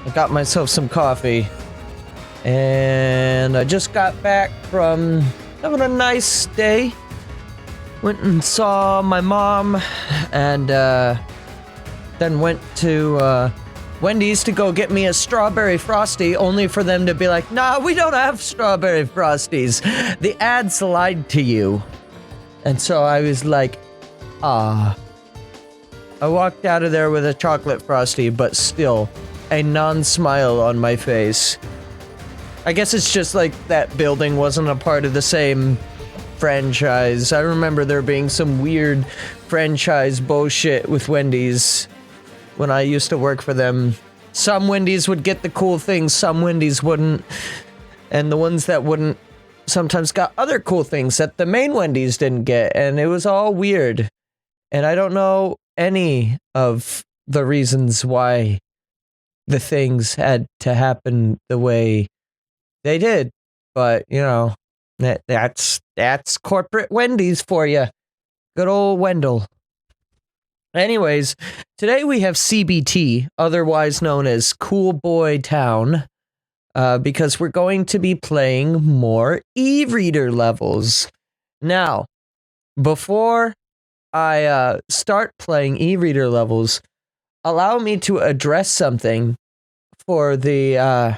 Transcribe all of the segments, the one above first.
I got myself some coffee. And I just got back from having a nice day. Went and saw my mom, and then went to Wendy's to go get me a strawberry frosty, only for them to be like, nah, we don't have strawberry frosties. The ads lied to you. And so I was like, ah. I walked out of there with a chocolate frosty, but still a non-smile on my face. I guess it's just like that building wasn't a part of the same franchise. I remember there being some weird franchise bullshit with Wendy's when I used to work for them. Some Wendy's would get the cool things, some Wendy's wouldn't. And the ones that wouldn't sometimes got other cool things that the main Wendy's didn't get. And it was all weird. And I don't know any of the reasons why the things had to happen the way they did. But, you know, that's corporate Wendy's for you. Good old Wendell. Anyways, today we have CBT, otherwise known as Cool Boy Town, because we're going to be playing more e-reader levels. Now, before I start playing e-reader levels, allow me to address something for the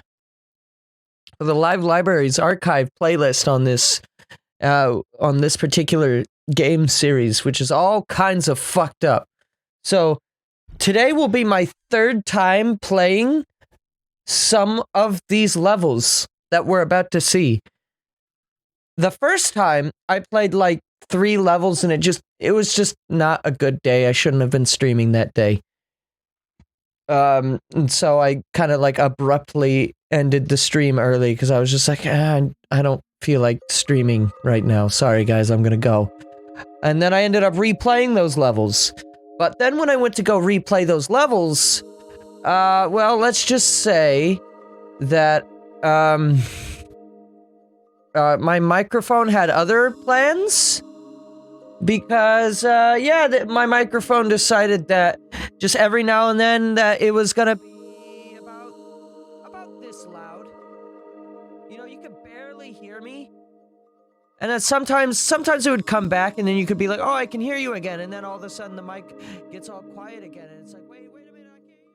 Live Libraries Archive playlist on this particular game series, which is all kinds of fucked up. So today will be my third time playing some of these levels that we're about to see. The first time I played like 3 levels and it was just not a good day. I shouldn't have been streaming that day. And so I kind of like abruptly ended the stream early because I was just like, I don't feel like streaming right now. Sorry guys, I'm gonna go. And then I ended up replaying those levels. But then when I went to go replay those levels, well, let's just say that my microphone had other plans. Because, my microphone decided that just every now and then that it was gonna be about this loud. You know, you could barely hear me. And then sometimes it would come back and then you could be like, oh, I can hear you again. And then all of a sudden the mic gets all quiet again. And it's like, wait a minute, I can't hear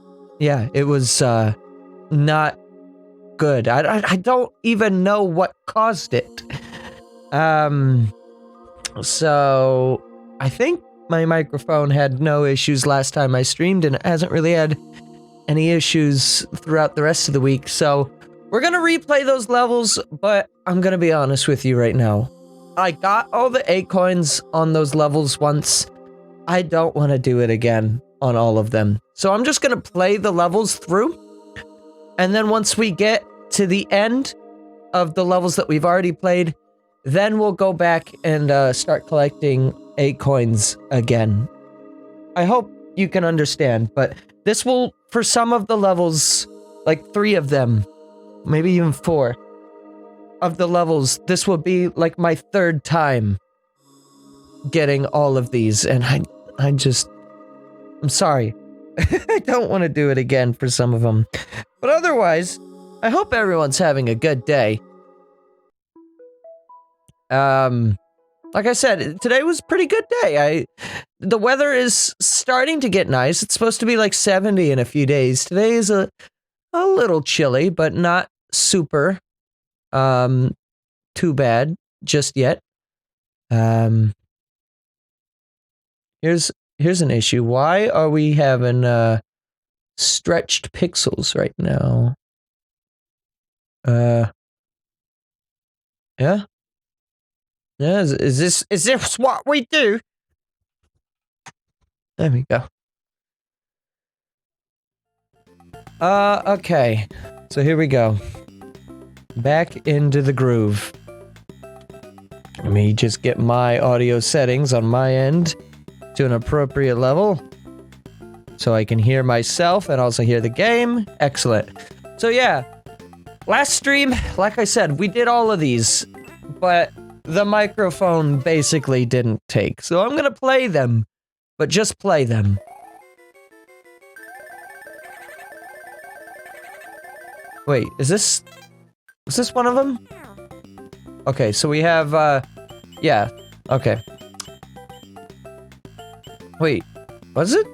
you. Yeah, it was, not good. I don't even know what caused it. So I think my microphone had no issues last time I streamed, and it hasn't really had any issues throughout the rest of the week. So we're gonna replay those levels, but I'm gonna be honest with you right now. I got all the A coins on those levels once. I don't want to do it again on all of them. So I'm just gonna play the levels through. And then once we get to the end of the levels that we've already played, then we'll go back and start collecting 8 coins again. I hope you can understand, but this will, for some of the levels, like 3 of them, maybe even 4 of the levels, this will be like my 3rd time getting all of these, and I'm sorry. I don't want to do it again for some of them. But otherwise, I hope everyone's having a good day. Like I said, today was a pretty good day. The weather is starting to get nice. It's supposed to be like 70 in a few days. Today is a little chilly, but not super too bad just yet. Here's an issue. Why are we having stretched pixels right now? Yeah. Yeah, is this what we do? There we go. Okay. So here we go. Back into the groove. Let me just get my audio settings on my end to an appropriate level so I can hear myself and also hear the game. Excellent. So yeah, last stream, like I said, we did all of these, but the microphone basically didn't take. So I'm gonna play them, but just play them. Wait, is this one of them? Okay, so we have, yeah, okay. Wait, was it?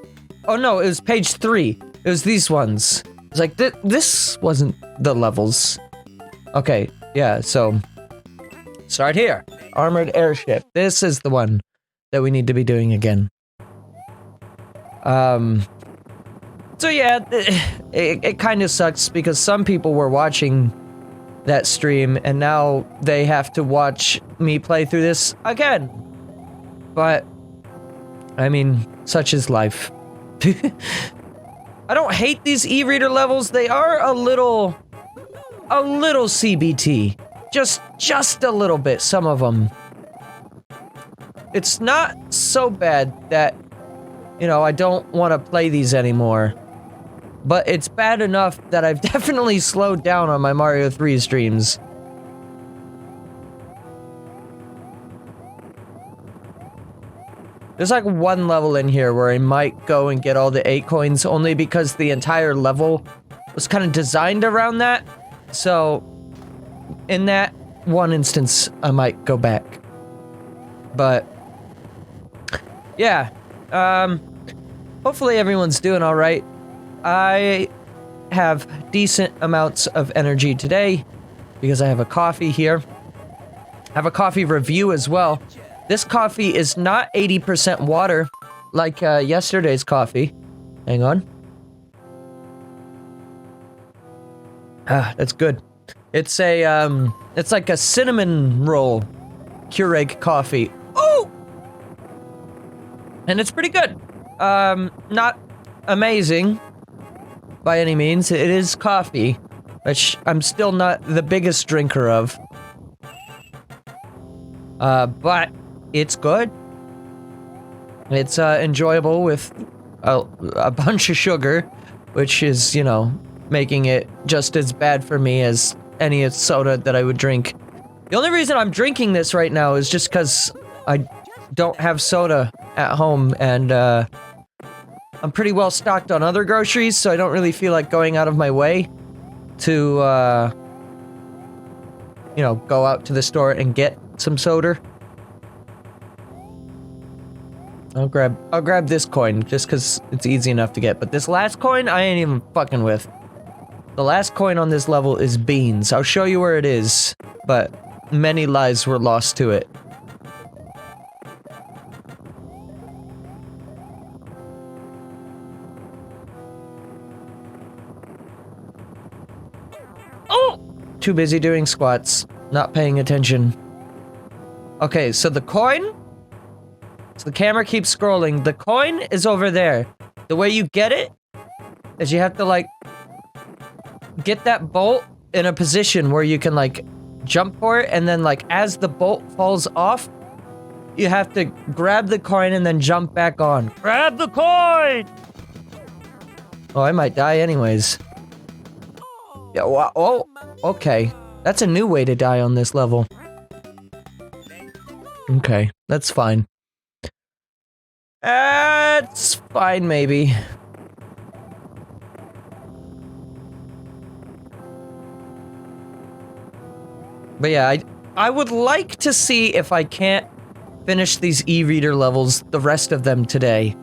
Oh no, it was page 3. It was these ones. It's like, this wasn't the levels. Okay, yeah, so... Start here. Armored airship. This is the one that we need to be doing again. So yeah, it kind of sucks because some people were watching that stream and now they have to watch me play through this again. But, I mean, such is life. I don't hate these e-reader levels. They are a little CBT. Just a little bit, some of them. It's not so bad that, you know, I don't want to play these anymore. But it's bad enough that I've definitely slowed down on my Mario 3 streams. There's like one level in here where I might go and get all the 8 coins only because the entire level was kind of designed around that. So, in that one instance, I might go back. But, yeah. Hopefully everyone's doing alright. I have decent amounts of energy today because I have a coffee here. I have a coffee review as well. This coffee is not 80% water like yesterday's coffee. Hang on. Ah, that's good. It's a, it's like a cinnamon roll Keurig coffee. Oh! And it's pretty good. Not amazing by any means. It is coffee, which I'm still not the biggest drinker of. But it's good. It's, enjoyable with a bunch of sugar, which is, you know, making it just as bad for me as any soda that I would drink. The only reason I'm drinking this right now is just because I don't have soda at home, and, I'm pretty well stocked on other groceries, so I don't really feel like going out of my way to, you know, go out to the store and get some soda. I'll grab this coin, just because it's easy enough to get, but this last coin, I ain't even fucking with. The last coin on this level is beans. I'll show you where it is, but many lives were lost to it. Oh! Too busy doing squats, not paying attention. Okay, so the coin... So the camera keeps scrolling. The coin is over there. The way you get it is you have to, like, get that bolt in a position where you can, like, jump for it, and then, like, as the bolt falls off, you have to grab the coin and then jump back on. Grab the coin! Oh, I might die anyways. Yeah, oh, okay. That's a new way to die on this level. Okay, that's fine. It's fine, maybe. But yeah, I would like to see if I can't finish these e-reader levels, the rest of them today.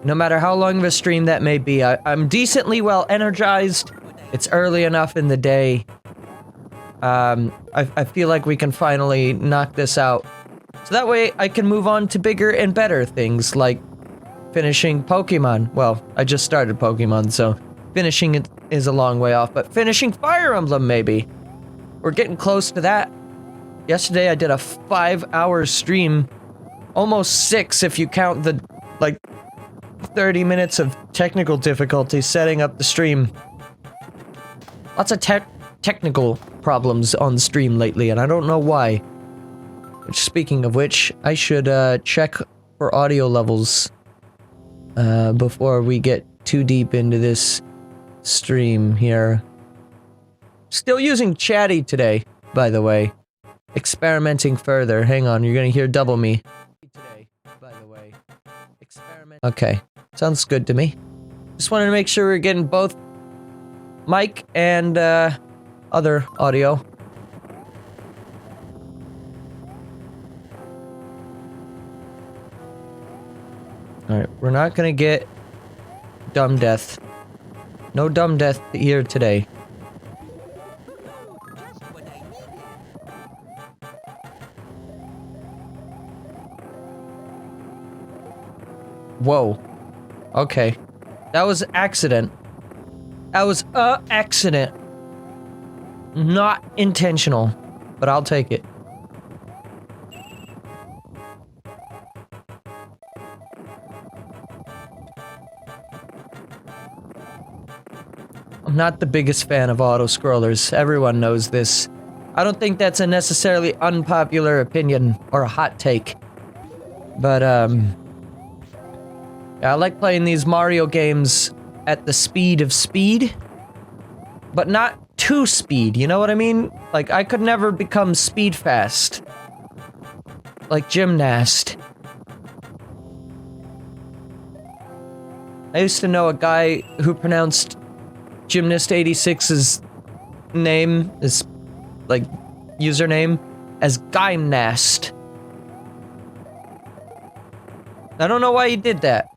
No matter how long of a stream that may be, I'm decently well energized. It's early enough in the day. I feel like we can finally knock this out. So that way I can move on to bigger and better things, like finishing Pokemon. Well, I just started Pokemon, so finishing it is a long way off, but finishing Fire Emblem, maybe. We're getting close to that. Yesterday I did a 5-hour stream. Almost 6 if you count the, like, 30 minutes of technical difficulty setting up the stream. Lots of technical problems on the stream lately, and I don't know why. Which, speaking of which, I should check for audio levels before we get too deep into this stream here. Still using Chatty today, by the way. Experimenting further. Hang on, you're gonna hear double me. Today, by the way. Okay, sounds good to me. Just wanted to make sure we're getting both mic and other audio. Alright, we're not gonna get dumb death. No dumb death here today. Whoa. Okay. That was accident. That was a accident. Not intentional, but I'll take it. I'm not the biggest fan of auto-scrollers. Everyone knows this. I don't think that's a necessarily unpopular opinion or a hot take. But, I like playing these Mario games at the speed of speed, but not too speed, you know what I mean? Like, I could never become speed fast. Like gymnast. I used to know a guy who pronounced Gymnast 86's name, his, like, username, as Gymnast. I don't know why he did that.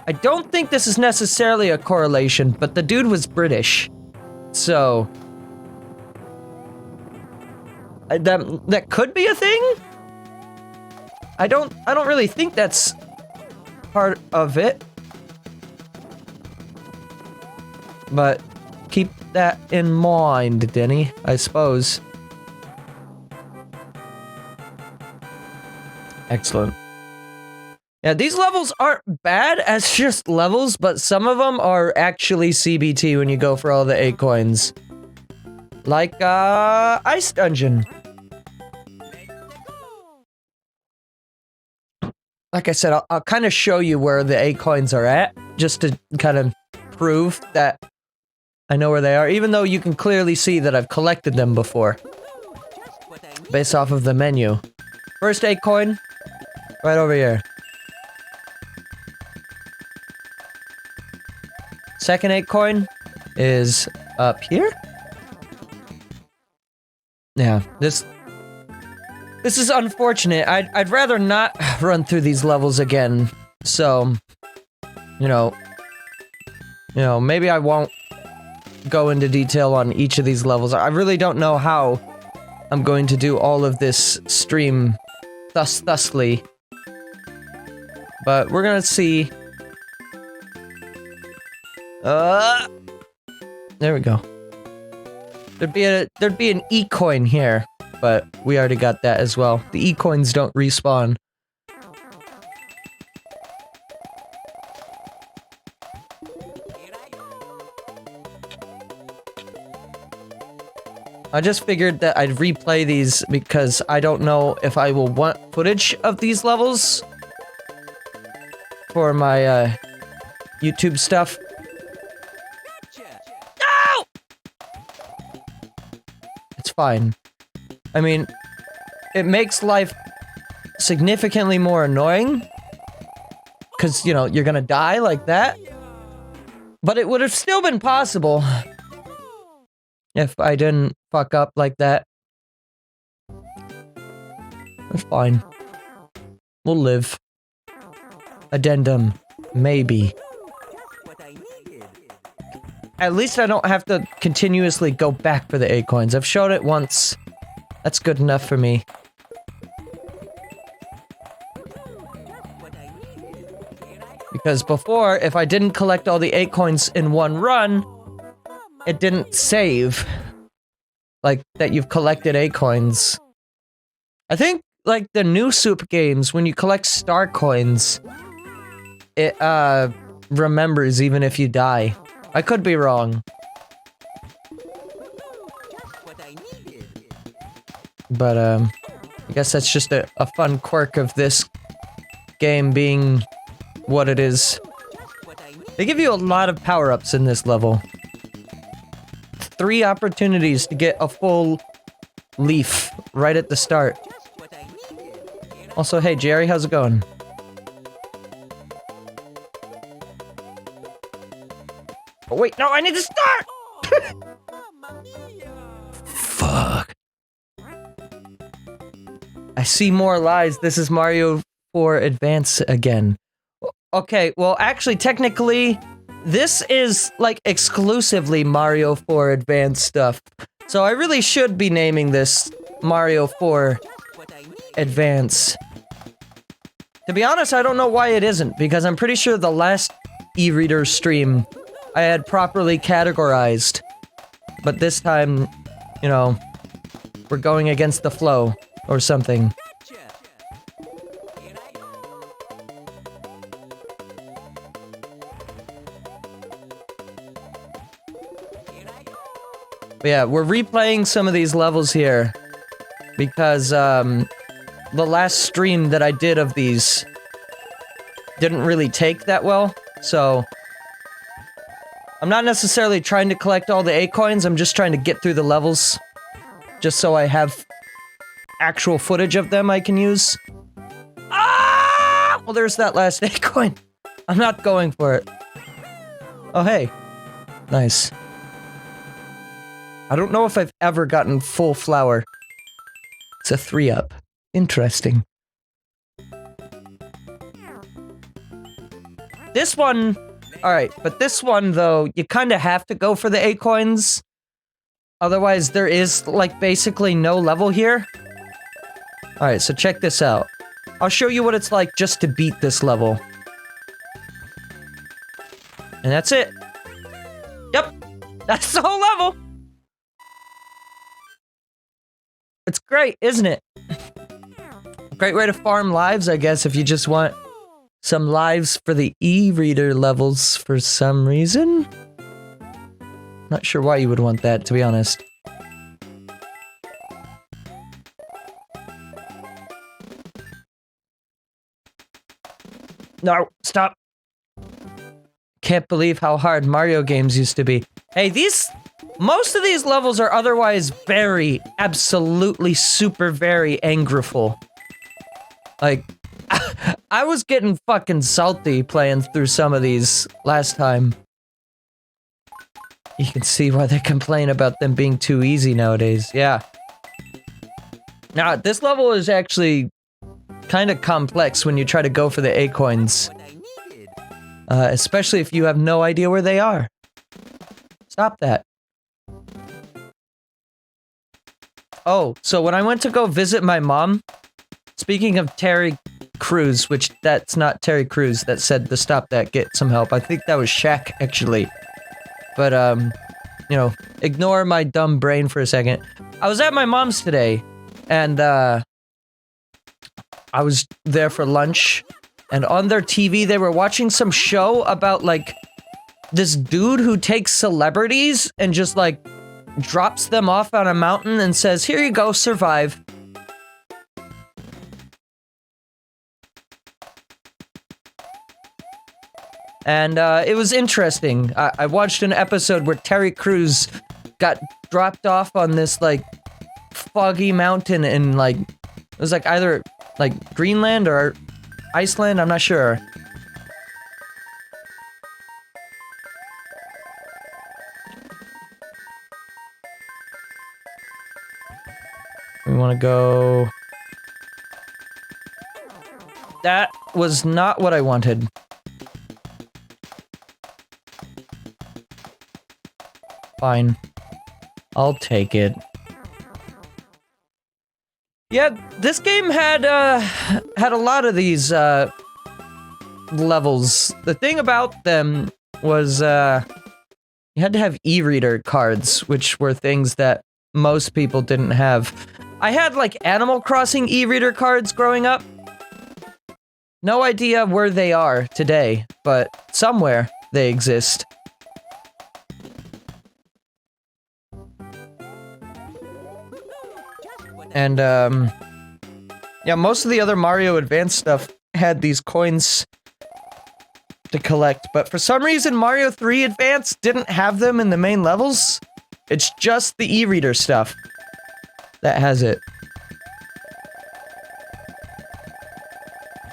I don't think this is necessarily a correlation, but the dude was British. So... that could be a thing? I don't really think that's part of it. But keep that in mind, Denny, I suppose. Excellent. Yeah, these levels aren't bad as just levels, but some of them are actually CBT when you go for all the 8 coins. Like, Ice Dungeon. Like I said, I'll kind of show you where the 8 coins are at, just to kind of prove that I know where they are, even though you can clearly see that I've collected them before. Based off of the menu. First 8 coin, right over here. Second 8 coin is up here. Yeah, this is unfortunate. I'd rather not run through these levels again. So, you know, maybe I won't go into detail on each of these levels. I really don't know how I'm going to do all of this stream thusly. But we're gonna see. There we go. There'd be an E-coin here, but we already got that as well. The E-coins don't respawn. I just figured that I'd replay these because I don't know if I will want footage of these levels for my YouTube stuff. Fine. I mean, it makes life significantly more annoying. Because, you know, you're gonna die like that. But it would have still been possible if I didn't fuck up like that. That's fine. We'll live. Addendum. Maybe. At least I don't have to continuously go back for the 8 coins. I've showed it once. That's good enough for me. Because before, if I didn't collect all the 8 coins in one run, it didn't save. Like, that you've collected 8 coins. I think, like, the new Soup games, when you collect star coins, it, remembers even if you die. I could be wrong. But, I guess that's just a fun quirk of this game being what it is. They give you a lot of power-ups in this level. 3 opportunities to get a full leaf right at the start. Also, hey Jerry, how's it going? Oh, wait, no, I need to start! Fuck. I see more lies. This is Mario 4 Advance again. Okay, well, actually, technically, this is, like, exclusively Mario 4 Advance stuff. So I really should be naming this Mario 4 Advance. To be honest, I don't know why it isn't, because I'm pretty sure the last e-reader stream I had properly categorized. But this time, you know, we're going against the flow, or something. But yeah, we're replaying some of these levels here, because, the last stream that I did of these didn't really take that well, so I'm not necessarily trying to collect all the A coins, I'm just trying to get through the levels, just so I have actual footage of them I can use. Ah! Well, there's that last A coin. I'm not going for it. Oh, hey. Nice. I don't know if I've ever gotten full flower. It's a 3-up. Interesting. This one... Alright, but this one, though, you kinda have to go for the A coins. Otherwise, there is, like, basically no level here. Alright, so check this out. I'll show you what it's like just to beat this level. And that's it. Yep. That's the whole level! It's great, isn't it? Great way to farm lives, I guess, if you just want some lives for the e-reader levels for some reason. Not sure why you would want that, to be honest. No, stop. Can't believe how hard Mario games used to be. Hey, most of these levels are otherwise very, absolutely super very angryful. Like, I was getting fucking salty playing through some of these last time. You can see why they complain about them being too easy nowadays, yeah. Now, this level is actually kind of complex when you try to go for the A coins. Especially if you have no idea where they are. Stop that. Oh, so when I went to go visit my mom, speaking of Terry Crews, which that's not Terry Crews that said to stop that, get some help. I think that was Shaq, actually. But, you know, ignore my dumb brain for a second. I was at my mom's today, and, I was there for lunch, and on their TV they were watching some show about, like, this dude who takes celebrities and just, like, drops them off on a mountain and says, "Here you go, survive." And, it was interesting. I watched an episode where Terry Crews got dropped off on this, like, foggy mountain in, like, it was, like, either, like, Greenland or Iceland, I'm not sure. We want to go... That was not what I wanted. Fine. I'll take it. Yeah, this game had a lot of these, levels. The thing about them was, you had to have e-reader cards, which were things that most people didn't have. I had, like, Animal Crossing e-reader cards growing up. No idea where they are today, but somewhere they exist. And, yeah, most of the other Mario Advance stuff had these coins to collect, but for some reason Mario 3 Advance didn't have them in the main levels. It's just the e-reader stuff that has it.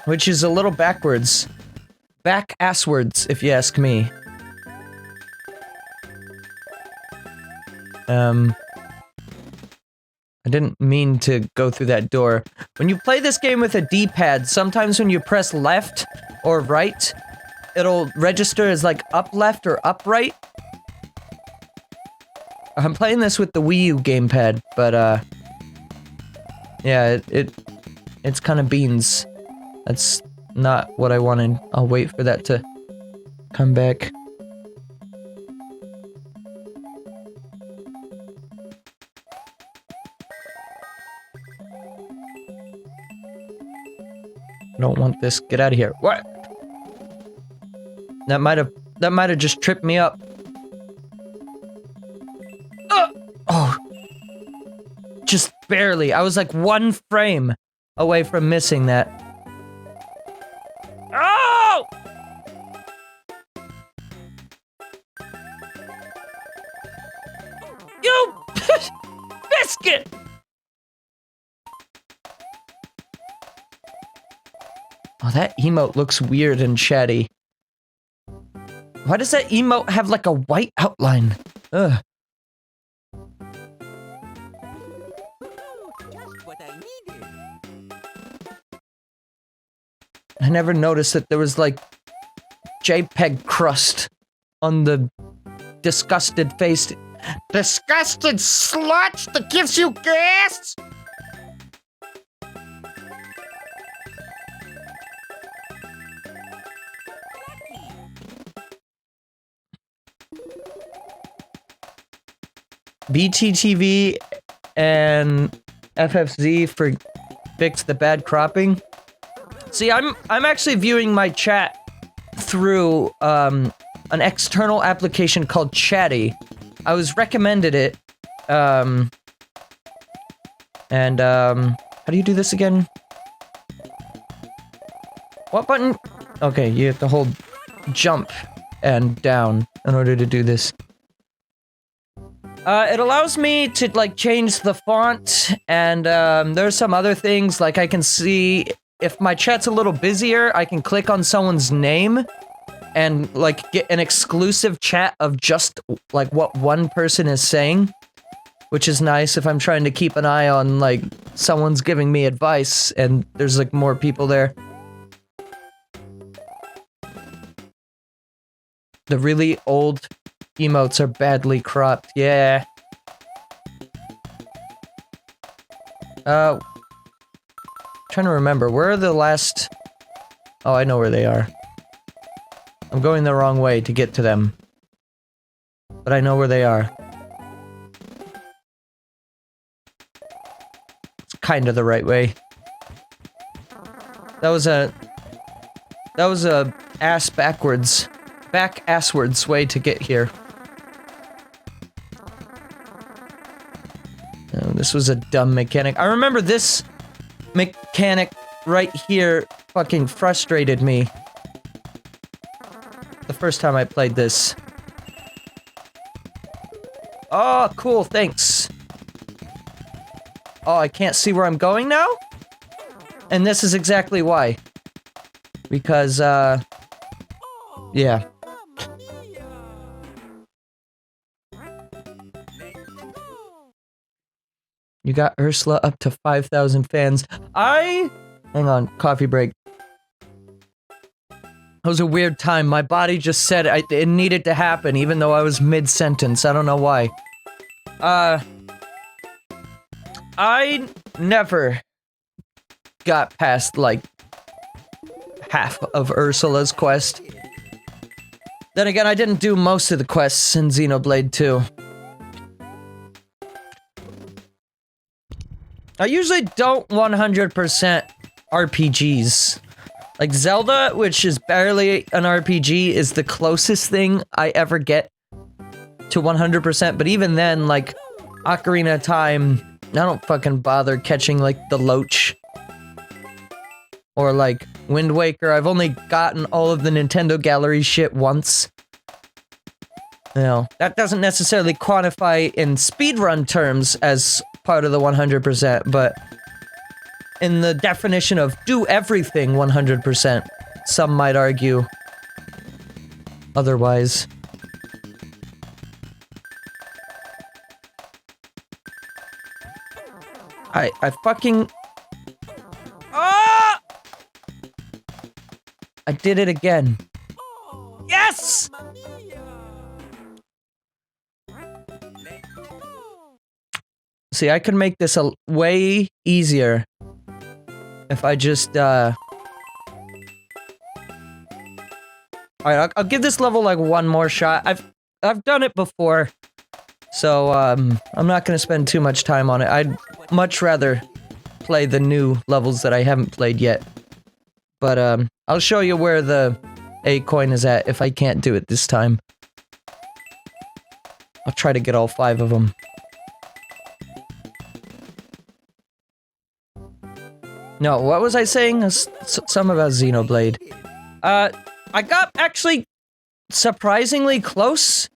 Which is a little backwards. Back-asswards, if you ask me. I didn't mean to go through that door. When you play this game with a D-pad, sometimes when you press left or right, it'll register as like up left or up right. I'm playing this with the WiiU gamepad, but yeah, it's kind of beans. That's not what I wanted. I'll wait for that to come back. I don't want this. Get out of here. What? That might have just tripped me up. Oh. Just barely. I was like 1 frame away from missing that. Oh! You biscuit! Oh, that emote looks weird and chatty. Why does that emote have like a white outline? Ugh. I never noticed that there was like JPEG crust on the disgusted face. Disgusted slut that gives you gas? BTTV and FFZ for fix the bad cropping. See, I'm actually viewing my chat through an external application called Chatty. I was recommended it. How do you do this again? What button? Okay, you have to hold jump and down in order to do this. It allows me to, like, change the font, and, there's some other things, like I can see if my chat's a little busier, I can click on someone's name and, like, get an exclusive chat of just, like, what one person is saying, which is nice if I'm trying to keep an eye on, like, someone's giving me advice and there's, like, more people there. The really old emotes are badly cropped, yeah. Trying to remember, where are the last... Oh, I know where they are. I'm going the wrong way to get to them. But I know where they are. It's kind of the right way. That was a back-asswards way to get here. Oh, this was a dumb mechanic. I remember this mechanic right here fucking frustrated me the first time I played this. Oh, cool, thanks. Oh, I can't see where I'm going now? And this is exactly why. Because, yeah. You got Ursula up to 5,000 fans. Hang on, coffee break. It was a weird time. My body just said it needed to happen, even though I was mid-sentence. I don't know why. I never got past, like, half of Ursula's quest. Then again, I didn't do most of the quests in Xenoblade 2. I usually don't 100% RPGs. Like Zelda, which is barely an RPG, is the closest thing I ever get to 100%, but even then, like, Ocarina of Time, I don't fucking bother catching, like, the Loach. Or, like, Wind Waker, I've only gotten all of the Nintendo Gallery shit once. You know, that doesn't necessarily quantify in speedrun terms as part of the 100%, but in the definition of do everything 100%, some might argue otherwise. I fucking... Ah! I did it again. Yes! See, I could make this a way easier if I just, Alright, I'll give this level, like, one more shot. I've done it before, so, I'm not gonna spend too much time on it. I'd much rather play the new levels that I haven't played yet. But, I'll show you where the A coin is at if I can't do it this time. I'll try to get all 5 of them. No, what was I saying? Something about Xenoblade. I got actually surprisingly close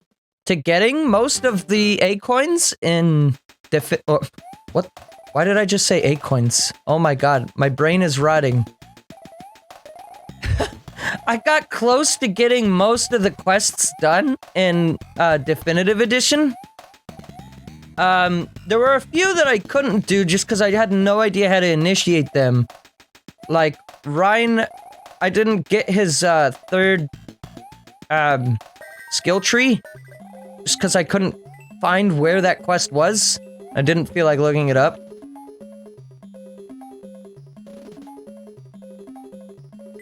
to getting most of the A coins in what? Why did I just say A coins? Oh my god, my brain is rotting. I got close to getting most of the quests done in Definitive Edition. There were a few that I couldn't do just because I had no idea how to initiate them. Like, Ryan, I didn't get his, third, skill tree. Just because I couldn't find where that quest was. I didn't feel like looking it up.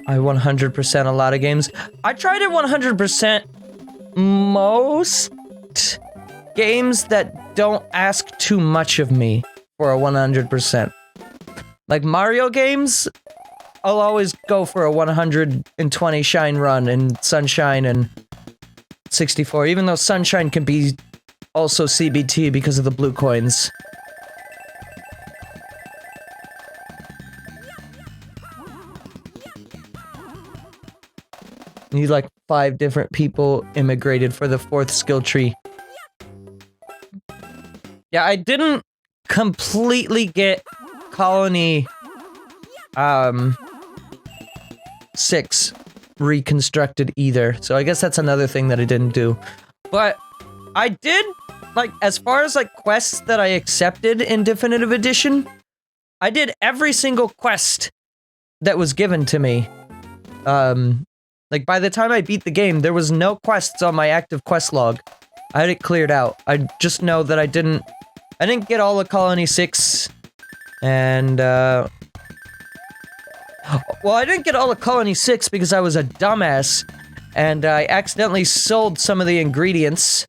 I 100% a lot of games. I tried to 100% most games that don't ask too much of me for a 100%. Like Mario games, I'll always go for a 120 shine run in Sunshine and 64, even though Sunshine can be also CBT because of the blue coins. Need like 5 different people immigrated for the 4th skill tree. Yeah, I didn't completely get Colony 6 reconstructed either, so I guess that's another thing that I didn't do. But I did, like, as far as like quests that I accepted in Definitive Edition, I did every single quest that was given to me. Like, by the time I beat the game, there was no quests on my active quest log. I had it cleared out. I just know that I didn't get all of Colony 6, and, well, I didn't get all of Colony 6 because I was a dumbass, and I accidentally sold some of the ingredients,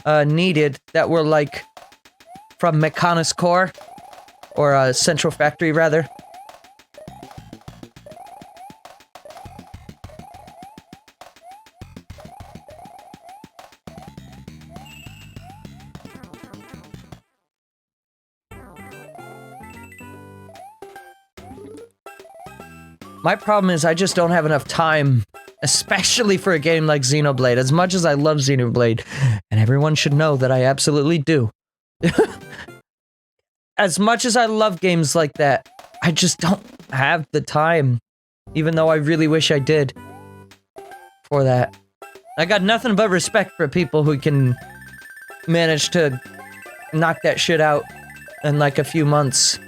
needed that were, like, from Mechanis Core, or, Central Factory, rather. My problem is I just don't have enough time, especially for a game like Xenoblade, as much as I love Xenoblade, and everyone should know that I absolutely do. As much as I love games like that, I just don't have the time, even though I really wish I did for that. I got nothing but respect for people who can manage to knock that shit out in like a few months.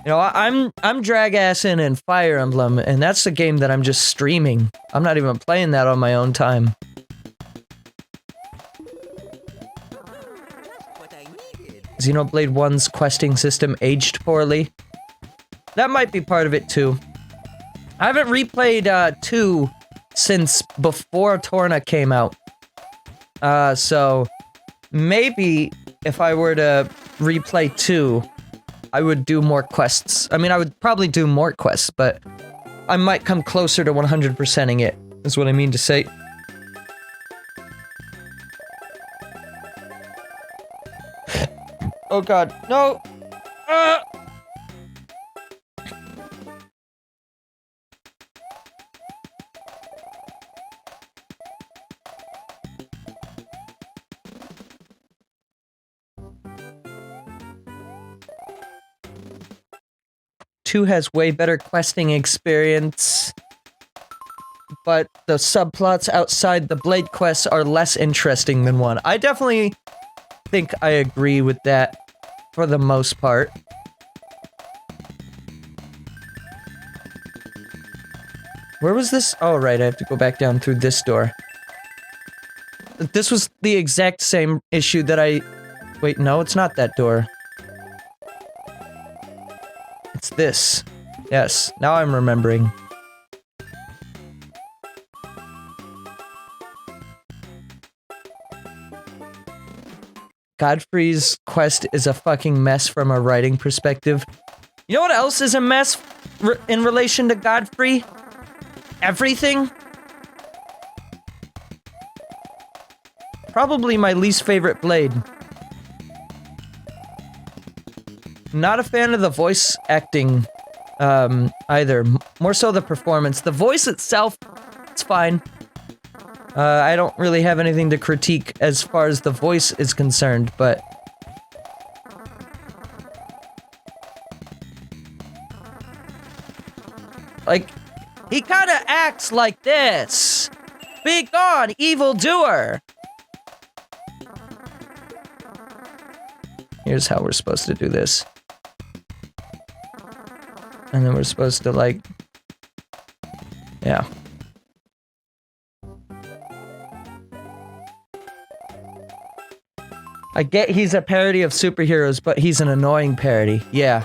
You know, I'm drag-assing in Fire Emblem, and that's the game that I'm just streaming. I'm not even playing that on my own time. Xenoblade 1's questing system aged poorly. That might be part of it, too. I haven't replayed, 2 since before Torna came out. So maybe if I were to replay 2, I would do more quests. I mean, I would probably do more quests, but I might come closer to 100%ing it, is what I mean to say. Oh god, no! Ah! Two has way better questing experience, but the subplots outside the Blade quests are less interesting than 1. I definitely think I agree with that. for the most part. Where was this? Oh, right, I have to go back down through this door. This was the exact same issue that I... Wait, no, it's not that door. It's this. Yes, now I'm remembering. Godfrey's quest is a fucking mess from a writing perspective. You know what else is a mess in relation to Godfrey? Everything? Probably my least favorite blade. Not a fan of the voice acting, either. More so the performance. The voice itself, it's fine. I don't really have anything to critique as far as the voice is concerned, but... Like, he kinda acts like this! Be gone, evildoer! Here's how we're supposed to do this. And then we're supposed to, like... Yeah. I get he's a parody of superheroes, but he's an annoying parody. Yeah.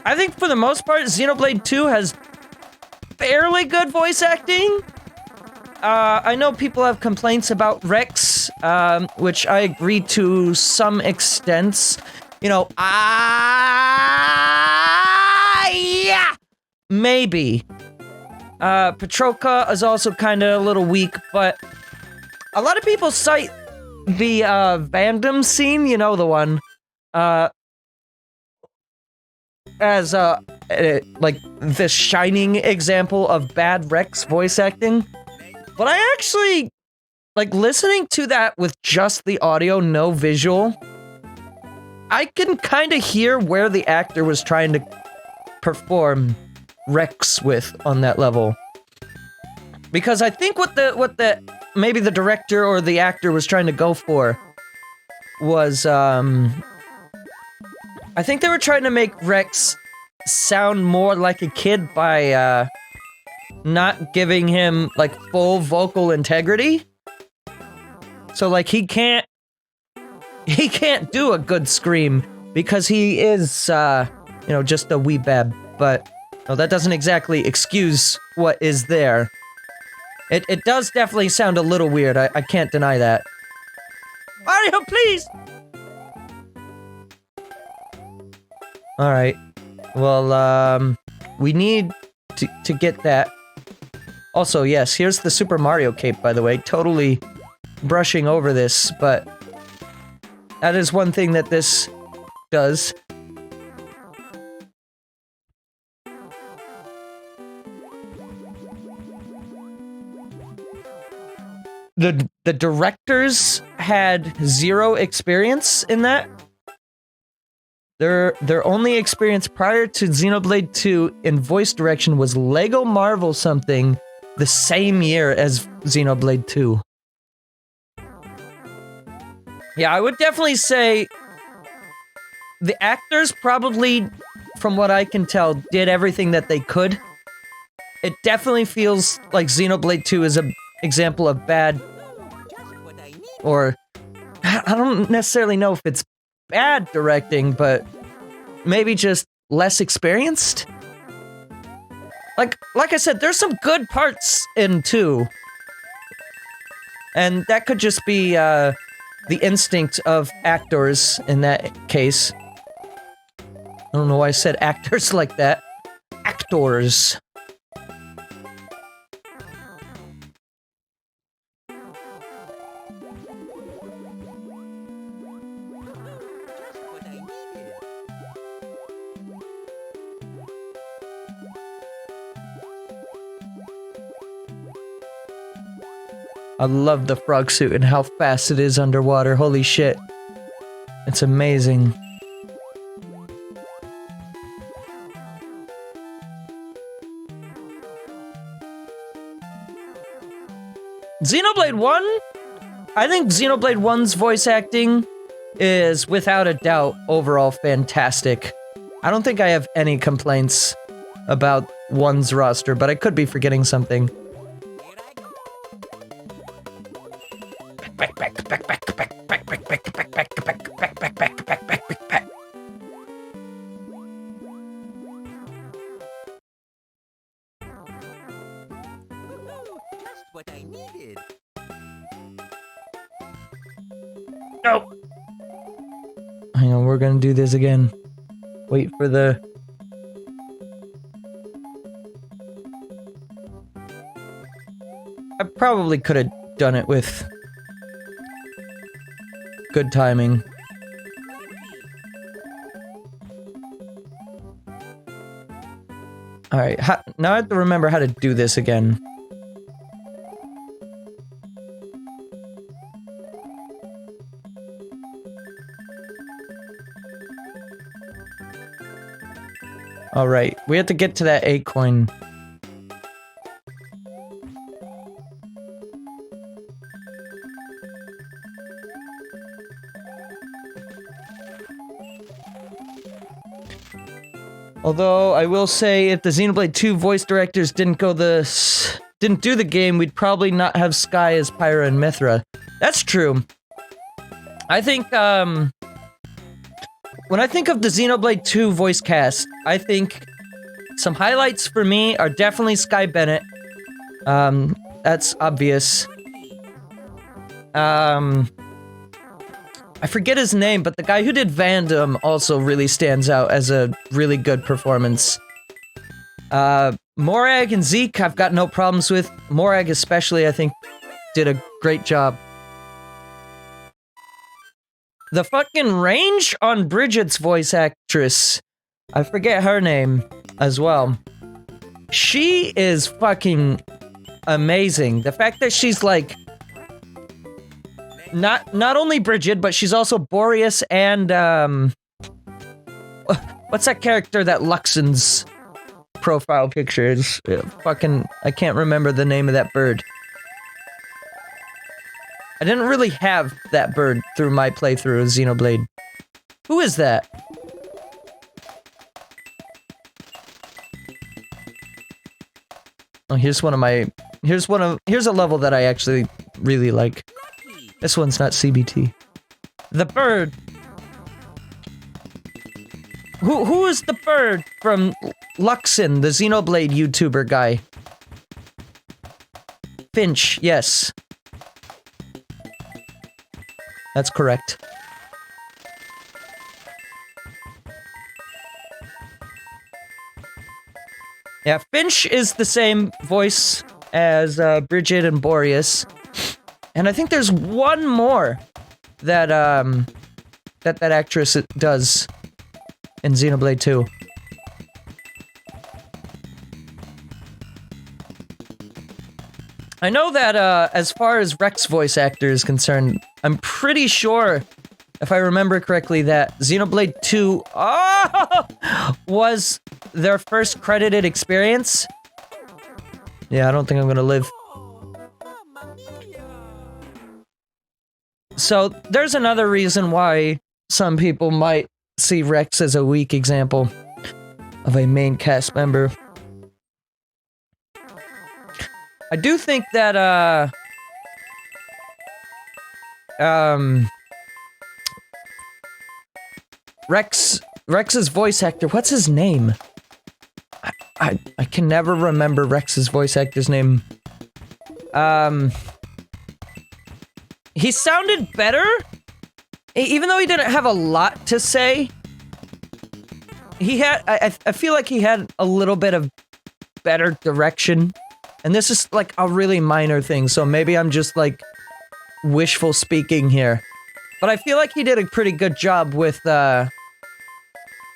I think for the most part, Xenoblade 2 has fairly good voice acting. I know people have complaints about Rex, which I agree to some extent. You know, yeah! Maybe. Petroka is also kinda a little weak, but a lot of people cite the, Vandom scene, you know the one, as, like, the shining example of bad Rex voice acting. But I actually, like, listening to that with just the audio, no visual, I can kinda hear where the actor was trying to perform Rex with on that level. Because I think what the maybe the director or the actor was trying to go for was, I think they were trying to make Rex sound more like a kid by, not giving him, like, full vocal integrity. So, like, he can't do a good scream because he is, you know, just a wee bab, but no, that doesn't exactly excuse what is there. It does definitely sound a little weird, I can't deny that. Mario, please! Alright. Well, we need to get that. Also, yes, here's the Super Mario cape, by the way. Totally brushing over this, but that is one thing that this does. The directors had zero experience in that. Their only experience prior to Xenoblade 2 in voice direction was Lego Marvel something the same year as Xenoblade 2. Yeah, I would definitely say the actors probably, from what I can tell, did everything that they could. It definitely feels like Xenoblade 2 is an example of bad, or I don't necessarily know if it's bad directing, but maybe just less experienced? Like I said, there's some good parts in 2. And that could just be, the instinct of actors in that case. I don't know why I said actors like that. Actors. I love the frog suit and how fast it is underwater. Holy shit. It's amazing. Xenoblade 1? I think Xenoblade 1's voice acting is, without a doubt, overall fantastic. I don't think I have any complaints about 1's roster, but I could be forgetting something. What I needed. No. Hang on, we're gonna do this again. Wait for the... I probably could have done it with good timing. Alright, now I have to remember how to do this again. Alright, we have to get to that 8 coin. Although, I will say, if the Xenoblade 2 voice directors didn't do the game, we'd probably not have Sky as Pyra and Mithra. That's true. I think, when I think of the Xenoblade 2 voice cast, I think some highlights for me are definitely Sky Bennett. That's obvious. I forget his name, but the guy who did Vandom also really stands out as a really good performance. Morag and Zeke, I've got no problems with. Morag especially, I think, did a great job. The fucking range on Bridget's voice actress, I forget her name as well. She is fucking amazing. The fact that she's like, not only Bridget, but she's also Boreas and, what's that character that Luxon's profile picture is? Fucking, I can't remember the name of that bird. I didn't really have that bird through my playthrough of Xenoblade. Who is that? Oh, here's a level that I actually really like. This one's not CBT. The bird. Who is the bird from Luxon, the Xenoblade YouTuber guy? Finch, yes. That's correct. Yeah, Finch is the same voice as Bridget and Boreas. And I think there's one more that, that actress does in Xenoblade 2. I know that, as far as Rex voice actor is concerned, I'm pretty sure, if I remember correctly, that Xenoblade 2 was their first credited experience. Yeah, I don't think I'm gonna live. So, there's another reason why some people might see Rex as a weak example of a main cast member. I do think that, Rex's voice actor, what's his name? I can never remember Rex's voice actor's name. He sounded better, even though he didn't have a lot to say. He had, I feel like he had a little bit of better direction. And this is like a really minor thing, so maybe I'm just like wishful speaking here. But I feel like he did a pretty good job with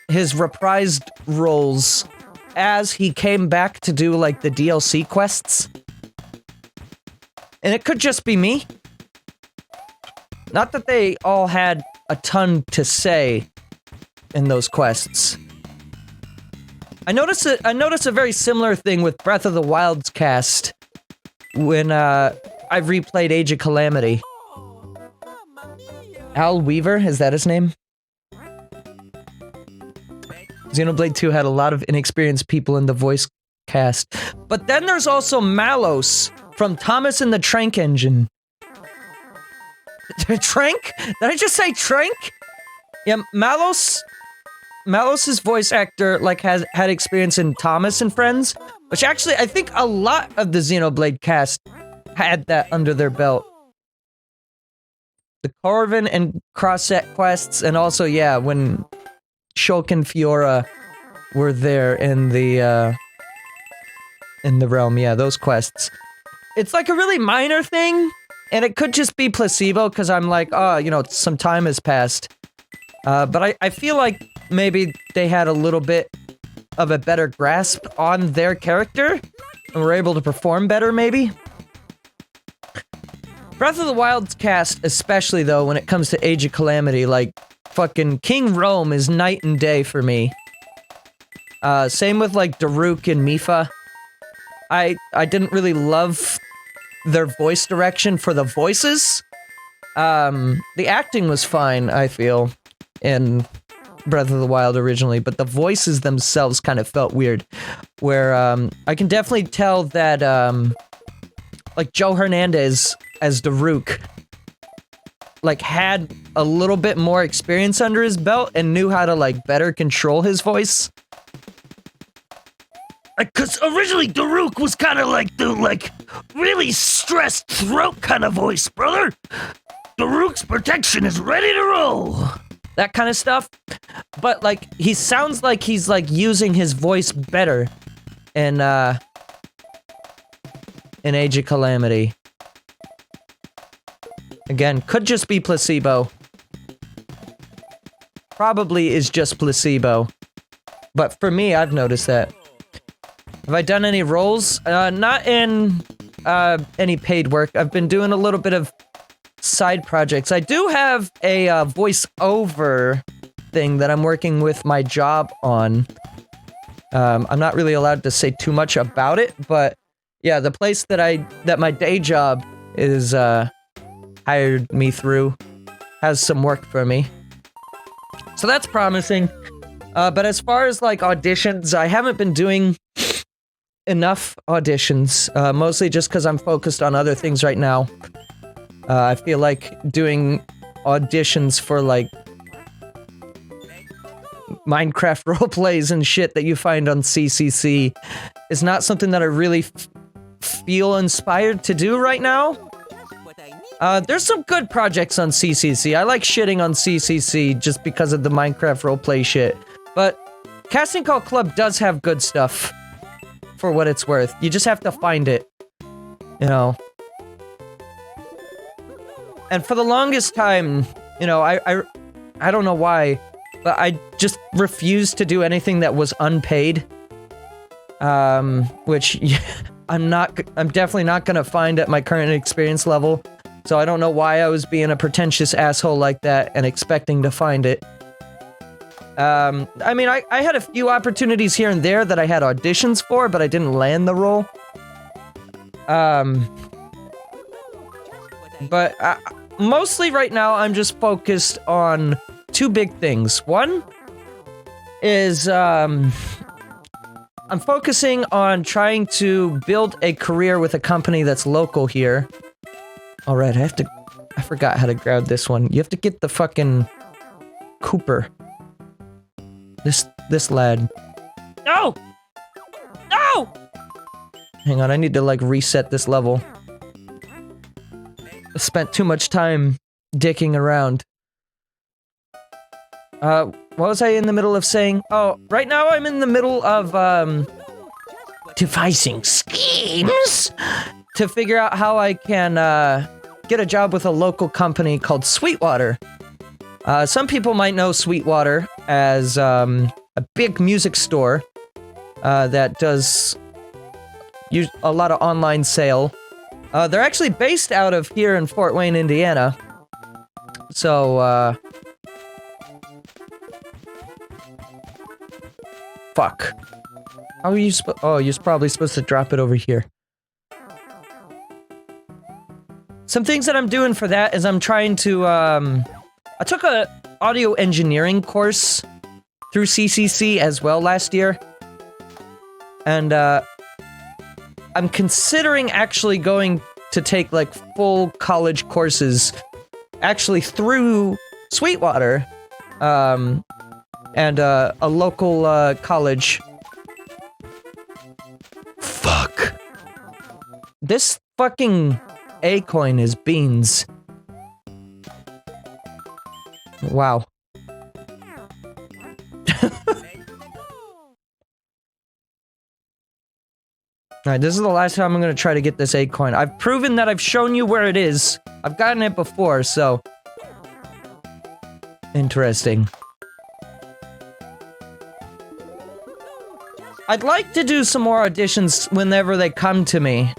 his reprised roles as he came back to do like the DLC quests. And it could just be me. Not that they all had a ton to say in those quests. I noticed a very similar thing with Breath of the Wild's cast when I I've replayed Age of Calamity. Al Weaver, is that his name? Xenoblade 2 had a lot of inexperienced people in the voice cast. But then there's also Malos from Thomas and the Trank Engine. Trank? Did I just say Trank? Yeah, Malos's voice actor, like, has had experience in Thomas and Friends, which actually, I think a lot of the Xenoblade cast had that under their belt. The Corvin and Crossset quests, and also, yeah, when Shulk and Fiora were there in the realm, yeah, those quests. It's like a really minor thing, and it could just be placebo, because I'm like, oh, you know, some time has passed. But I feel like maybe they had a little bit of a better grasp on their character, and were able to perform better, maybe? Breath of the Wild's cast, especially though, when it comes to Age of Calamity, like, fucking King Rome is night and day for me. Same with, like, Daruk and Mipha. I didn't really love their voice direction for the voices. The acting was fine, I feel, in Breath of the Wild originally, but the voices themselves kind of felt weird. Where, I can definitely tell that, like, Joe Hernandez as Daruk, like, had a little bit more experience under his belt and knew how to, like, better control his voice. Like, cause originally Daruk was kind of like the, like, really stressed throat kind of voice, brother. Daruk's protection is ready to roll. That kind of stuff. But, like, he sounds like he's, like, using his voice better in Age of Calamity. Again, could just be placebo. Probably is just placebo. But for me, I've noticed that. Have I done any roles? Not in any paid work. I've been doing a little bit of side projects. I do have a voiceover thing that I'm working with my job on. I'm not really allowed to say too much about it, but yeah, the place that my day job is hired me through has some work for me. So that's promising. But as far as, like, auditions, I haven't been doing enough auditions, mostly just because I'm focused on other things right now. I feel like doing auditions for, like, Minecraft roleplays and shit that you find on CCC is not something that I really feel inspired to do right now. There's some good projects on CCC. I like shitting on CCC just because of the Minecraft roleplay shit. But Casting Call Club does have good stuff, for what it's worth. You just have to find it, you know. And for the longest time, you know, I don't know why, but I just refused to do anything that was unpaid. Which I'm definitely not gonna find at my current experience level. So I don't know why I was being a pretentious asshole like that and expecting to find it. I mean, I had a few opportunities here and there that I had auditions for, but I didn't land the role. But mostly right now, I'm just focused on two big things. One is, I'm focusing on trying to build a career with a company that's local here. Alright, I forgot how to grab this one. You have to get the fucking Cooper. This lad. No! No! Hang on, I need to, like, reset this level. I spent too much time dicking around. What was I in the middle of saying? Oh, right now I'm in the middle of, devising schemes to figure out how I can, get a job with a local company called Sweetwater. Some people might know Sweetwater as, a big music store, that does a lot of online sale. They're actually based out of here in Fort Wayne, Indiana. So, fuck. How are you oh, you're probably supposed to drop it over here. some things that I'm doing for that is I'm trying to, I took a audio engineering course through CCC as well last year. And, I'm considering actually going to take, like, full college courses, actually through Sweetwater, and, a local, college. Fuck. This fucking A-coin is beans. Wow. Alright, this is the last time I'm gonna try to get this A-coin. I've proven that I've shown you where it is. I've gotten it before, so... Interesting. I'd like to do some more auditions whenever they come to me.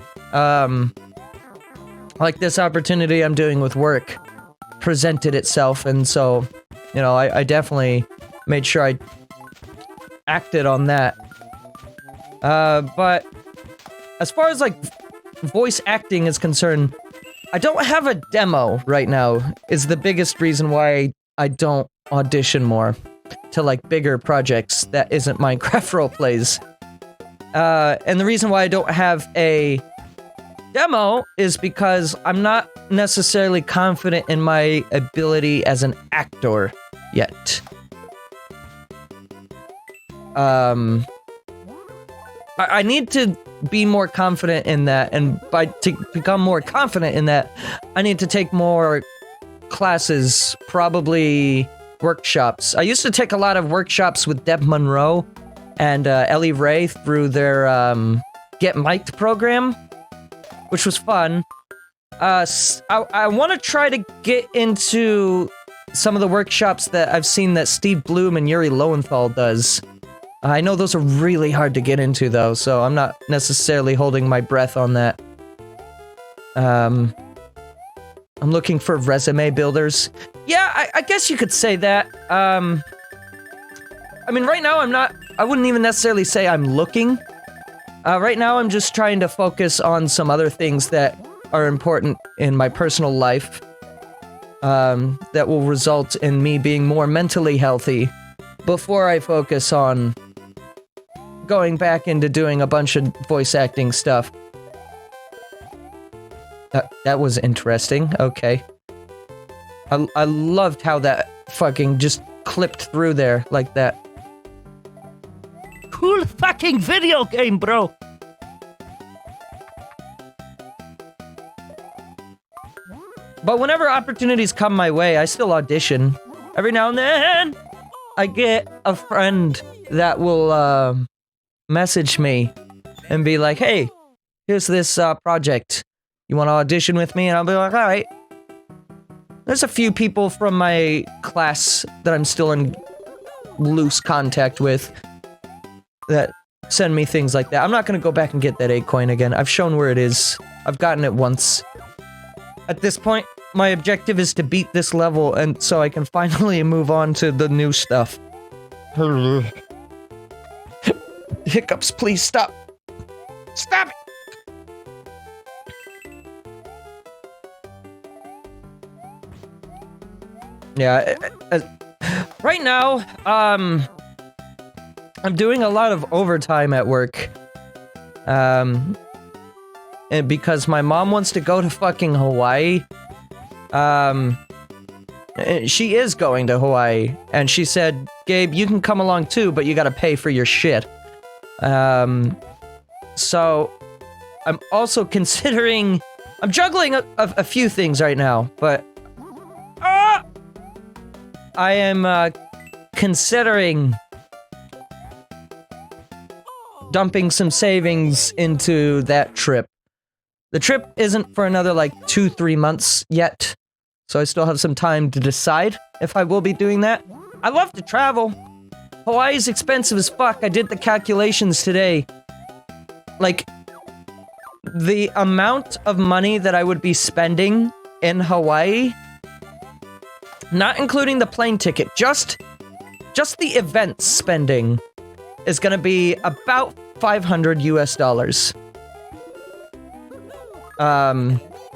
Like this opportunity I'm doing with work presented itself, and so, you know, I definitely made sure I acted on that. But as far as, like, voice acting is concerned, I don't have a demo right now, is the biggest reason why I don't audition more to, like, bigger projects that isn't Minecraft roleplays. And the reason why I don't have a demo is because I'm not necessarily confident in my ability as an actor yet. I need to be more confident in that, and to become more confident in that, I need to take more classes, probably workshops. I used to take a lot of workshops with Deb Monroe and Ellie Ray through their Get Mic'd program, which was fun. I want to try to get into some of the workshops that I've seen that Steve Bloom and Yuri Lowenthal does. I know those are really hard to get into, though, so I'm not necessarily holding my breath on that. I'm looking for resume builders. Yeah, I guess you could say that. I mean, right now I wouldn't even necessarily say I'm looking. Right now I'm just trying to focus on some other things that are important in my personal life. That will result in me being more mentally healthy before I focus on going back into doing a bunch of voice acting stuff. That was interesting. Okay. I loved how that fucking just clipped through there like that. Cool fucking video game, bro! But whenever opportunities come my way, I still audition. Every now and then, I get a friend that will, message me and be like, hey, here's this, project. You want to audition with me? And I'll be like, alright. There's a few people from my class that I'm still in loose contact with that send me things like that. I'm not gonna go back and get that A-coin again. I've shown where it is. I've gotten it once. At this point, my objective is to beat this level, and so I can finally move on to the new stuff. Hiccups, please stop. Stop it! Yeah, right now, I'm doing a lot of overtime at work. And because my mom wants to go to fucking Hawaii. She is going to Hawaii, and she said, Gabe, you can come along too, but you gotta pay for your shit. So, I'm also considering... I'm juggling a few things right now, but... I am, considering... dumping some savings into that trip. The trip isn't for another, like, 2-3 months yet, so I still have some time to decide if I will be doing that. I love to travel. Hawaii's expensive as fuck. I did the calculations today. Like, the amount of money that I would be spending in Hawaii, not including the plane ticket, just the event spending, is gonna be about $500 US.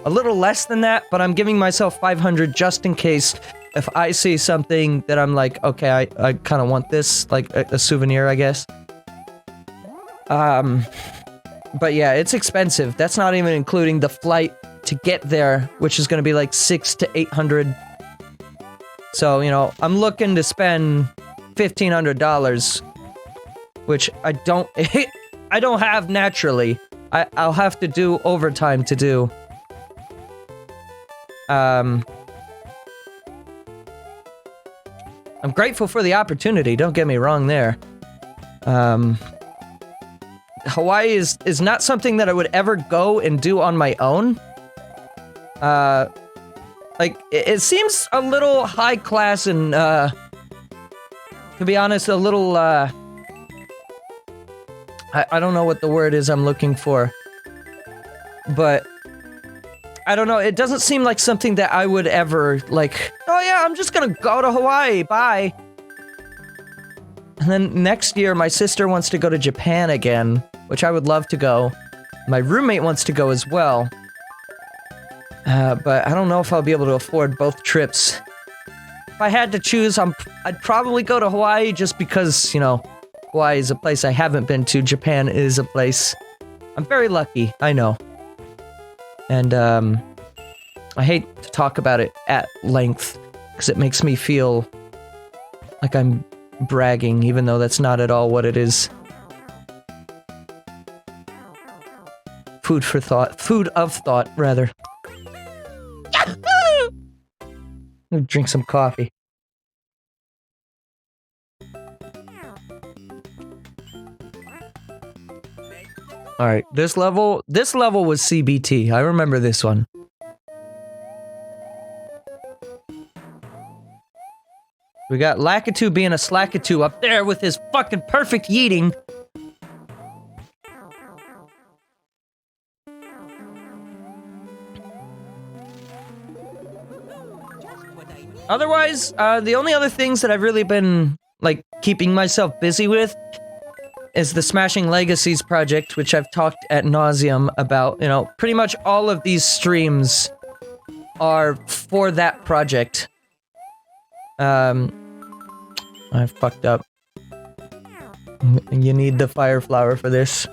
a little less than that, but I'm giving myself 500 just in case if I see something that I'm like, okay, I kind of want this, like a souvenir, I guess. But yeah, it's expensive. That's not even including the flight to get there, which is going to be like 600 to 800. So, you know, I'm looking to spend $1,500, which I don't have naturally. I'll have to do overtime to do. I'm grateful for the opportunity, don't get me wrong there. Hawaii is not something that I would ever go and do on my own. Like, it seems a little high class and, to be honest, a little, I don't know what the word is I'm looking for. But, I don't know, it doesn't seem like something that I would ever, like, oh yeah, I'm just gonna go to Hawaii, bye. And then next year, my sister wants to go to Japan again, which I would love to go. My roommate wants to go as well. But I don't know if I'll be able to afford both trips. If I had to choose, I'd probably go to Hawaii just because, you know, Hawaii is a place I haven't been to. Japan is a place I'm very lucky, I know. And, I hate to talk about it at length, because it makes me feel like I'm bragging, even though that's not at all what it is. Food for thought. Food of thought, rather. Drink some coffee. Alright, this level was CBT. I remember this one. We got Lakitu being a Slakitu up there with his fucking perfect yeeting. Otherwise, the only other things that I've really been, like, keeping myself busy with is the Smashing Legacies project, which I've talked ad nauseum about. You know, pretty much all of these streams are for that project. I fucked up. You need the fire flower for this.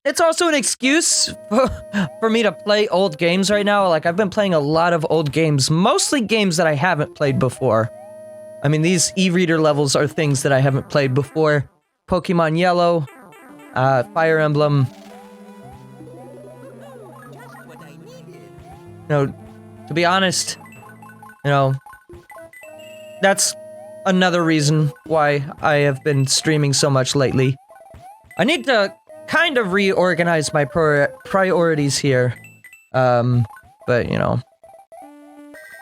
It's also an excuse for me to play old games right now. Like, I've been playing a lot of old games, mostly games that I haven't played before. I mean, these e-reader levels are things that I haven't played before. Pokemon Yellow, Fire Emblem. You know, to be honest, you know, that's another reason why I have been streaming so much lately. I need to kind of reorganize my priorities here. But, you know,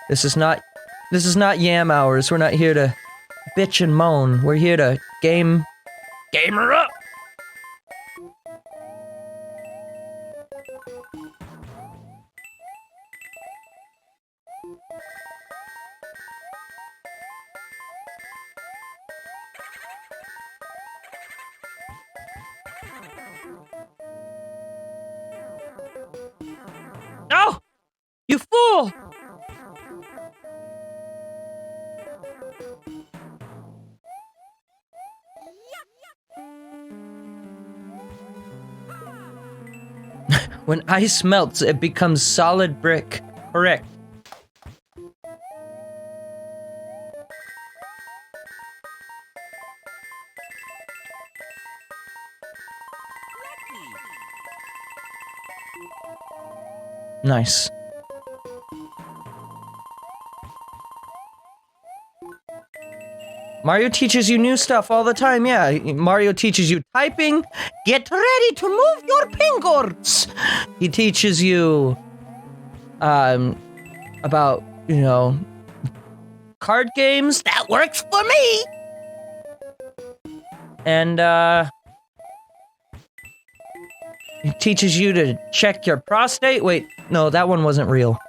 this is not yam hours. We're not here to bitch and moan. We're here to gamer up! No! You fool! When ice melts, it becomes solid brick. Correct. Nice. Mario teaches you new stuff all the time, yeah. Mario teaches you typing. Get ready to move your fingers. He teaches you, about, you know, card games. That works for me. And, he teaches you to check your prostate. Wait, no, that one wasn't real.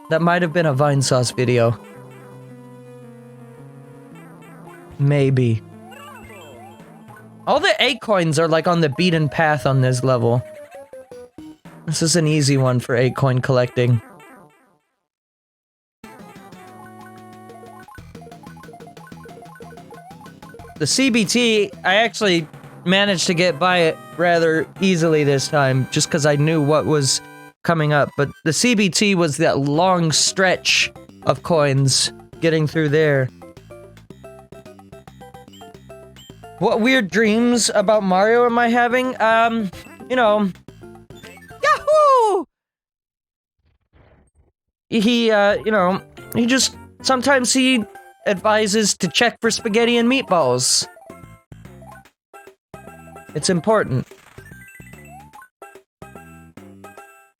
That might have been a Vinesauce video. Maybe. All the A coins are like on the beaten path on this level. This is an easy one for A coin collecting. The CBT, I actually managed to get by it rather easily this time, just because I knew what was coming up. But the CBT was that long stretch of coins getting through there. What weird dreams about Mario am I having? You know... Yahoo! He, you know, he just... Sometimes he advises to check for spaghetti and meatballs. It's important.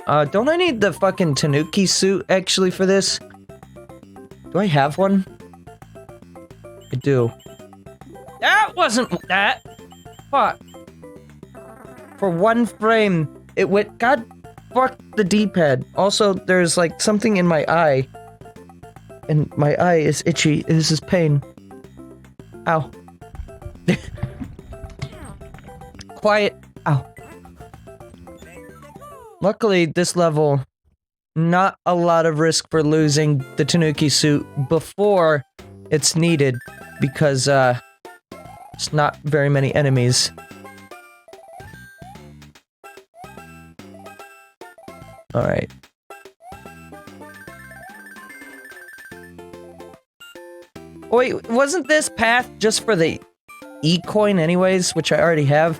Don't I need the fucking Tanuki suit, actually, for this? Do I have one? I do. That wasn't that! Fuck. For one frame, it went- God fuck the D-pad. Also, there's, like, something in my eye. And my eye is itchy. This is pain. Ow. Quiet. Ow. Luckily, this level, not a lot of risk for losing the Tanuki suit before it's needed, because, it's not very many enemies. Alright. Wait, wasn't this path just for the E-coin anyways, which I already have?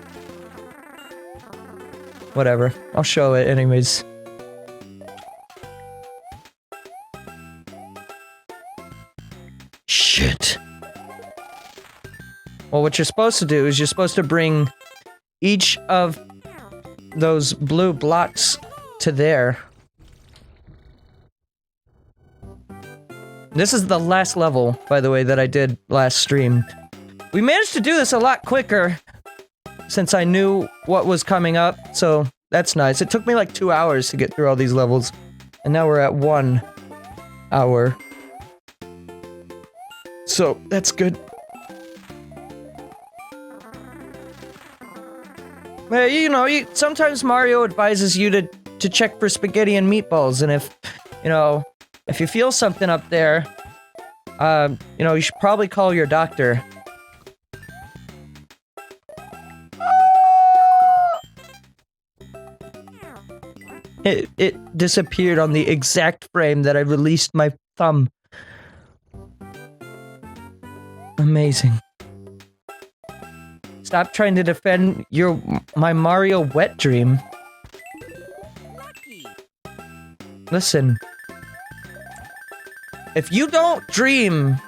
Whatever, I'll show it anyways. Shit. Well, what you're supposed to do is you're supposed to bring each of those blue blocks to there. This is the last level, by the way, that I did last stream. We managed to do this a lot quicker since I knew what was coming up, so that's nice. It took me like 2 hours to get through all these levels, and now we're at 1 hour. So, that's good. Well, you know, sometimes Mario advises you to check for spaghetti and meatballs, and if, you know, if you feel something up there, you know, you should probably call your doctor. It disappeared on the exact frame that I released my thumb. Amazing. Stop trying to defend my Mario wet dream. Listen. If you don't dream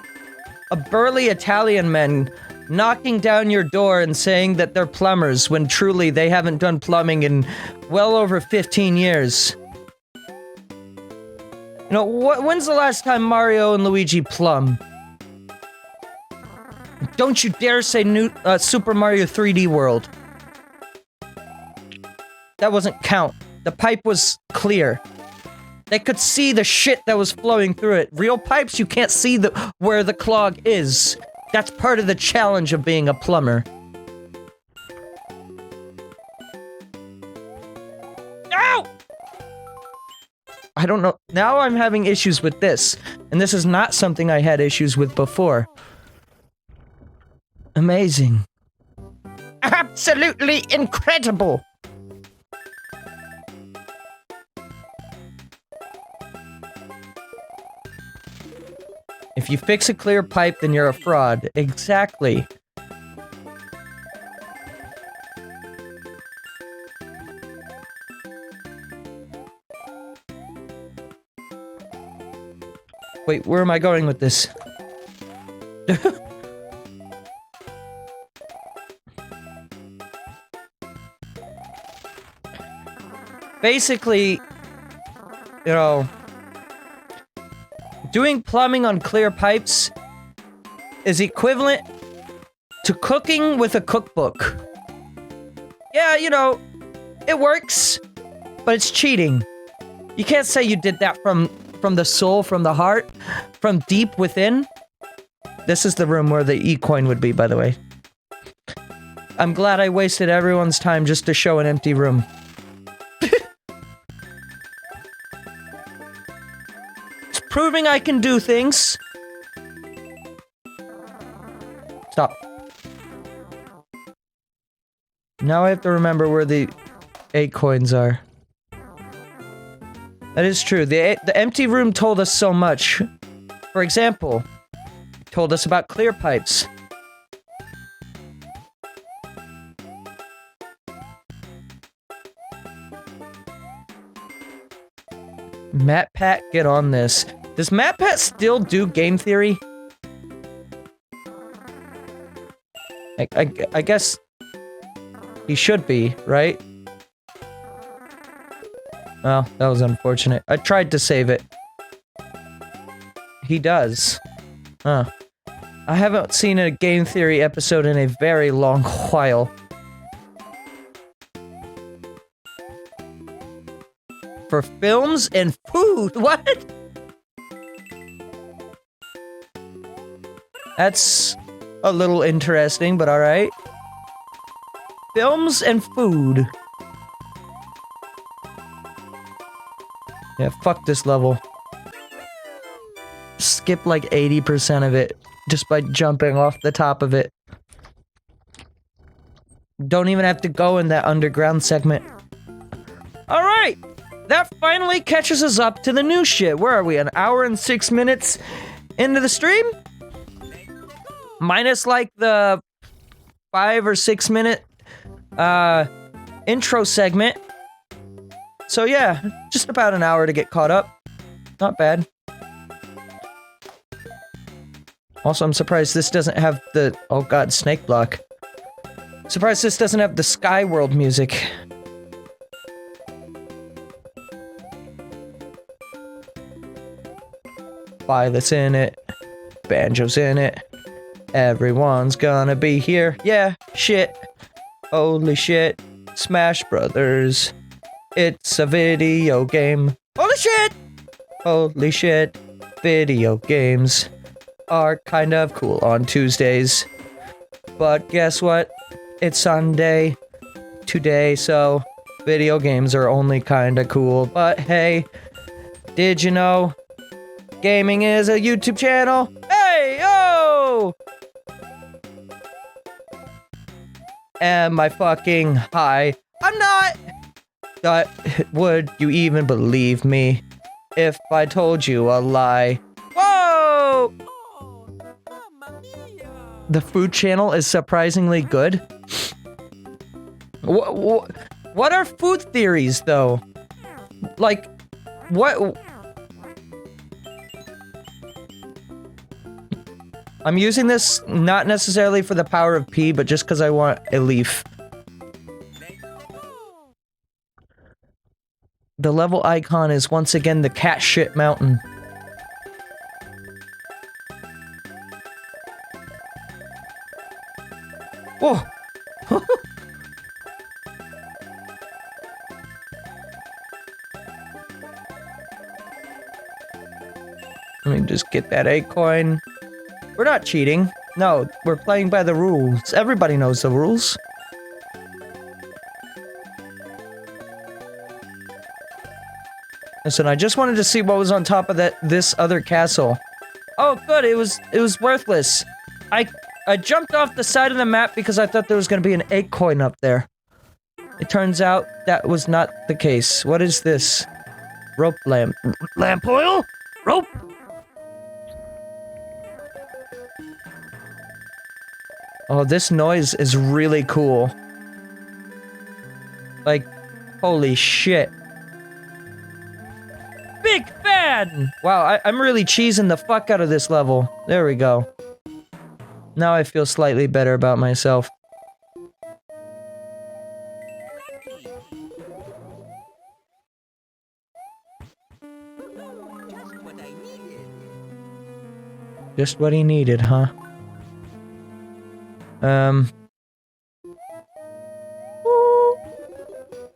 of burly Italian men knocking down your door and saying that they're plumbers when truly they haven't done plumbing in well over 15 years. You know, when's the last time Mario and Luigi plumb? Don't you dare say Super Mario 3D World. That wasn't count. The pipe was clear. They could see the shit that was flowing through it. Real pipes, you can't see where the clog is. That's part of the challenge of being a plumber. Ow! I don't know. Now I'm having issues with this. And this is not something I had issues with before. Amazing. Absolutely incredible! If you fix a clear pipe, then you're a fraud. Exactly. Wait, where am I going with this? Basically, you know, doing plumbing on clear pipes is equivalent to cooking with a cookbook. Yeah, you know, it works, but it's cheating. You can't say you did that from the soul, from the heart, from deep within. This is the room where the E-coin would be, by the way. I'm glad I wasted everyone's time just to show an empty room. It's proving I can do things. Stop. Now I have to remember where the 8 coins are. That is true. The empty room told us so much. For example, told us about clear pipes. MatPat, get on this. Does MatPat still do game theory? I guess he should be, right? Well, that was unfortunate. I tried to save it. He does. Huh. I haven't seen a game theory episode in a very long while. For films and food? What? That's a little interesting, but alright. Films and food. Yeah, fuck this level. Skip like 80% of it just by jumping off the top of it. Don't even have to go in that underground segment. Alright! That finally catches us up to the new shit. Where are we? An hour and 6 minutes into the stream? Minus like the 5 or 6 minute intro segment. So yeah, just about an hour to get caught up. Not bad. Also, I'm surprised this doesn't have the... Oh god, snake block. Surprised this doesn't have the Sky World music. Violet's in it. Banjo's in it. Everyone's gonna be here. Yeah, shit. Holy shit. Smash Brothers. It's a video game. Holy shit! Holy shit. Video games are kind of cool on Tuesdays. But guess what? It's Sunday today, so video games are only kinda cool. But hey, did you know gaming is a YouTube channel? Hey, yo! Am I fucking high? I'm not! Would you even believe me if I told you a lie? Whoa! The food channel is surprisingly good. What are food theories, though? Like, what? I'm using this not necessarily for the power of P, but just because I want a leaf. The level icon is once again the cat shit mountain. Whoa! Let me just get that 8 coin. We're not cheating. No, we're playing by the rules. Everybody knows the rules. Listen, I just wanted to see what was on top of this other castle. Oh, good, it was worthless. I jumped off the side of the map because I thought there was gonna be an 8 coin up there. It turns out that was not the case. What is this? Rope lamp. Lamp oil? Rope? Oh, this noise is really cool. Like, holy shit. Big fan! Wow, I'm really cheesing the fuck out of this level. There we go. Now I feel slightly better about myself. Just what he needed, huh?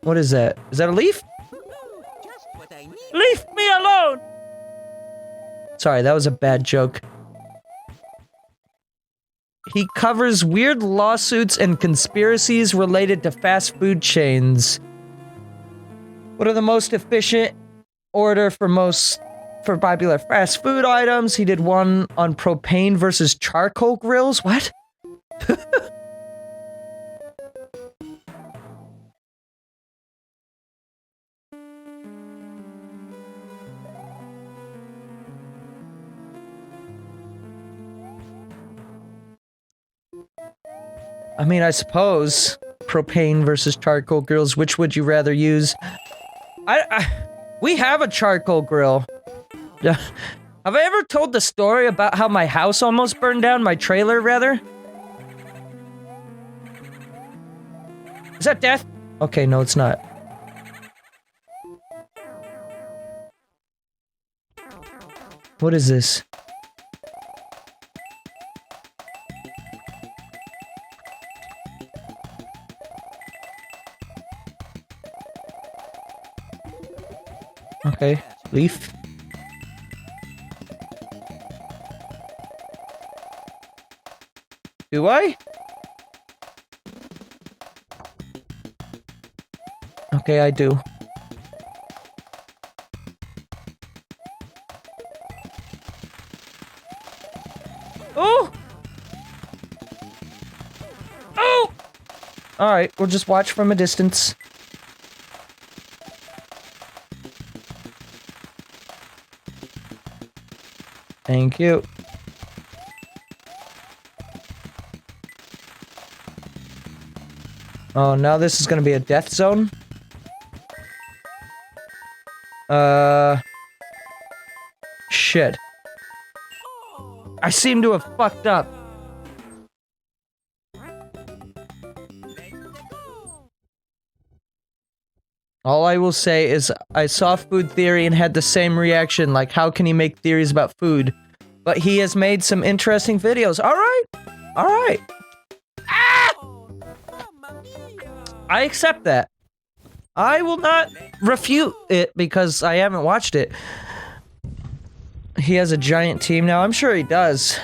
What is that? Is that a leaf? Leave me alone! Sorry, that was a bad joke. he covers weird lawsuits and conspiracies related to fast food chains. What are the most efficient order for popular fast food items? He did one on propane versus charcoal grills. What? I mean, I suppose propane versus charcoal grills. Which would you rather use? We have a charcoal grill. Yeah. Have I ever told the story about how my house almost burned down? My trailer, rather? Is that death? Okay, no, it's not. What is this? Okay, leaf. Do I? Okay, I do. Oh! Oh! Alright, we'll just watch from a distance. Thank you. Oh, now this is gonna be a death zone? Shit. I seem to have fucked up. All I will say is I saw Food Theory and had the same reaction, like how can he make theories about food? But he has made some interesting videos. Alright! Alright! Ah! I accept that. I will not refute it because I haven't watched it. He has a giant team now. I'm sure he does.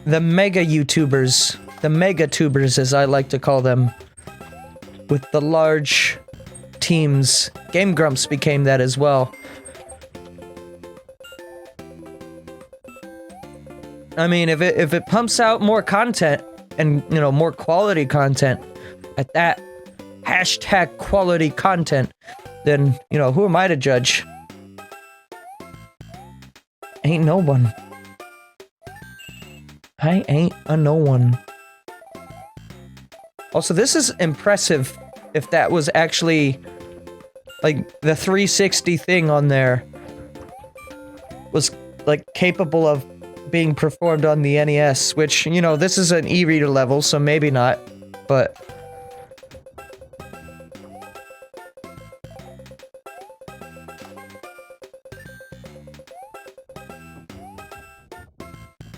The mega YouTubers. The mega-tubers, as I like to call them. With the large teams. Game Grumps became that as well. I mean, if it pumps out more content, and, you know, more quality content, at that hashtag quality content, then, you know, who am I to judge? Ain't no one. I ain't a no one. Also, this is impressive if that was actually, like, the 360 thing on there was, like, capable of being performed on the NES, which, you know, this is an e-reader level, so maybe not, but...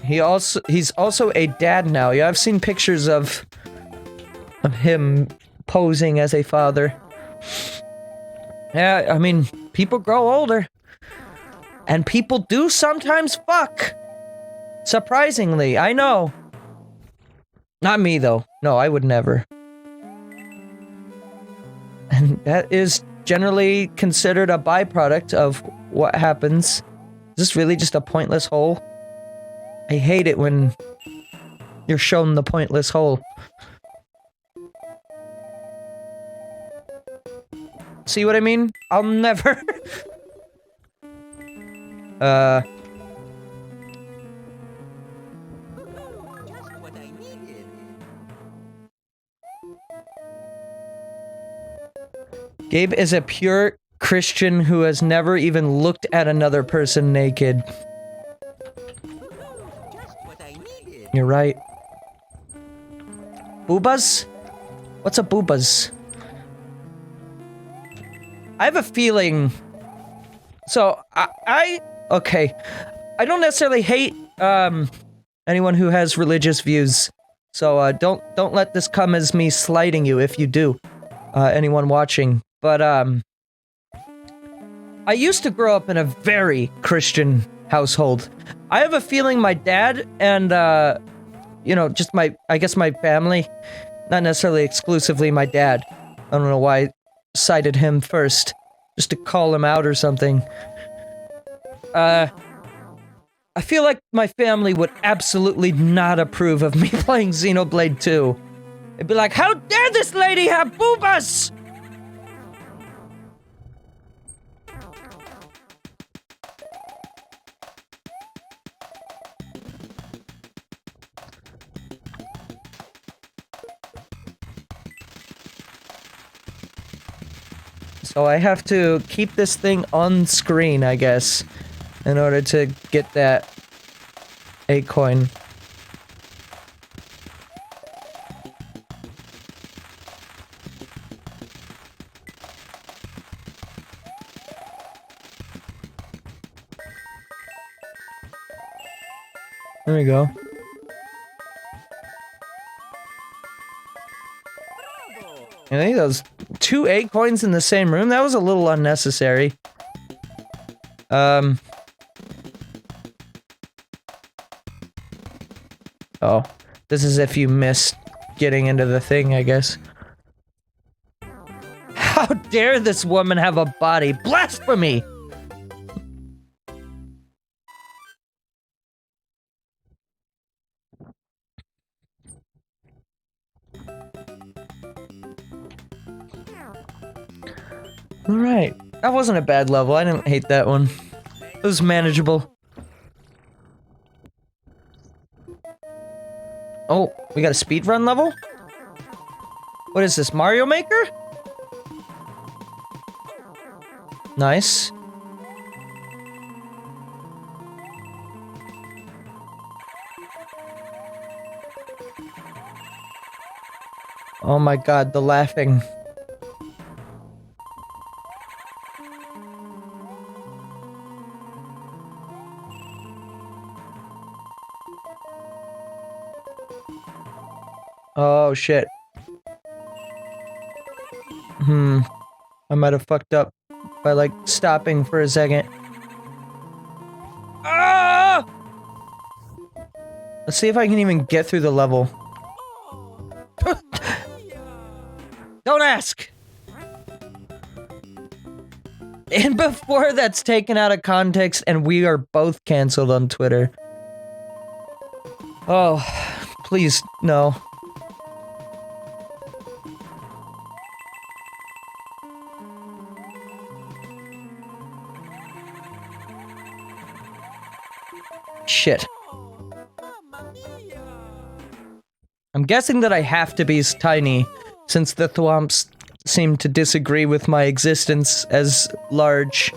he's also a dad now. Yeah, I've seen pictures of him posing as a father. Yeah, I mean, people grow older. And people do sometimes fuck. Surprisingly, I know. Not me, though. No, I would never. And that is generally considered a byproduct of what happens. Is this really just a pointless hole? I hate it when you're shown the pointless hole. See what I mean? I'll never... Gabe is a pure Christian who has never even looked at another person naked. You're right. Boobas? What's a boobas? I have a feeling... So, okay. I don't necessarily hate, anyone who has religious views. So, don't let this come as me slighting you if you do. Anyone watching. But, I used to grow up in a very Christian household. I have a feeling my dad and, you know, just I guess my family, not necessarily exclusively my dad. I don't know why I cited him first, just to call him out or something. I feel like my family would absolutely not approve of me playing Xenoblade 2. They'd be like, how dare this lady have boobas! So I have to keep this thing on screen, I guess, in order to get that 8 coin. There we go. I think those 2 8 coins in the same room, that was a little unnecessary. Oh, this is if you missed getting into the thing, I guess. How dare this woman have a body? Blasphemy! Alright. That wasn't a bad level. I didn't hate that one. It was manageable. Oh, we got a speedrun level? What is this, Mario Maker? Nice. Oh my god, the laughing. Oh shit. I might have fucked up by like stopping for a second. Ah! Let's see if I can even get through the level. Don't ask! And before that's taken out of context and we are both canceled on Twitter. Oh, please, no. Shit. I'm guessing that I have to be tiny, since the thwomps seem to disagree with my existence as large.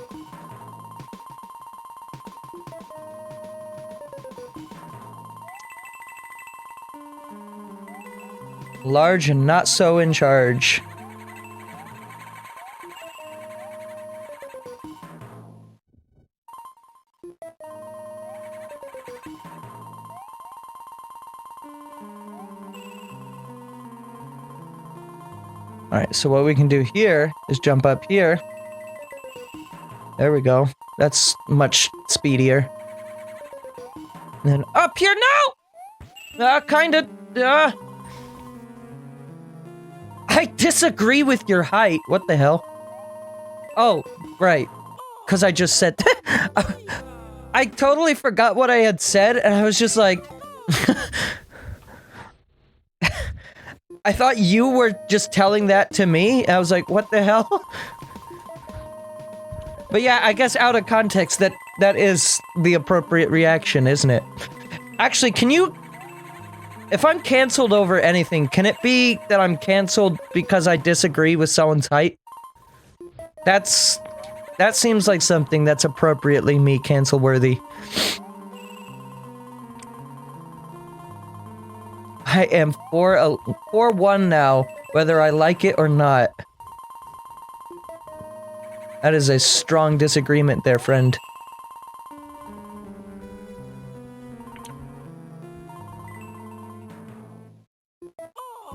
Large and not so in charge. Alright, so what we can do here is jump up here. There we go. That's much speedier. And then up here now! Kinda, I disagree with your height. What the hell? Oh, right. Because I just said that. I totally forgot what I had said, and I was just like... I thought you were just telling that to me. I was like, what the hell? But yeah, I guess out of context, that is the appropriate reaction, isn't it? Actually, can you... If I'm canceled over anything, can it be that I'm canceled because I disagree with someone's height? That seems like something that's appropriately me cancel-worthy. I am 4-1 now, whether I like it or not. That is a strong disagreement there, friend.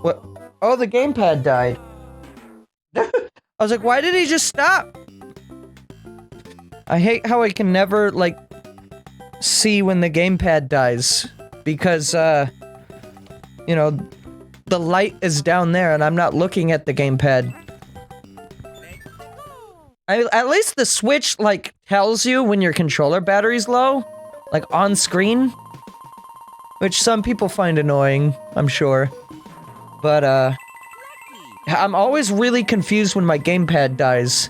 What? Oh, the gamepad died. I was like, why did he just stop? I hate how I can never, like, see when the gamepad dies. Because, you know, the light is down there and I'm not looking at the gamepad. At least the Switch, like, tells you when your controller battery's low. Like, on screen. Which some people find annoying, I'm sure. But, I'm always really confused when my gamepad dies.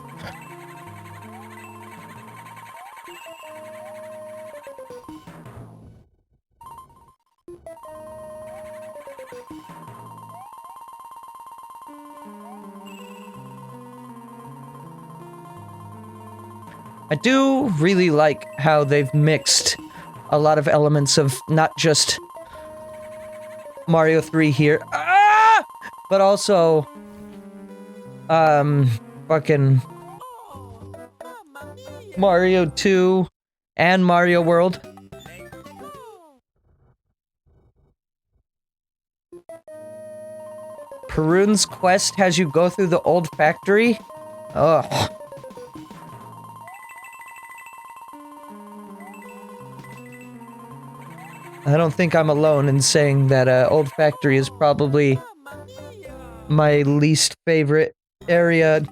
I do really like how they've mixed a lot of elements of not just Mario 3 here, but also, fucking Mario 2 and Mario World. Perun's quest has you go through the old factory? Ugh. I don't think I'm alone in saying that Old Factory is probably my least favorite area.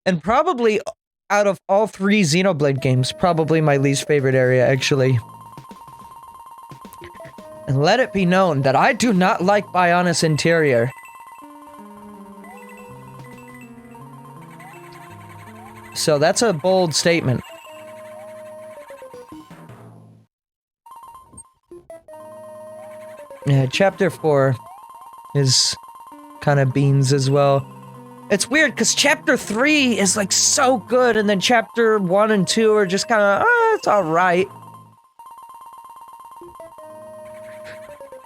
And probably, out of all 3 Xenoblade games, probably my least favorite area, actually. And let it be known that I do not like Bionis Interior. So that's a bold statement. Yeah, Chapter 4 is kind of beans as well. It's weird, because Chapter 3 is, like, so good, and then Chapter 1 and 2 are just kind of, it's alright.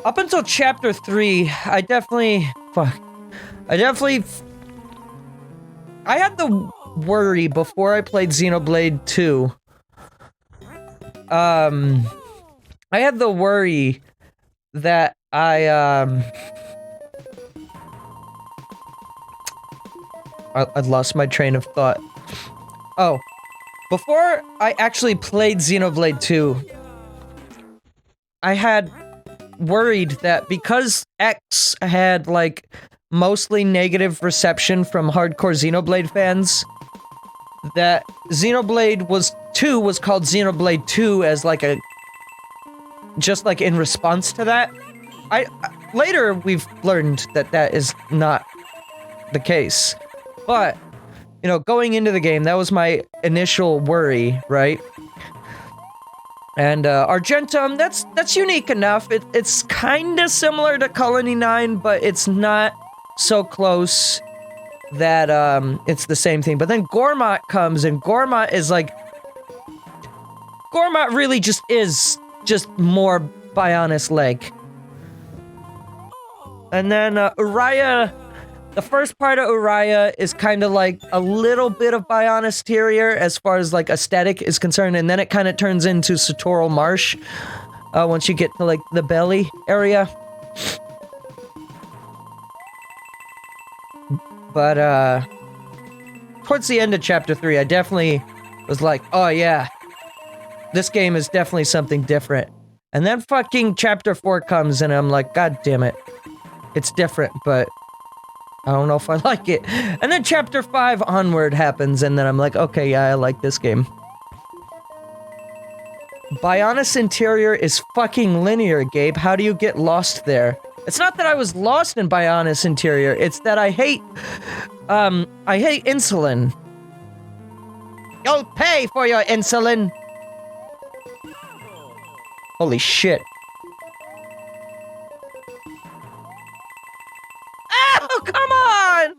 Up until Chapter 3, I had the worry before I played Xenoblade 2. I had the worry that I lost my train of thought. Oh. Before I actually played Xenoblade 2, I had worried that because X had, like, mostly negative reception from hardcore Xenoblade fans, that Xenoblade 2 was called Xenoblade 2 as, like, just, like, in response to that. Later, we've learned that that is not the case. But, you know, going into the game, that was my initial worry, right? And, Argentum, that's unique enough. It's kinda similar to Colony 9, but it's not so close that, it's the same thing. But then Gormott comes, and Gormott is like... Gormott really just is just more Bionis leg. And then, Uriah... The first part of Uriah is kind of like a little bit of Bionis Terrier as far as, like, aesthetic is concerned, and then it kind of turns into Satoral Marsh once you get to, like, the belly area. But, towards the end of Chapter 3, I definitely was like, oh yeah, this game is definitely something different. And then fucking Chapter 4 comes, and I'm like, god damn it. It's different, but... I don't know if I like it. And then Chapter 5 onward happens, and then I'm like, okay, yeah, I like this game. Bionis Interior is fucking linear, Gabe. How do you get lost there? It's not that I was lost in Bionis Interior, it's that I hate insulin. You'll pay for your insulin! Holy shit. Oh, come on!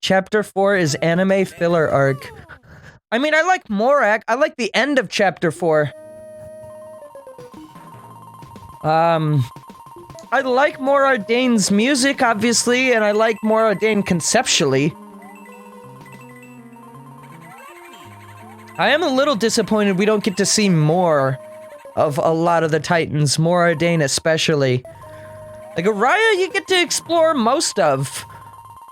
Chapter 4 is anime filler arc. I mean, I like Morak. I like the end of Chapter 4. I like Morardane's music, obviously, and I like Morardane conceptually. I am a little disappointed we don't get to see more of a lot of the Titans, Morardane especially. Like, Uriah, you get to explore most of,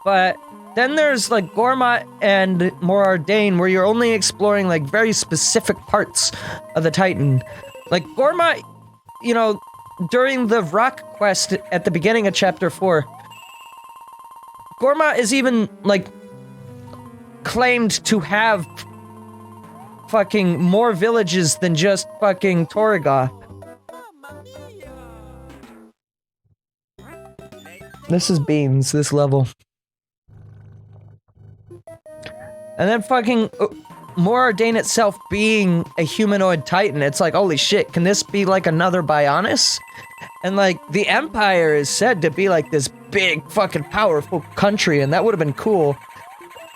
but then there's like Gorma and Morardain, where you're only exploring like very specific parts of the Titan. Like Gorma, you know, during the rock quest at the beginning of chapter 4, Gorma is even like claimed to have fucking more villages than just fucking Torrigoth. This is beans, this level. And then fucking Morardain itself being a humanoid titan, it's like, holy shit, can this be like another Bionis? And like, the Empire is said to be like this big fucking powerful country, and that would have been cool.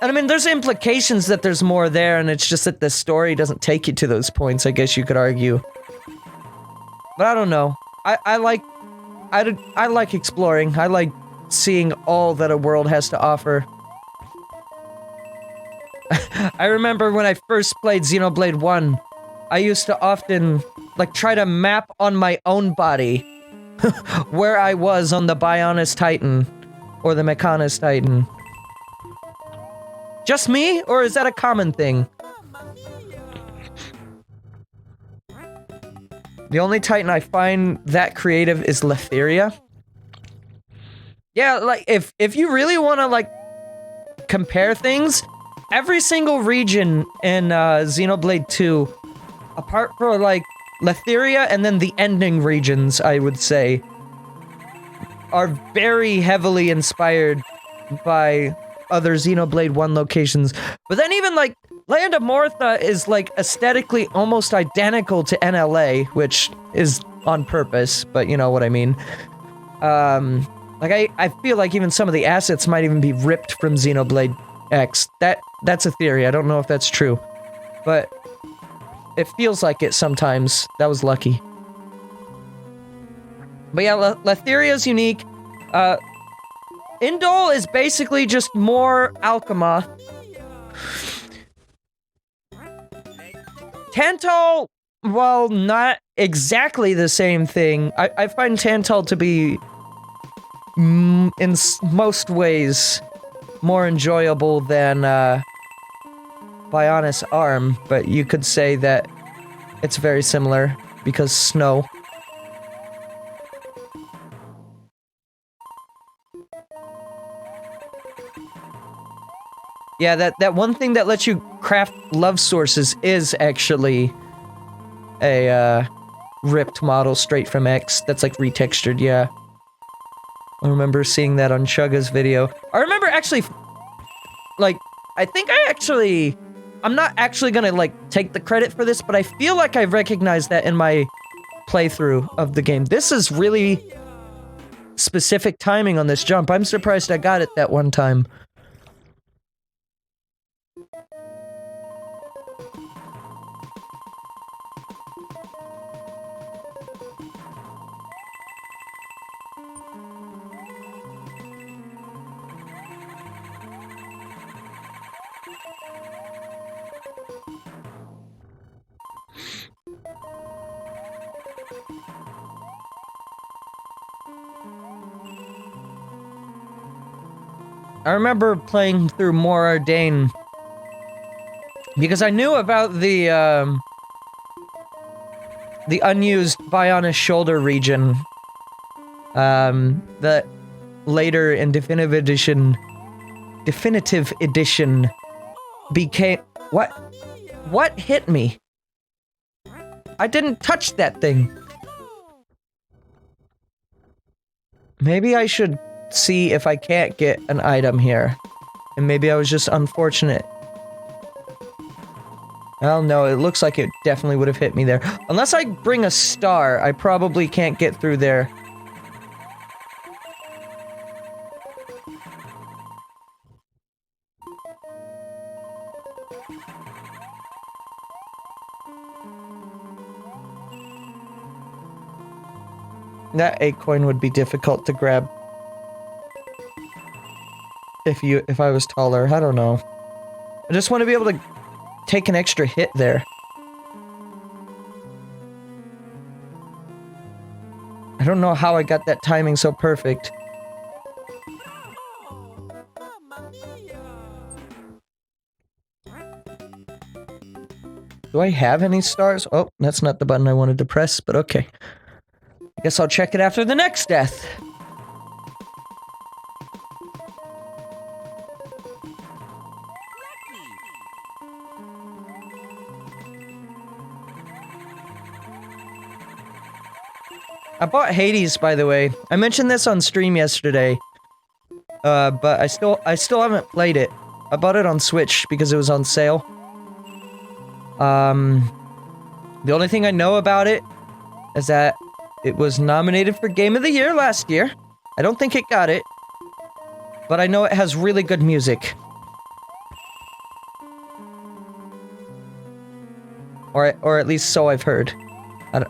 And I mean, there's implications that there's more there, and it's just that the story doesn't take you to those points, I guess you could argue. But I don't know. I like exploring. I like seeing all that a world has to offer. I remember when I first played Xenoblade 1, I used to often, like, try to map on my own body where I was on the Bionis Titan, or the Mechanis Titan. Just me, or is that a common thing? The only Titan I find that creative is Letheria. Yeah, like, if you really want to, like, compare things, every single region in Xenoblade 2, apart from, like, Letheria and then the ending regions, I would say, are very heavily inspired by other Xenoblade 1 locations. But then even, like, Land of Mortha is, like, aesthetically almost identical to NLA, which is on purpose, but you know what I mean. Like, I feel like even some of the assets might even be ripped from Xenoblade X. That's a theory, I don't know if that's true. But it feels like it sometimes. That was lucky. But yeah, Letheria's unique. Indol is basically just more Alchema. Tantal, well, not exactly the same thing. I find Tantal to be, in most ways, more enjoyable than Bionis Arm, but you could say that it's very similar, because snow. Yeah, that one thing that lets you craft love sources is actually a ripped model straight from X that's like retextured, yeah. I remember seeing that on Chugga's video. I remember actually, like, I'm not actually gonna, like, take the credit for this, but I feel like I recognized that in my playthrough of the game. This is really specific timing on this jump. I'm surprised I got it that one time. I remember playing through Morardain because I knew about the unused Bionis shoulder region that later in Definitive Edition became... What hit me? I didn't touch that thing. Maybe I should see if I can't get an item here. And maybe I was just unfortunate. I don't know, it looks like it definitely would have hit me there. Unless I bring a star, I probably can't get through there. That 8 coin would be difficult to grab. If I was taller, I don't know. I just want to be able to take an extra hit there. I don't know how I got that timing so perfect. Do I have any stars? Oh, that's not the button I wanted to press, but okay. I guess I'll check it after the next death. I bought Hades, by the way. I mentioned this on stream yesterday. But I still haven't played it. I bought it on Switch because it was on sale. The only thing I know about it is that it was nominated for Game of the Year last year. I don't think it got it. But I know it has really good music. Or at least so I've heard.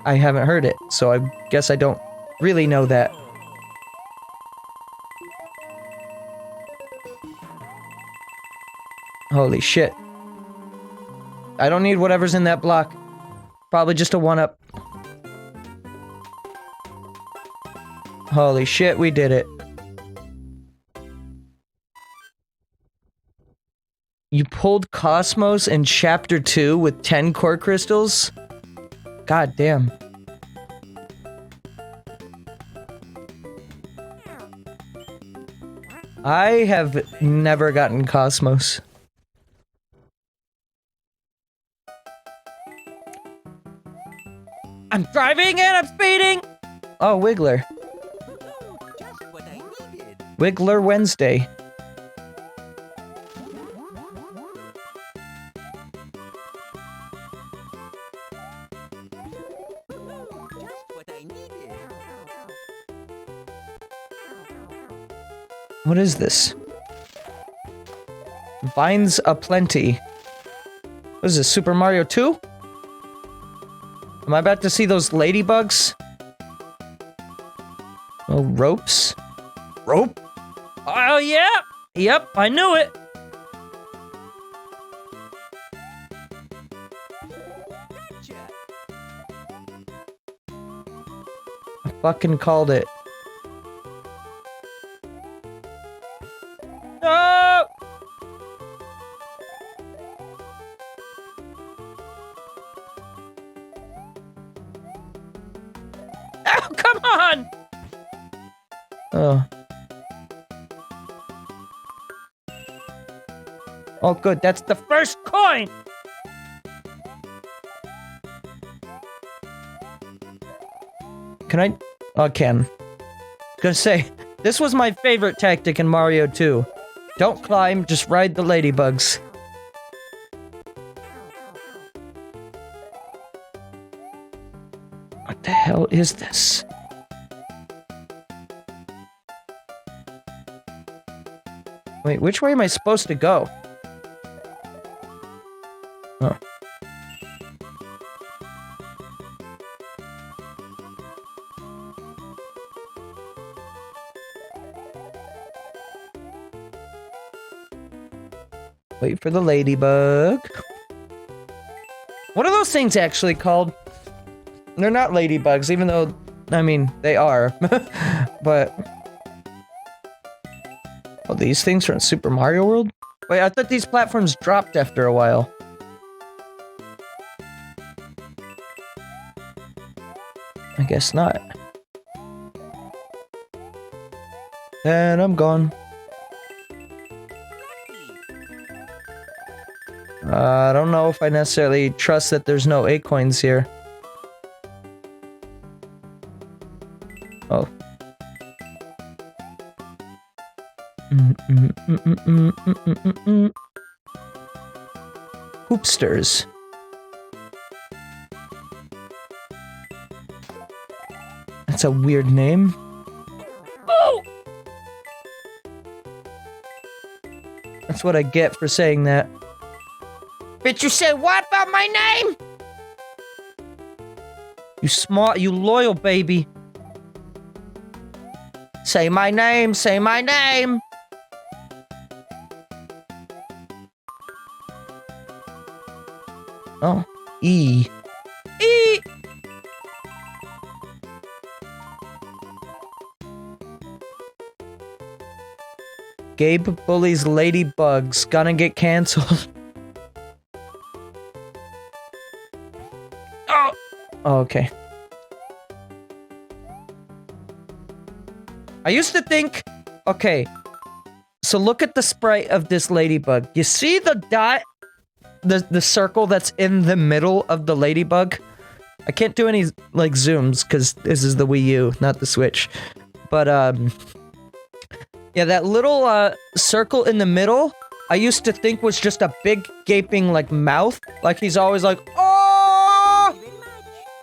I haven't heard it, so I guess I don't really know that. Holy shit. I don't need whatever's in that block. Probably just a 1-up. Holy shit, we did it. You pulled Cosmos in Chapter 2 with 10 core crystals? God damn. I have never gotten Cosmos. I'm driving and I'm speeding! Oh, Wiggler. Just what I needed. Wiggler Wednesday. Just what I needed. What is this? Vines aplenty. What is this, Super Mario 2? Am I about to see those ladybugs? Oh, ropes? Rope? Oh, yeah! Yep, I knew it! Gotcha. I fucking called it. No! Oh, come on! Oh. Oh, good. That's the first coin! Can I? Oh, I can. Gonna say, this was my favorite tactic in Mario 2. Don't climb, just ride the ladybugs. What the hell is this? Wait, which way am I supposed to go? Oh. Wait for the ladybug. What are those things actually called? They're not ladybugs, even though, I mean, they are. But... Oh, these things are in Super Mario World? Wait, I thought these platforms dropped after a while. I guess not. And I'm gone. I don't know if I necessarily trust that there's no acorns here. Oh. Hoopsters. That's a weird name. Oh! That's what I get for saying that. Bitch, you said what about my name? You smart, you loyal baby. Say my name, say my name. Oh, E. E! Gabe bullies ladybugs. Gonna get cancelled. Oh, okay. I used to think... Okay. So look at the sprite of this ladybug. You see the dot? The circle that's in the middle of the ladybug? I can't do any, like, zooms, because this is the Wii U, not the Switch. But, yeah, that little, circle in the middle, I used to think was just a big, gaping, like, mouth. Like, he's always like, oh!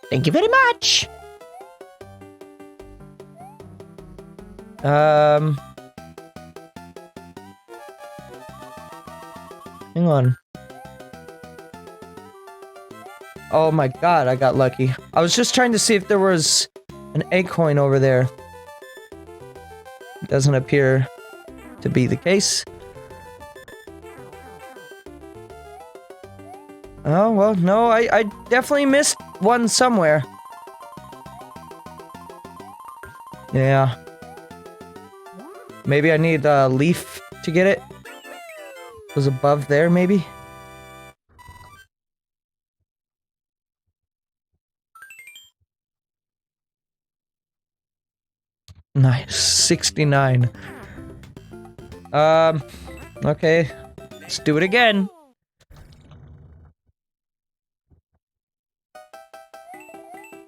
Thank you very much! Hang on. Oh my god, I got lucky. I was just trying to see if there was an egg coin over there. Doesn't appear to be the case. Oh, well, no, I definitely missed one somewhere. Yeah. Maybe I need a leaf to get it. It was above there, maybe? Nice. 69. Okay. Let's do it again.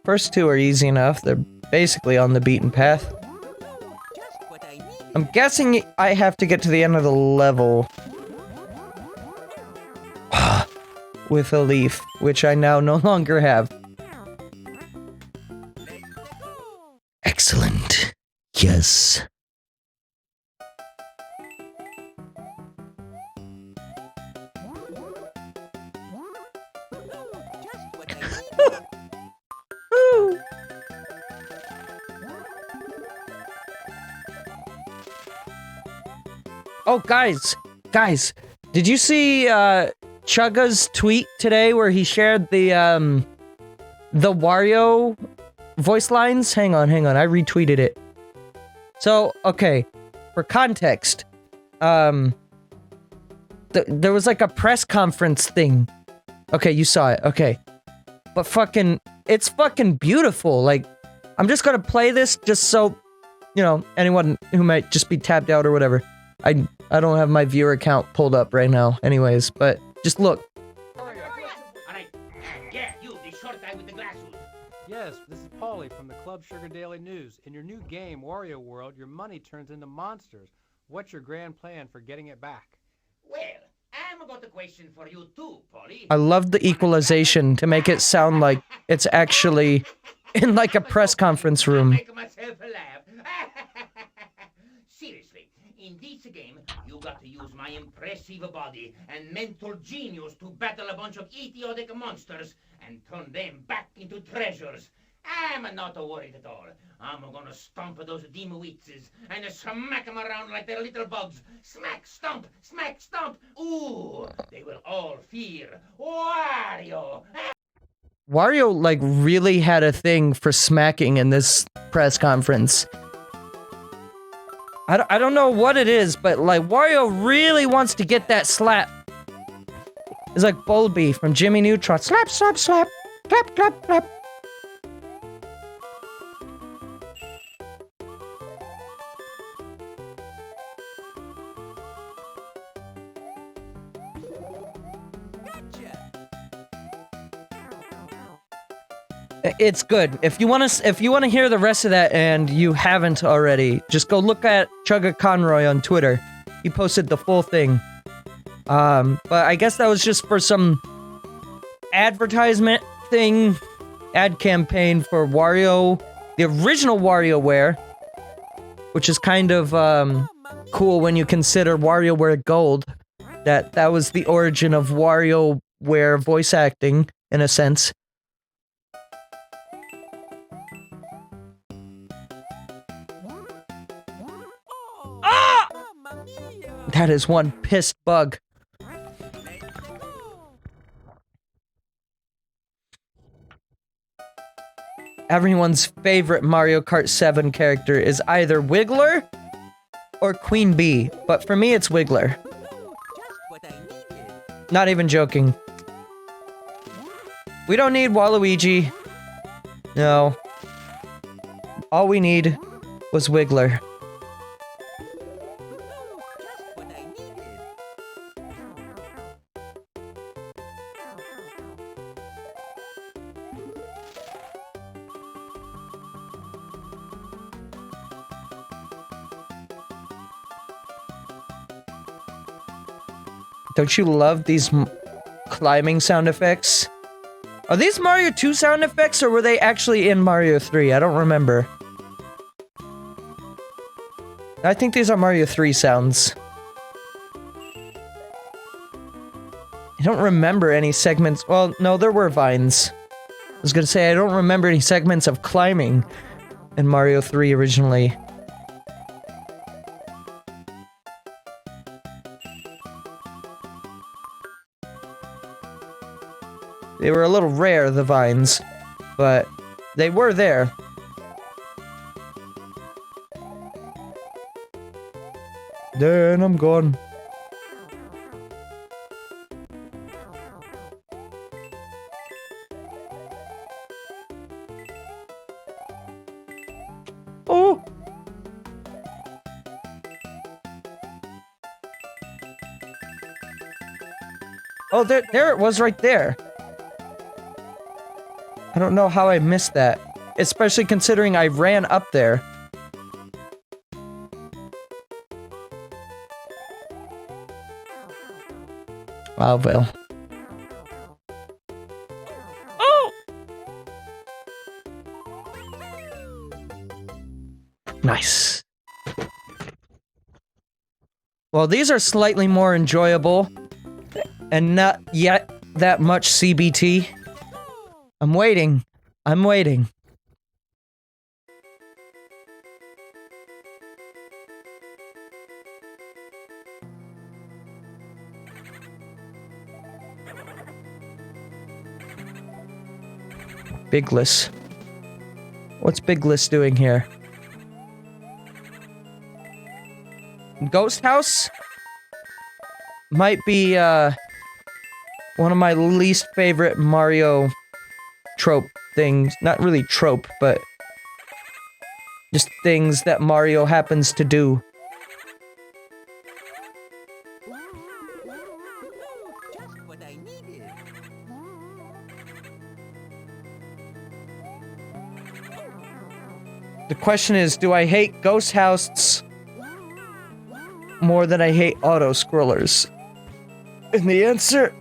First two are easy enough. They're basically on the beaten path. Just what I needed. I'm guessing I have to get to the end of the level with a leaf, which I now no longer have. Excellent. Yes. Just what I needed. Woo. Oh, guys, did you see, Chugga's tweet today where he shared the Wario voice lines? Hang on, I retweeted it. So, okay, for context, there was like a press conference thing. Okay, you saw it, okay. But it's fucking beautiful, like, I'm just gonna play this just so, you know, anyone who might just be tapped out or whatever. I don't have my viewer account pulled up right now, anyways, but just look. Alright, yeah, you, the short guy with the glasses. Yes, this is Paulie from the Club Sugar Daily News. In your new game, Wario World, your money turns into monsters. What's your grand plan for getting it back? Well, I'm got a question for you too, Polly. I love the equalization to make it sound like it's actually in like a press conference room. Make myself laugh. Seriously, in this game, you got to use my impressive body and mental genius to battle a bunch of idiotic monsters and turn them back into treasures. I'm not worried at all. I'm gonna stomp those dimwitzes and smack them around like they're little bugs. Smack, stomp, smack, stomp. Ooh, they will all fear Wario. Wario, like, really had a thing for smacking in this press conference. I don't know what it is, but, like, Wario really wants to get that slap. It's like Bulby from Jimmy Neutron. Slap, slap, slap. Clap, clap, clap. It's good. If you want to hear the rest of that and you haven't already, just go look at Chugga Conroy on Twitter. He posted the full thing. But I guess that was just for some advertisement thing, ad campaign for Wario, the original WarioWare, which is kind of cool when you consider WarioWare Gold. That was the origin of WarioWare voice acting in a sense. Ah! That is one pissed bug. Everyone's favorite Mario Kart 7 character is either Wiggler or Queen Bee, but for me it's Wiggler. Just what I needed. Not even joking. We don't need Waluigi. No. All we need was Wiggler. Just what I needed. Don't you love these climbing sound effects? Are these Mario 2 sound effects or were they actually in Mario 3? I don't remember. I think these are Mario 3 sounds. I don't remember any segments. Well, no, there were vines. I was gonna say, I don't remember any segments of climbing in Mario 3 originally. They were a little rare, the vines, but they were there. Then I'm gone. Oh! Oh, there it was right there. I don't know how I missed that, especially considering I ran up there. Wow, well. Oh! Nice. Well, these are slightly more enjoyable, and not yet that much CBT. I'm waiting. I'm waiting. Bigless. What's Bigless doing here? Ghost House? Might be, one of my least favorite Mario trope things. Not really trope, but just things that Mario happens to do. Just what I needed. The question is, do I hate Ghost House more than I hate auto-scrollers? And the answer,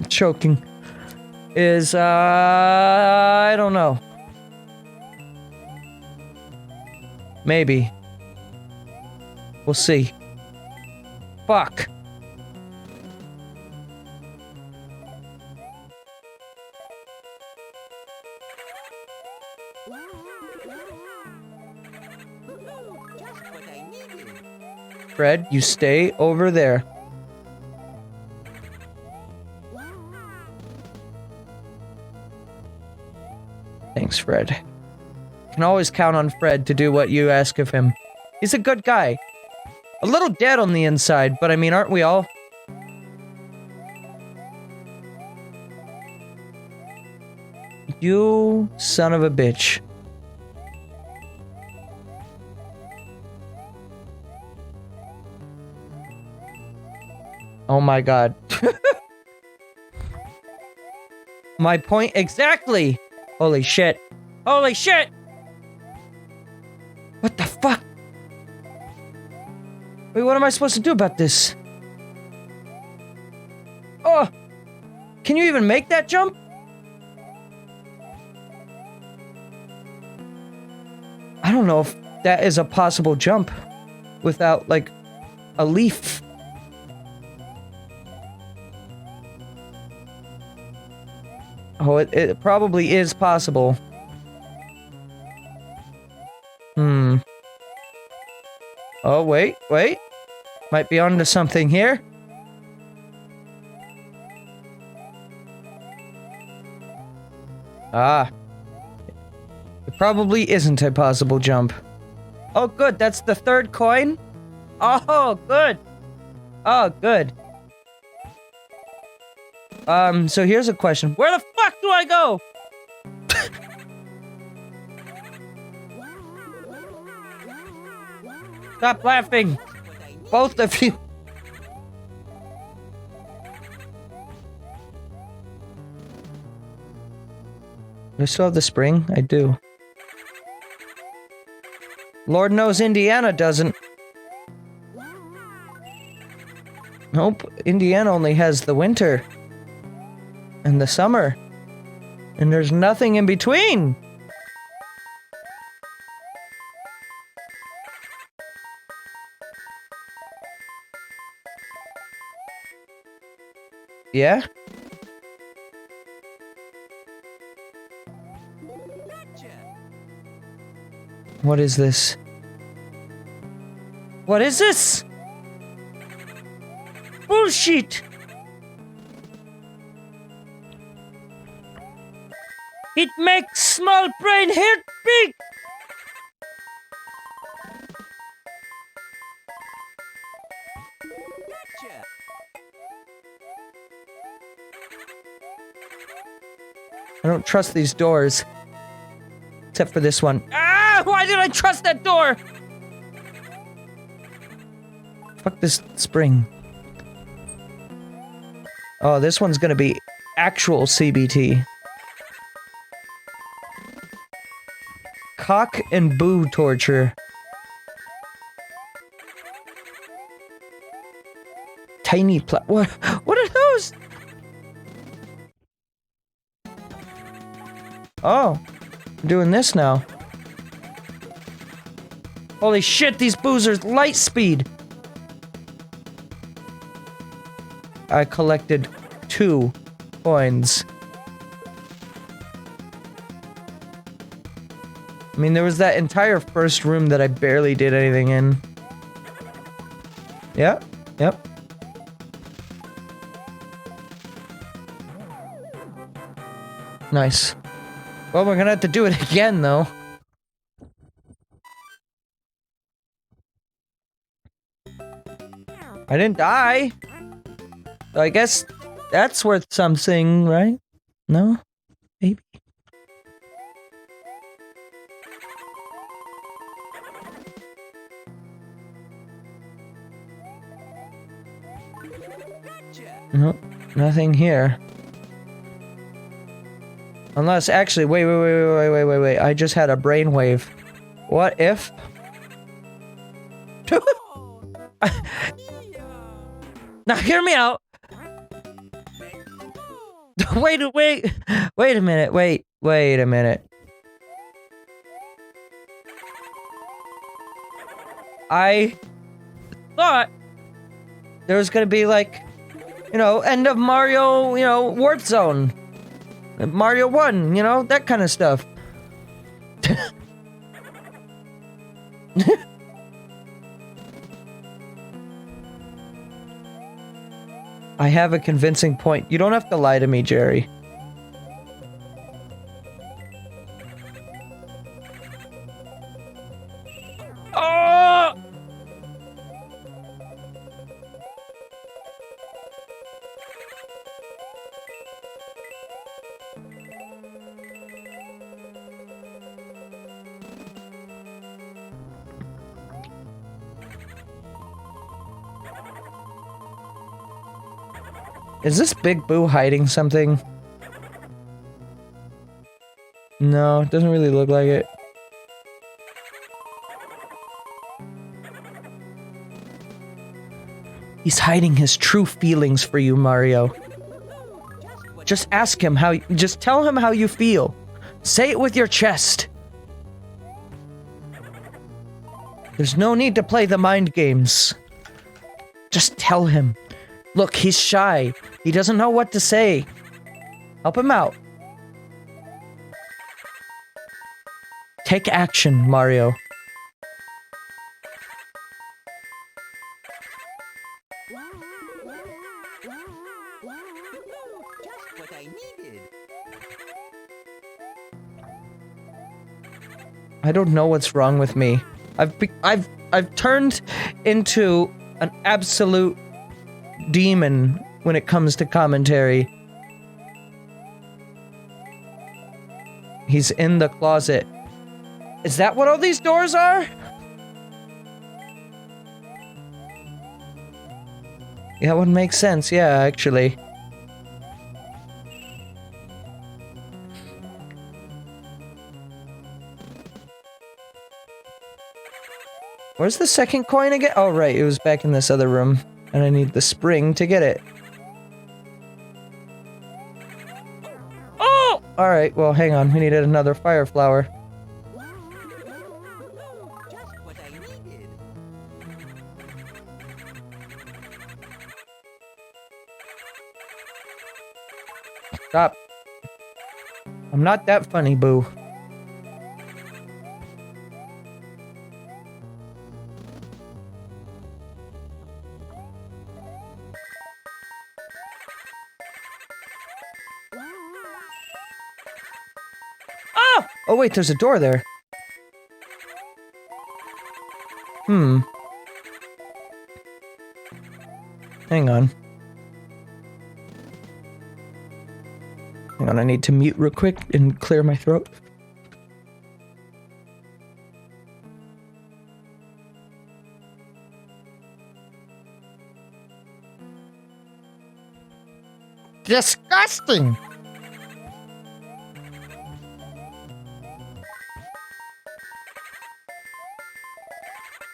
choking, is, I don't know. Maybe. We'll see. Fuck. Just what I needed. Fred, you stay over there. Thanks, Fred. Can always count on Fred to do what you ask of him. He's a good guy. A little dead on the inside, but I mean, aren't we all? You son of a bitch. Oh my god. My point exactly! Holy shit. Holy shit! What the fuck? Wait, what am I supposed to do about this? Oh! Can you even make that jump? I don't know if that is a possible jump without, like, a leaf. Oh, it probably is possible. Oh, wait. Might be onto something here. Ah. It probably isn't a possible jump. Oh, good. That's the third coin? Oh, good. Oh, good. So here's a question. Where the fuck do I go? Stop laughing, What I need. both of you. Do I still have the spring? I do. Lord knows Indiana doesn't. Nope, Indiana only has the winter. And the summer. And there's nothing in between! Yeah? Gotcha. What is this? What is this? Bullshit! It makes small brain hurt big! Gotcha. I don't trust these doors. Except for this one. Ah! Why did I trust that door? Fuck this spring. Oh, this one's gonna be actual CBT. Cock and boo torture. Tiny what are those? Oh, I'm doing this now. Holy shit, these boozers light speed. I collected 2 coins. I mean, there was that entire first room that I barely did anything in. Yep, yep. Nice. Well, we're gonna have to do it again, though. I didn't die. So I guess that's worth something, right? No? Maybe. Gotcha. Nope, nothing here. Unless, actually, wait. I just had a brainwave. What if? Now hear me out. Wait a minute. Wait a minute. I thought there was gonna be like, you know, end of Mario, you know, warp zone. Mario 1, you know, that kind of stuff. I have a convincing point. You don't have to lie to me, Jerry. Oh! Is this Big Boo hiding something? No, it doesn't really look like it. He's hiding his true feelings for you, Mario. Just ask him how. Just tell him how you feel. Say it with your chest. There's no need to play the mind games. Just tell him. Look, he's shy. He doesn't know what to say. Help him out. Take action, Mario. Just what I needed. I don't know what's wrong with me. I've turned into an absolute demon when it comes to commentary. He's in the closet. Is that what all these doors are? That one makes sense, yeah, actually. Where's the second coin again? Oh, right, it was back in this other room. And I need the spring to get it. Oh! Alright, well, hang on. We needed another fire flower. Just what I needed. Stop. I'm not that funny, boo. Ah! Oh wait, there's a door there. Hmm. Hang on. Hang on, I need to mute real quick and clear my throat. Disgusting!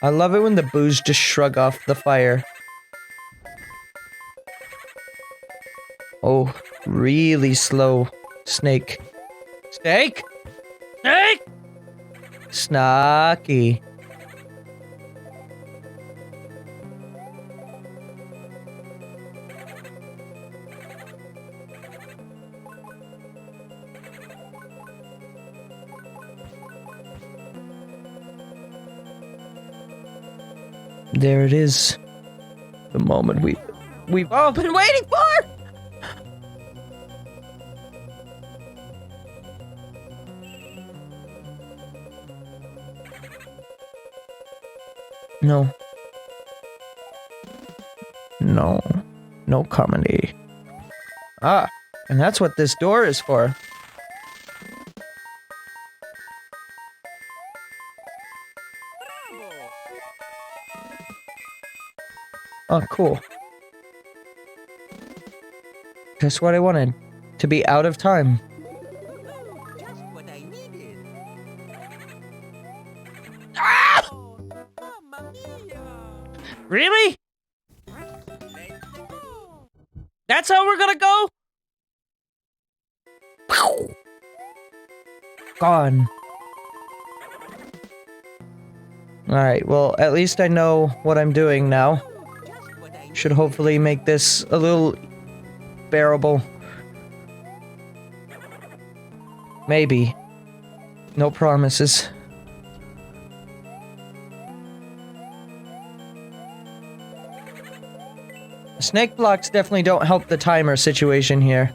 I love it when the boos just shrug off the fire. Oh, really slow. Snake. Snake? Snake? Snacky. There it is. The moment we've all been waiting for! No. No. No comedy. Ah, and that's what this door is for. Oh, cool. Just what I wanted. To be out of time. Just what I needed. Ah! Oh, Mamma mia! Really? Let's go! That's how we're gonna go? Gone. Alright, well, at least I know what I'm doing now. Just what I Should hopefully make this a little bearable. Maybe. No promises. Snake blocks definitely don't help the timer situation here.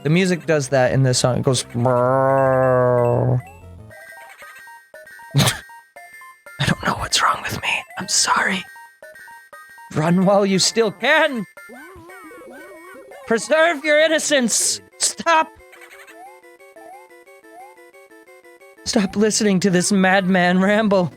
The music does that in this song. It goes. I don't know what's wrong with me. I'm sorry. Run while you still can. Preserve your innocence. Stop. Stop listening to this madman ramble.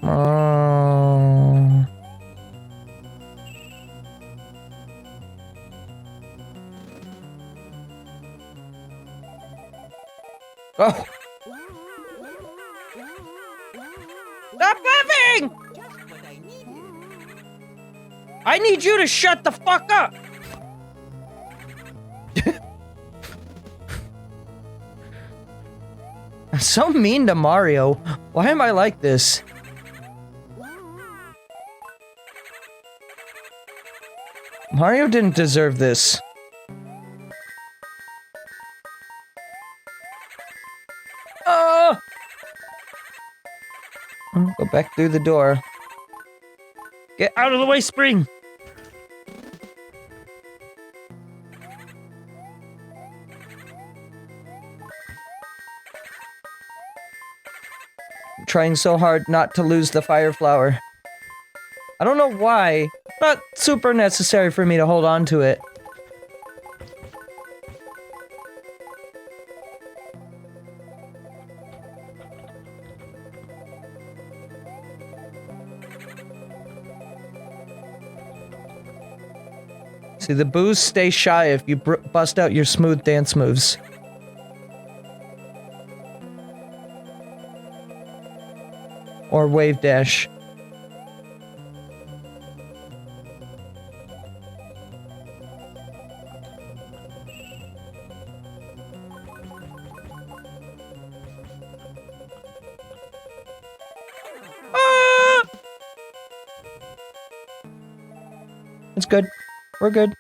Oh. Oh. Stop laughing! Just what I needed. I need you to shut the fuck up! I'm so mean to Mario. Why am I like this? Mario didn't deserve this. Oh! Go back through the door. Get out of the way, Spring! I'm trying so hard not to lose the fire flower. I don't know why. Not super necessary for me to hold on to it. See, the boos stay shy if you bust out your smooth dance moves. Or wave dash. Ah! It's good. We're good.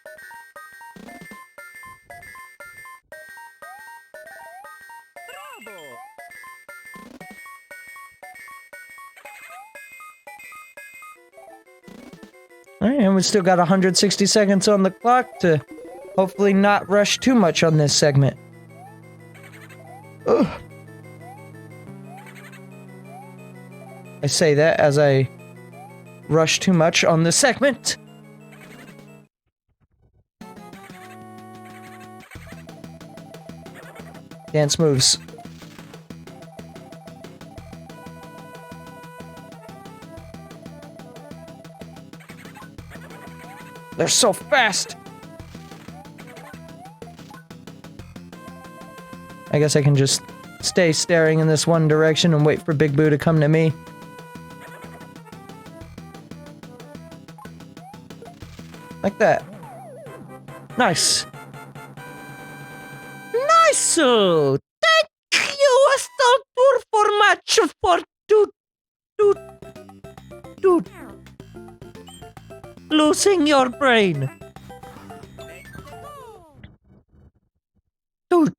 Alright, and we still got 160 seconds on the clock to hopefully not rush too much on this segment. Ugh. I say that as I rush too much on this segment. Dance moves. They're so fast! I guess I can just stay staring in this one direction and wait for Big Boo to come to me. Like that. Nice. Nice! Thank you, Astor, for much for dude. Losing your brain. Dude.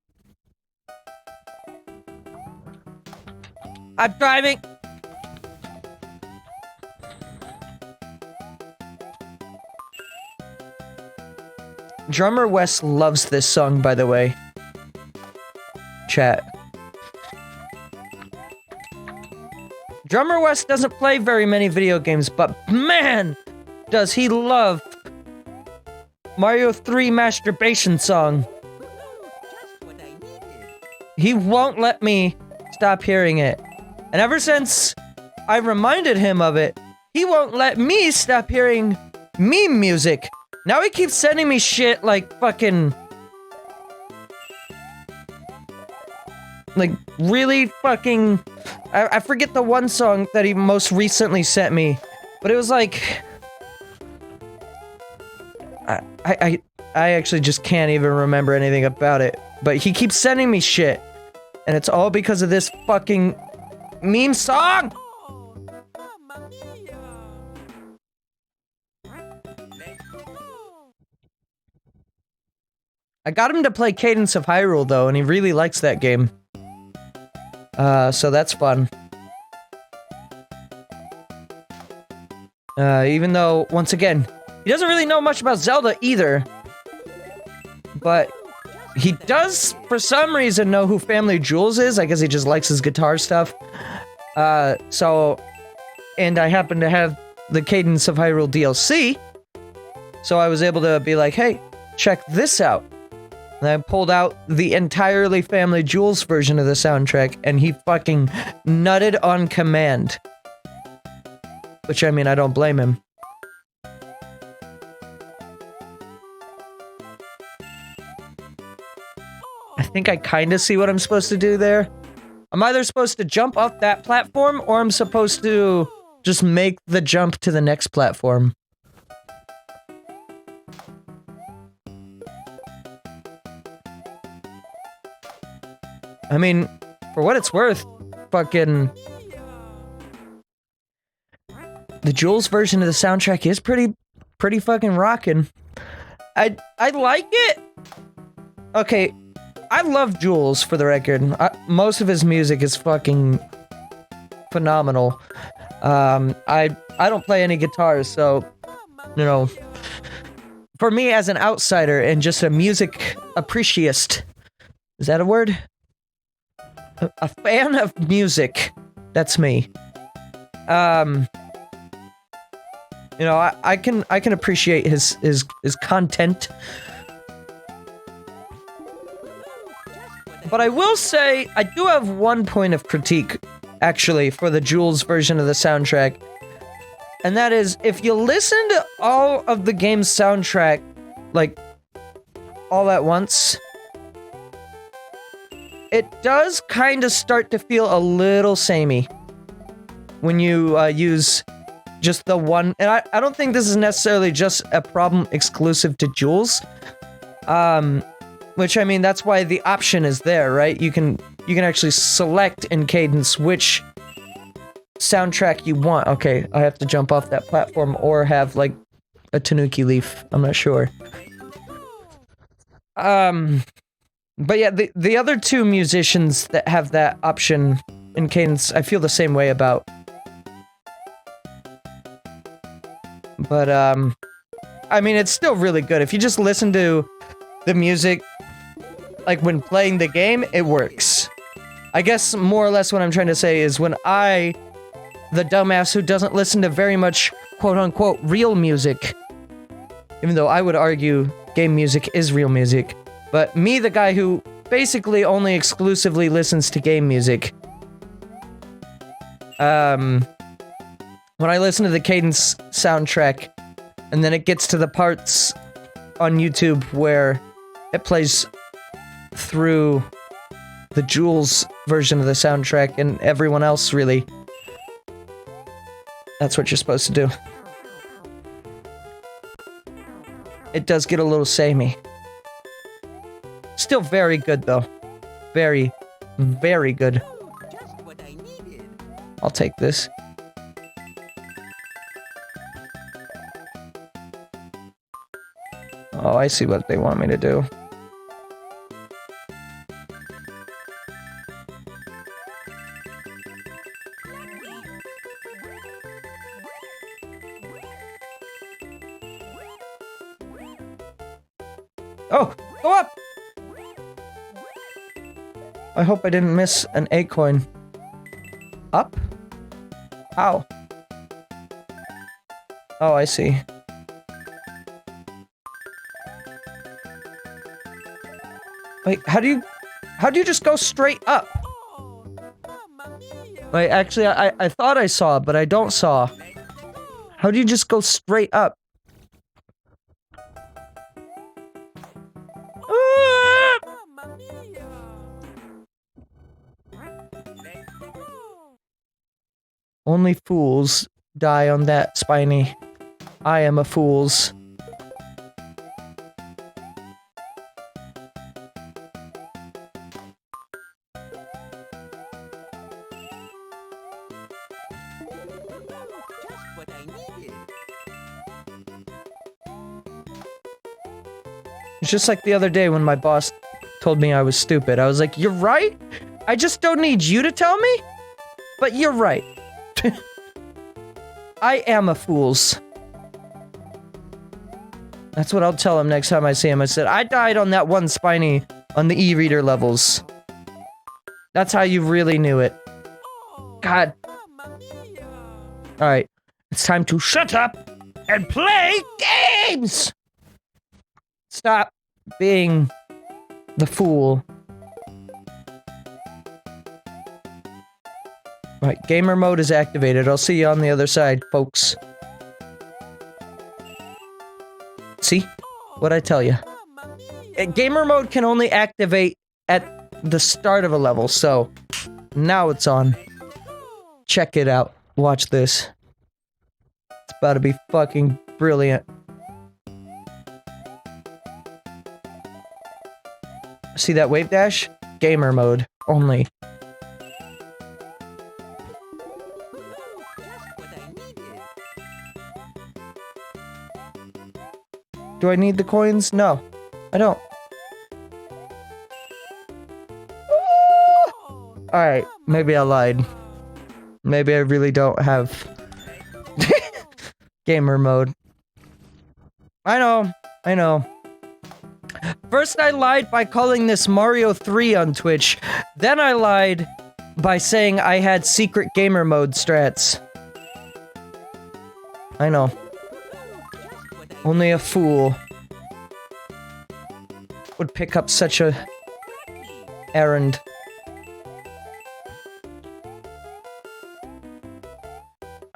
I'm driving. Drummer Wes loves this song, by the way. Chat. Drummer Wes doesn't play very many video games, but man, does he love Mario 3 Masturbation Song. Just what I needed. He won't let me stop hearing it. And ever since I reminded him of it, he won't let me stop hearing meme music. Now he keeps sending me shit like fucking... like, really fucking... I forget the one song that he most recently sent me, but it was like... I actually just can't even remember anything about it, but he keeps sending me shit, and it's all because of this fucking meme song! Oh, mamma mia! Let's go! I got him to play Cadence of Hyrule, though, and he really likes that game. So that's fun. Even though, once again, he doesn't really know much about Zelda either. But he does, for some reason, know who Family Jewels is. I guess he just likes his guitar stuff. And I happen to have the Cadence of Hyrule DLC. So I was able to be like, hey, check this out. And I pulled out the entirely Family Jewels version of the soundtrack, and he fucking nutted on command. Which, I mean, I don't blame him. I think I kinda see what I'm supposed to do there. I'm either supposed to jump off that platform, or I'm supposed to just make the jump to the next platform. I mean, for what it's worth, fucking... the Jules version of the soundtrack is pretty fucking rockin'. I like it! Okay, I love Jules, for the record. Most of his music is fucking phenomenal. I don't play any guitars, so you know, for me as an outsider and just a music appreciast, is that a word? A fan of music. That's me. You know, I can appreciate his content. But I will say, I do have one point of critique, actually, for the Jules version of the soundtrack. And that is, if you listen to all of the game's soundtrack, like, all at once, it does kind of start to feel a little samey when you use just the one. And I don't think this is necessarily just a problem exclusive to Jules. Which, I mean, that's why the option is there, right? You can actually select in Cadence which soundtrack you want. Okay, I have to jump off that platform or have, like, a Tanuki leaf. I'm not sure. But yeah, the other two musicians that have that option in Cadence, I feel the same way about. But, I mean, it's still really good. If you just listen to the music, like, when playing the game, it works. I guess, more or less, what I'm trying to say is when I, the dumbass who doesn't listen to very much, quote-unquote, real music, even though I would argue game music is real music, but me, the guy who basically only exclusively listens to game music, when I listen to the Cadence soundtrack, and then it gets to the parts on YouTube where it plays through the Jules version of the soundtrack and everyone else, really. That's what you're supposed to do. It does get a little samey. Still very good, though. Very, very good. Just what I needed. I'll take this. Oh, I see what they want me to do. Oh, go up! I hope I didn't miss an A coin. Up? How? Oh, I see. Wait, how do you just go straight up? Oh, mamma mia. Wait, actually, I thought I saw, but I don't saw. How do you just go straight up? Ah! Mamma mia. Let's go. Only fools die on that, Spiny. I am a fool's. Just what I needed. It's just like the other day when my boss told me I was stupid. I was like, you're right? I just don't need you to tell me? But you're right. I am a fool's. That's what I'll tell him next time I see him. I said, I died on that one Spiny on the e-reader levels. That's how you really knew it. Oh, God. mamma mia. Alright. It's time to shut up and play games! Stop being the fool. Right, gamer mode is activated. I'll see you on the other side, folks. See? What'd I tell you? Mamma mia. Gamer mode can only activate at the start of a level, so now it's on. Check it out. Watch this. It's about to be fucking brilliant. See that wave dash? Gamer mode only. Just what I needed. Do I need the coins? No, I don't. Oh, Alright, maybe I lied. Maybe I really don't have gamer mode. I know. First I lied by calling this Mario 3 on Twitch. Then I lied by saying I had secret gamer mode strats. I know. Only a fool would pick up such a errand.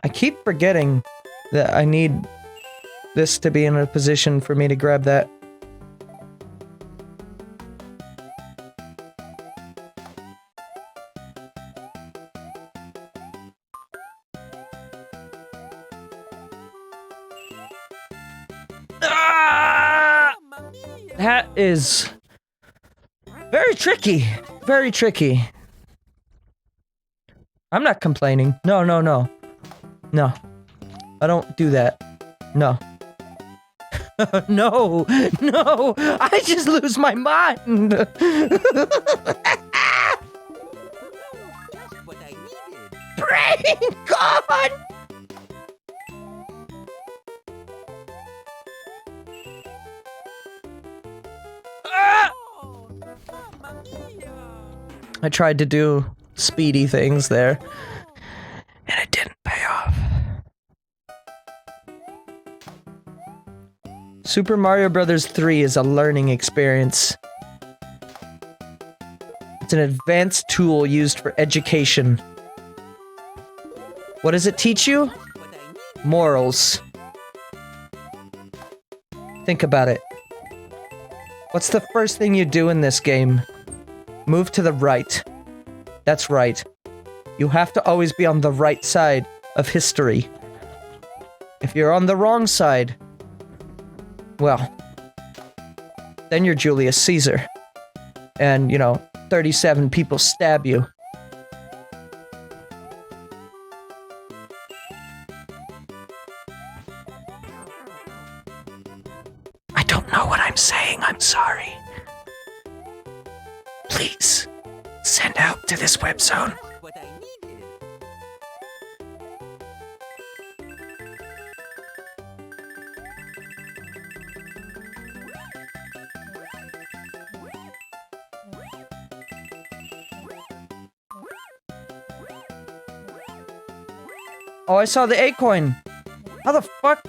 I keep forgetting that I need this to be in a position for me to grab that. Ah! That is very tricky. Very tricky. I'm not complaining. No. No. I don't do that. No. No. I just lose my mind. Just what I needed. Brain gone. Ah! Oh, mamma mia. I tried to do speedy things there, and it didn't pay off. Super Mario Bros. 3 is a learning experience. It's an advanced tool used for education. What does it teach you? What I needed. Morals. Think about it. What's the first thing you do in this game? Move to the right. That's right. You have to always be on the right side of history. If you're on the wrong side, well, then you're Julius Caesar. And, 37 people stab you. I don't know what I'm saying, I'm sorry. Please, send out to this web zone. What I needed. Oh, I saw the A coin. How the fuck?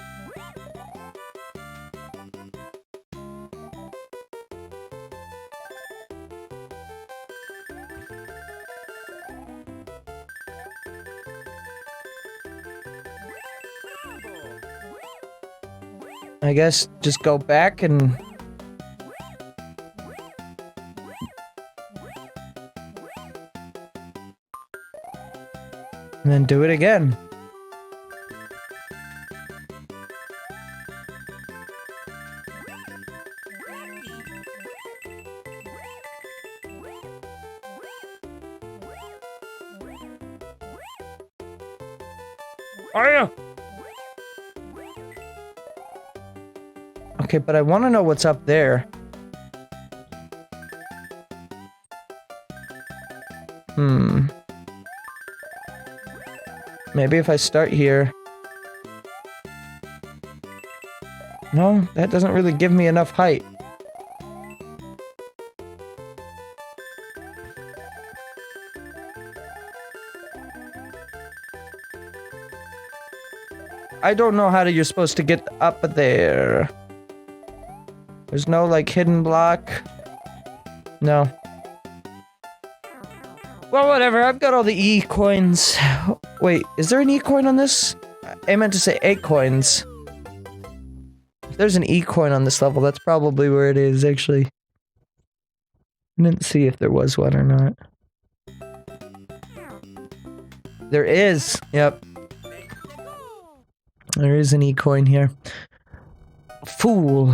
I guess just go back and... and then do it again. Are you? Okay, but I want to know what's up there. Maybe if I start here... No, that doesn't really give me enough height. I don't know how you're supposed to get up there. There's no, like, hidden block. No. Well, whatever. I've got all the E coins. Wait, is there an E coin on this? I meant to say 8 coins. If there's an E coin on this level, that's probably where it is, actually. I didn't see if there was one or not. There is. Yep. There is an E coin here. Fool.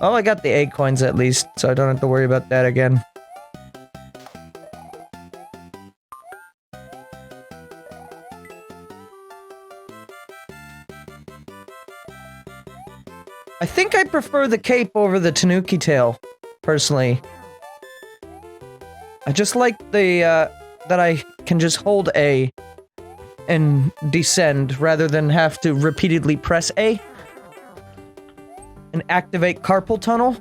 Oh, I got the 8 coins at least, so I don't have to worry about that again. I think I prefer the cape over the Tanuki tail, personally. I just like the, that I can just hold A and descend rather than have to repeatedly press A and activate carpal tunnel.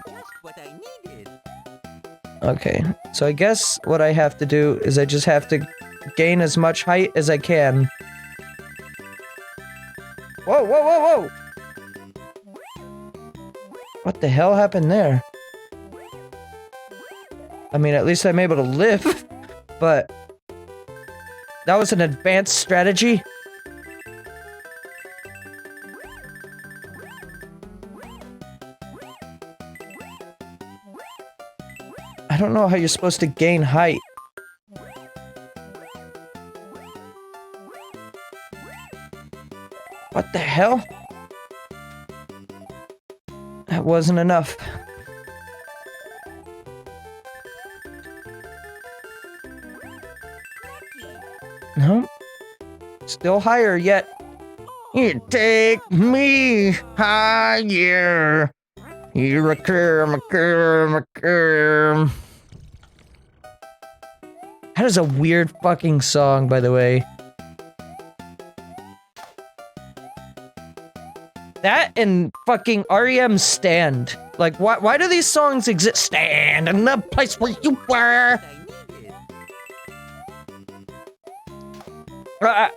Just what I needed. Okay, so I guess what I have to do is I just have to gain as much height as I can. Whoa, whoa, whoa, whoa! What the hell happened there? I mean, at least I'm able to live, but that was an advanced strategy. I don't know how you're supposed to gain height. What the hell? That wasn't enough. No. Still higher yet. You take me higher. You're a curm. That is a weird fucking song, by the way. That and fucking REM's Stand. Like, why do these songs exist? Stand in the place where you were. What I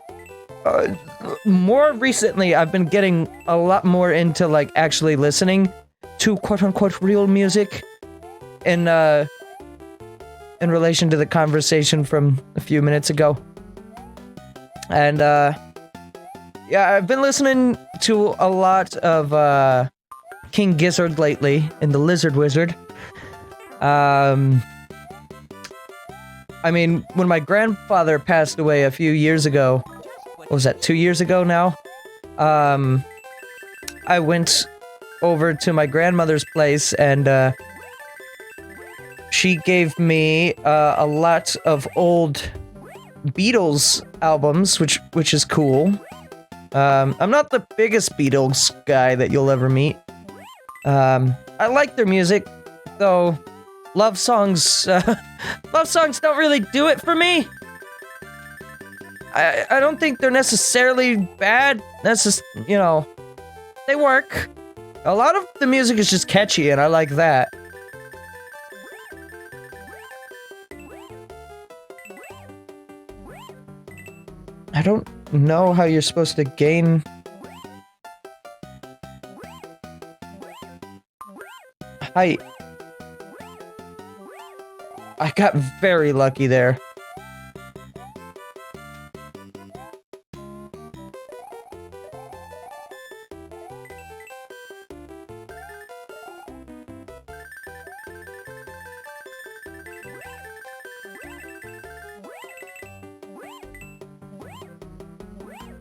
needed. More recently, I've been getting a lot more into, like, actually listening to quote-unquote real music in relation to the conversation from a few minutes ago. And, yeah, I've been listening to a lot of, King Gizzard lately, in the Lizard Wizard. I mean, when my grandfather passed away a few years ago, what was that, 2 years ago now? I went over to my grandmother's place and, she gave me, a lot of old Beatles albums, which is cool. I'm not the biggest Beatles guy that you'll ever meet. I like their music, though love songs don't really do it for me. I don't think they're necessarily bad. That's just, you know, they work. A lot of the music is just catchy, and I like that. I don't know how you're supposed to gain height. I got very lucky there.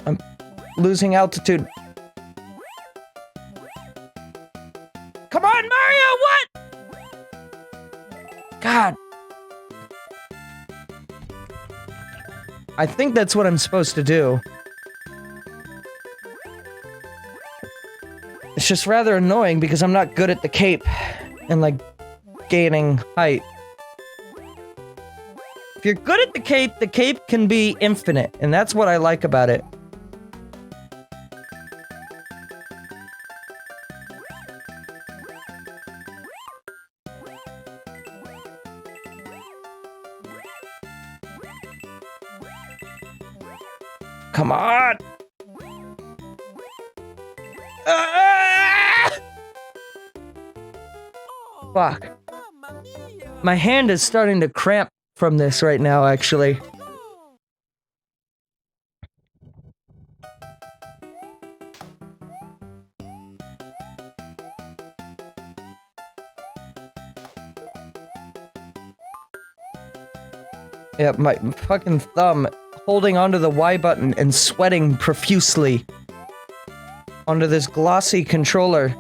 I'm losing altitude. Come on, Mario, what? God. I think that's what I'm supposed to do. It's just rather annoying because I'm not good at the cape and, like, gaining height. If you're good at the cape can be infinite, and that's what I like about it. Come on! Ah! Fuck. Mamma mia. My hand is starting to cramp from this right now, actually. Yeah, my fucking thumb holding onto the Y button and sweating profusely onto this glossy controller.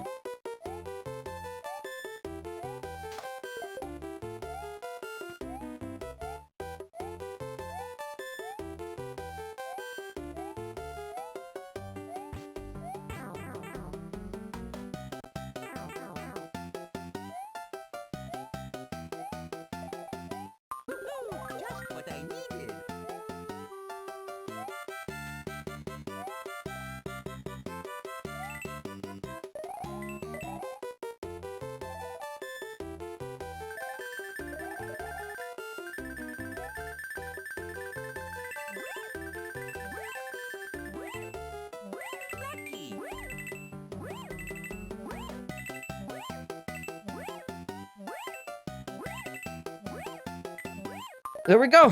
There we go.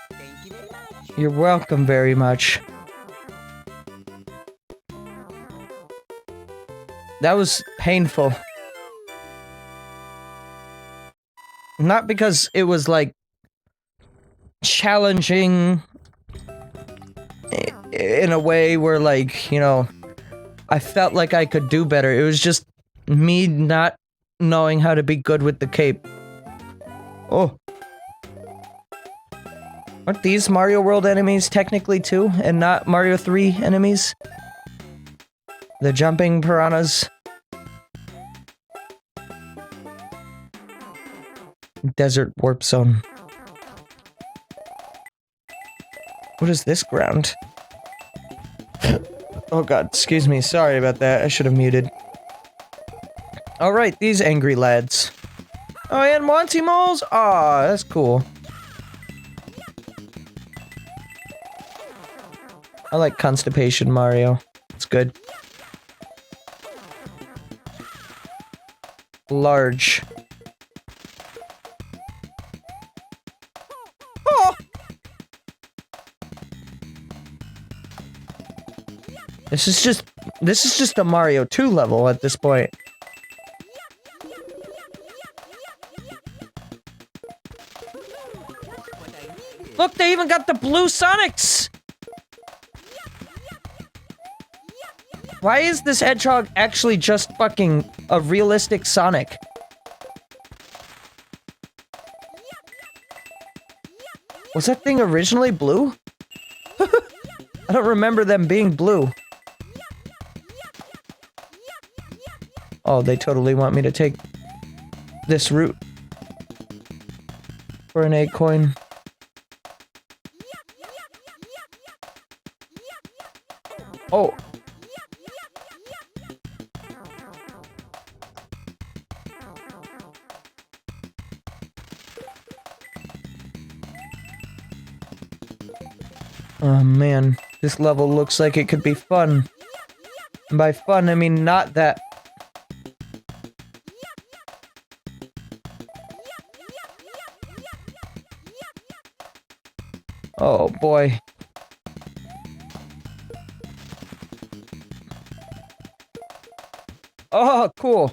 Thank you very much. You're welcome very much. That was painful. Not because it was, like, challenging in a way where, like, you know, I felt like I could do better. It was just me not knowing how to be good with the cape. Oh. Aren't these Mario World enemies technically too, and not Mario 3 enemies? The jumping piranhas. Desert warp zone. What is this ground? Oh god, excuse me, sorry about that, I should have muted. Alright, these angry lads. Oh, and Monty Moles? Aw, that's cool. I like Constipation Mario. It's good. Large. Oh! This is just a Mario 2 level at this point. Look, they even got the blue Sonics! Why is this hedgehog actually just fucking a realistic Sonic? Was that thing originally blue? I don't remember them being blue. Oh, they totally want me to take this route for an egg coin. Oh. Oh man, this level looks like it could be fun. And by fun, I mean not that. Oh boy. Oh, cool.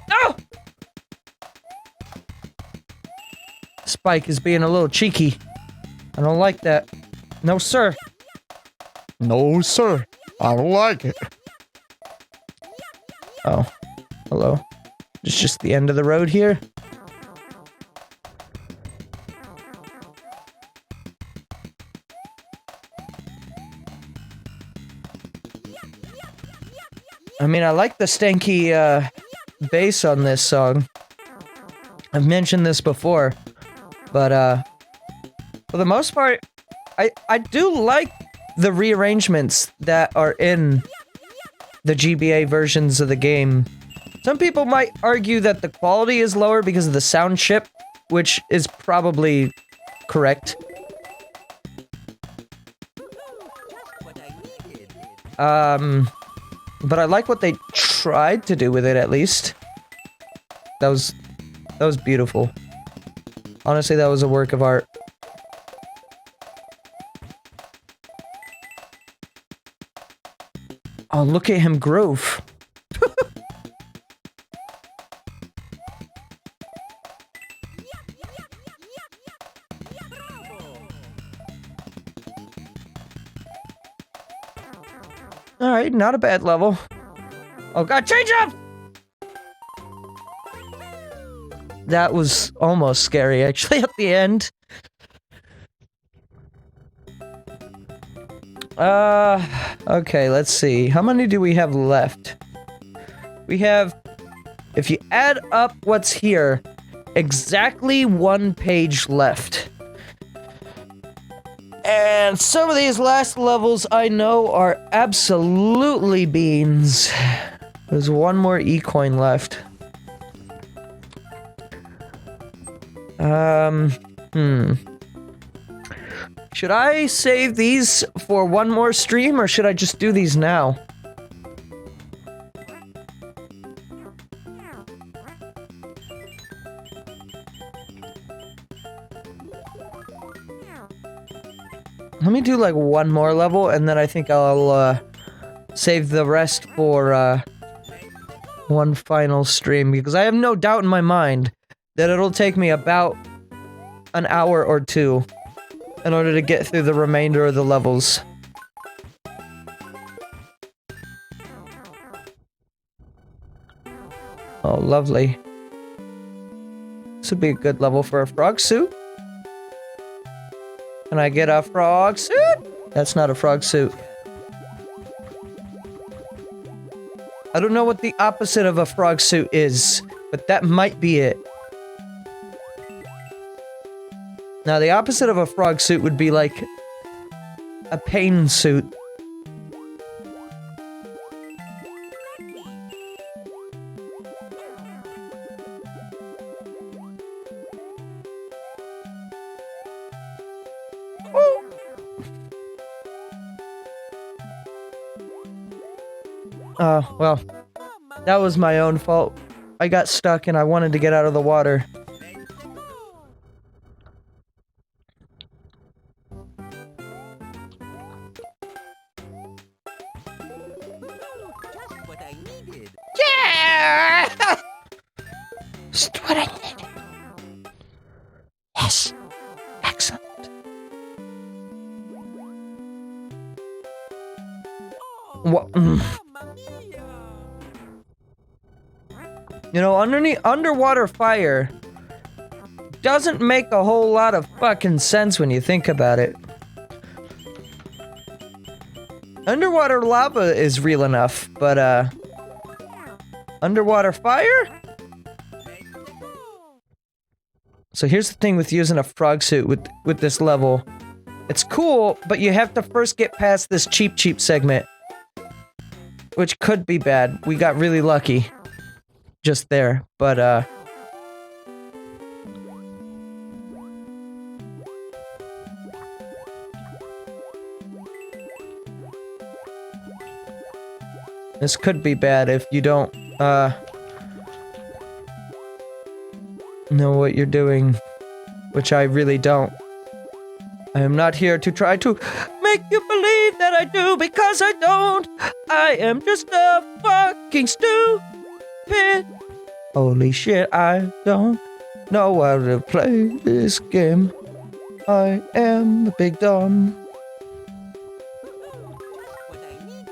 No! Spike is being a little cheeky. I don't like that. No, sir. No, sir. I don't like it. Oh. Hello. It's just the end of the road here? I mean, I like the stanky, bass on this song. I've mentioned this before, but, for the most part, I do like the rearrangements that are in the GBA versions of the game. Some people might argue that the quality is lower because of the sound chip, which is probably correct. What I needed. But I like what they tried to do with it, at least. That was beautiful. Honestly, that was a work of art. Oh, look at him groove. Alright, not a bad level. Oh god, change up! That was almost scary, actually, at the end. Okay, let's see. How many do we have left? We have, if you add up what's here, exactly 1 page left. And some of these last levels I know are absolutely beans. There's 1 more E-coin left. Should I save these for one more stream, or should I just do these now? Let me do like one more level, and then I think I'll save the rest for one final stream, because I have no doubt in my mind that it'll take me about an hour or two in order to get through the remainder of the levels. Oh, lovely. This would be a good level for a frog suit. Can I get a frog suit? That's not a frog suit. I don't know what the opposite of a frog suit is, but that might be it. Now, the opposite of a frog suit would be like a pain suit. Well, that was my own fault. I got stuck and I wanted to get out of the water. Just what I needed. Yeah! Just what I needed. Yes. Excellent. What? You know, underwater fire doesn't make a whole lot of fucking sense when you think about it. Underwater lava is real enough, but underwater fire? So here's the thing with using a frog suit with this level. It's cool, but you have to first get past this cheap segment, which could be bad. We got really lucky just there, but this could be bad if you don't know what you're doing, which I really don't. I am not here to try to make you believe that I do, because I don't. I am just a fucking stupid. Holy shit, I don't know how to play this game. I am the big dumb. What I needed.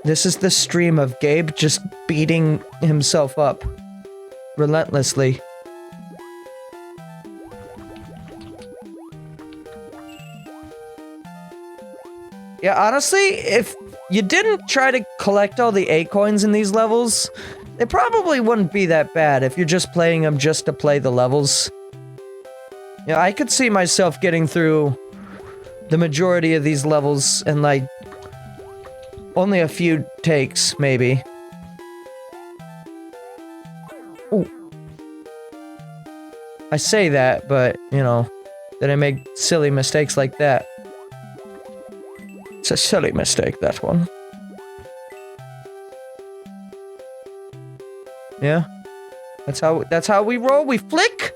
This is the stream of Gabe just beating himself up relentlessly. Yeah, honestly, if you didn't try to collect all the A coins in these levels, they probably wouldn't be that bad if you're just playing them just to play the levels. Yeah, I could see myself getting through the majority of these levels in like only a few takes, maybe. Ooh. I say that, but, you know, then I make silly mistakes like that. It's a silly mistake, that one. Yeah. That's how we roll. We flick.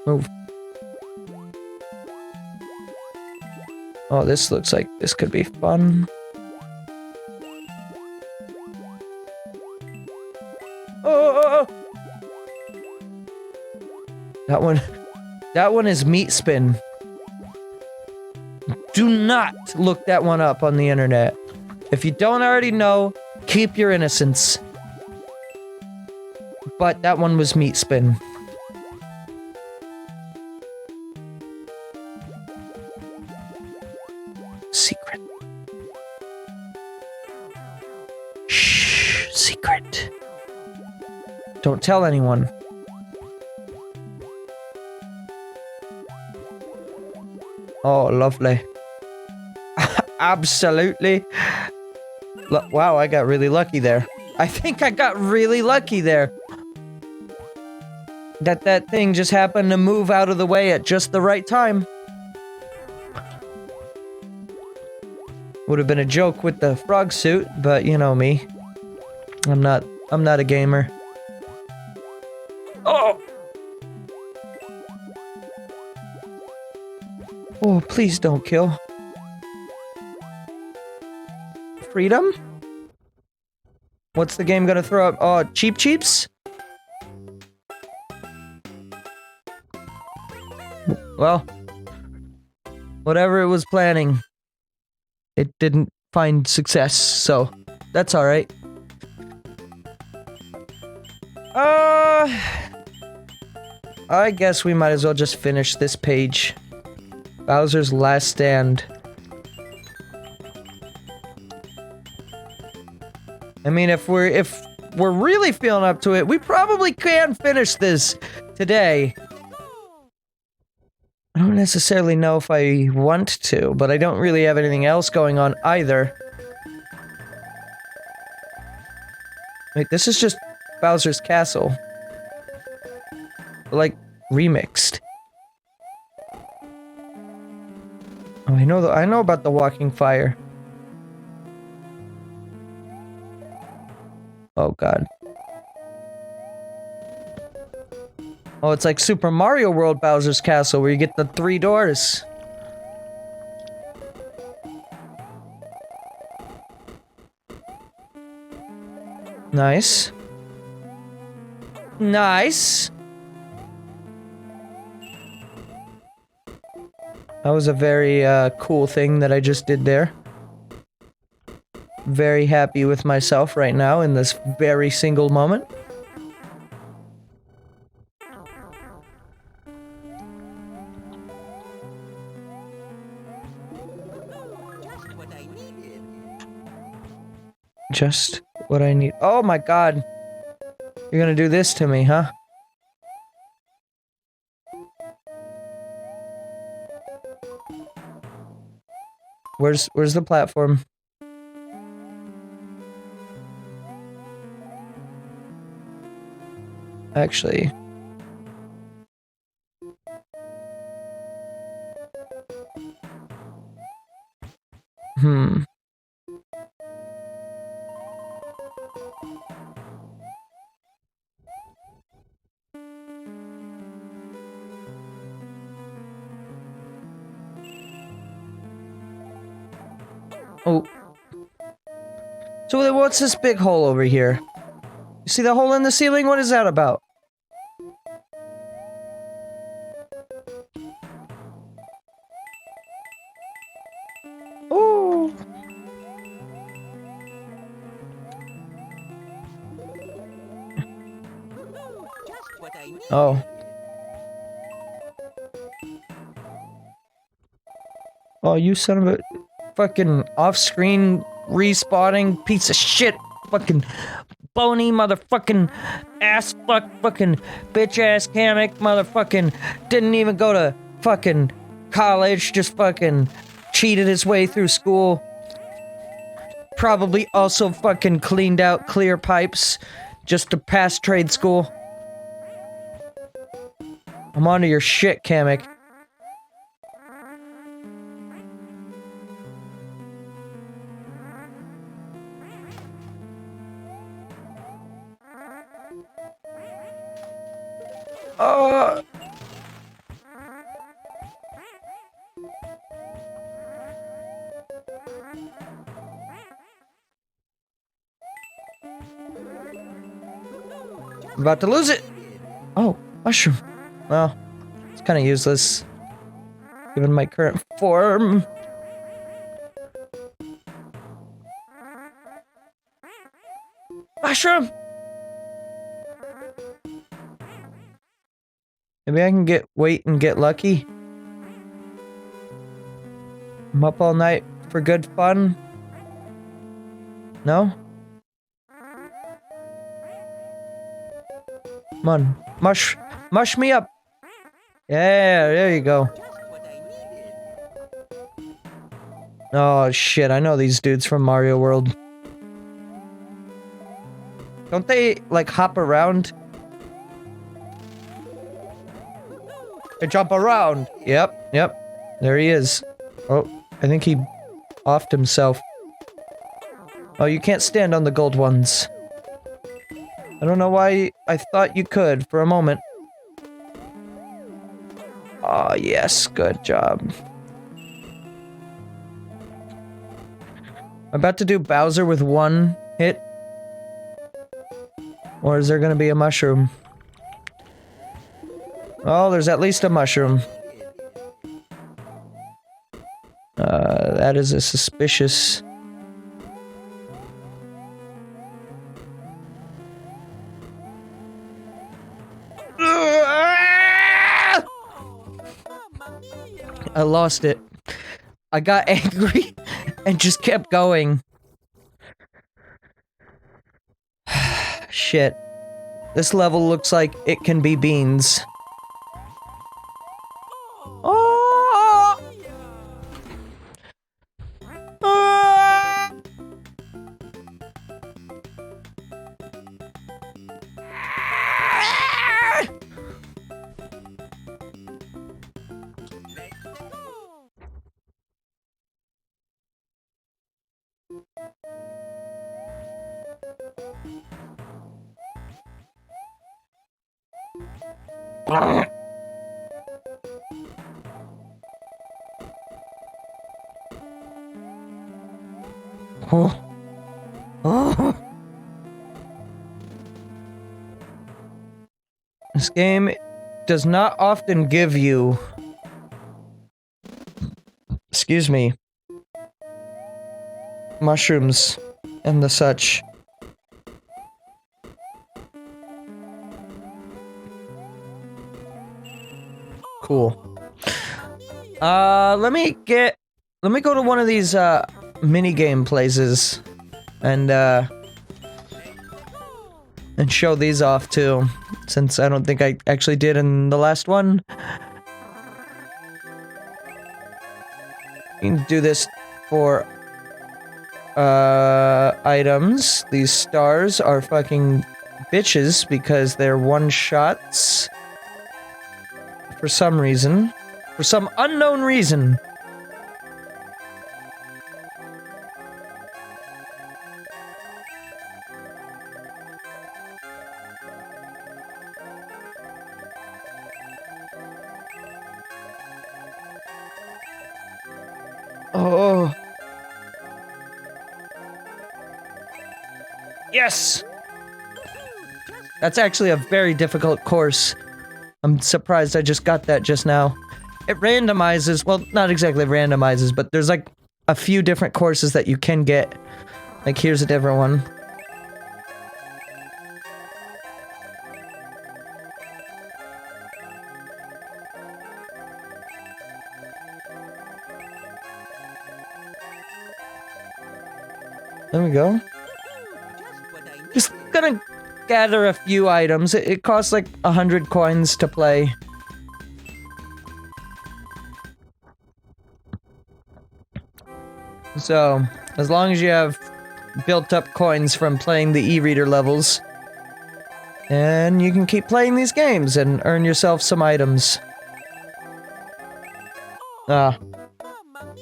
Move. Oh, this looks like this could be fun. Oh! That one is meat spin. Do not look that one up on the internet. If you don't already know, keep your innocence. But that one was meat spin. Secret. Shh, secret. Don't tell anyone. Oh, lovely. Absolutely. Wow, I got really lucky there. I think I got really lucky there. That thing just happened to move out of the way at just the right time. Would have been a joke with the frog suit, but you know me. I'm not a gamer. Oh! Oh, please don't kill. Freedom? What's the game gonna throw up? Oh, Cheap Cheeps? Well, whatever it was planning, it didn't find success, so that's alright. I guess we might as well just finish this page. Bowser's Last Stand. I mean, if we're really feeling up to it, we probably can finish this today. I don't necessarily know if I want to, but I don't really have anything else going on either. Wait, this is just Bowser's Castle. Like, remixed. Oh, I know about the walking fire. Oh god. Oh, it's like Super Mario World Bowser's Castle, where you get the 3 doors. Nice. Nice. That was a very, cool thing that I just did there. Very happy with myself right now in this very single moment. Just what I needed. Just what I need. Oh my god. You're gonna do this to me, huh? Where's the platform? Actually. Oh. So then what's this big hole over here? You see the hole in the ceiling? What is that about? Oh. Just what I needed. Oh. Oh, you son of a fucking off-screen respawning piece of shit. Fucking bony motherfucking ass fuck fucking bitch ass Kamek motherfucking didn't even go to fucking college, just fucking cheated his way through school. Probably also fucking cleaned out clear pipes just to pass trade school. I'm onto your shit, Kamek. I'm about to lose it. Oh, mushroom. Well, it's kind of useless, given my current form. Mushroom! Maybe I can wait and get lucky. I'm up all night for good fun. No? Come on. Mush me up. Yeah, there you go. Just what I needed. Oh shit, I know these dudes from Mario World. Don't they, like, hop around? I jump around. Yep, yep. There he is. Oh, I think he offed himself. Oh, you can't stand on the gold ones. I don't know why I thought you could for a moment. Oh, yes, good job. I'm about to do Bowser with one hit. Or is there gonna be a mushroom? Oh, there's at least a mushroom. That is a suspicious... I lost it. I got angry and just kept going. Shit. This level looks like it can be beans. Oh! Ah! Oh. Oh. This game does not often give you... Excuse me. Mushrooms and the such. Cool. Let me go to one of these, minigame places. And show these off, too. Since I don't think I actually did in the last one. You can do this for, items. These stars are fucking bitches because they're one-shots. For some reason. For some unknown reason. Oh. Yes! That's actually a very difficult course. I'm surprised I just got that just now. It randomizes, well, not exactly randomizes, but there's like a few different courses that you can get. Like, here's a different one. There we go. Just gonna gather a few items. It costs like 100 coins to play. So, as long as you have built up coins from playing the e-reader levels, and you can keep playing these games and earn yourself some items. Ah.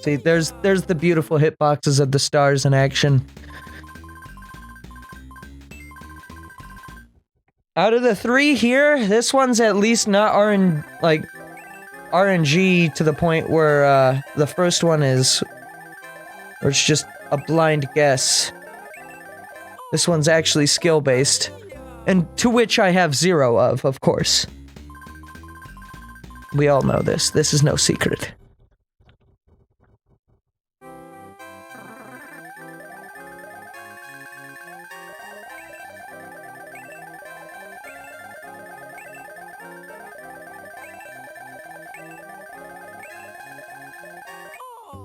See, there's the beautiful hitboxes of the stars in action. Out of the three here, this one's at least not RNG to the point where, the first one is. Or it's just a blind guess. This one's actually skill-based. And to which I have 0 of course. We all know this. This is no secret.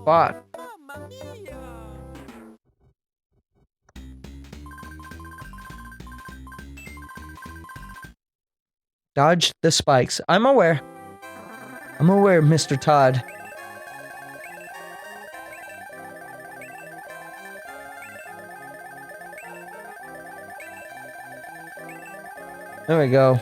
Fuck. Dodge the spikes. I'm aware. I'm aware, Mr. Todd. There we go.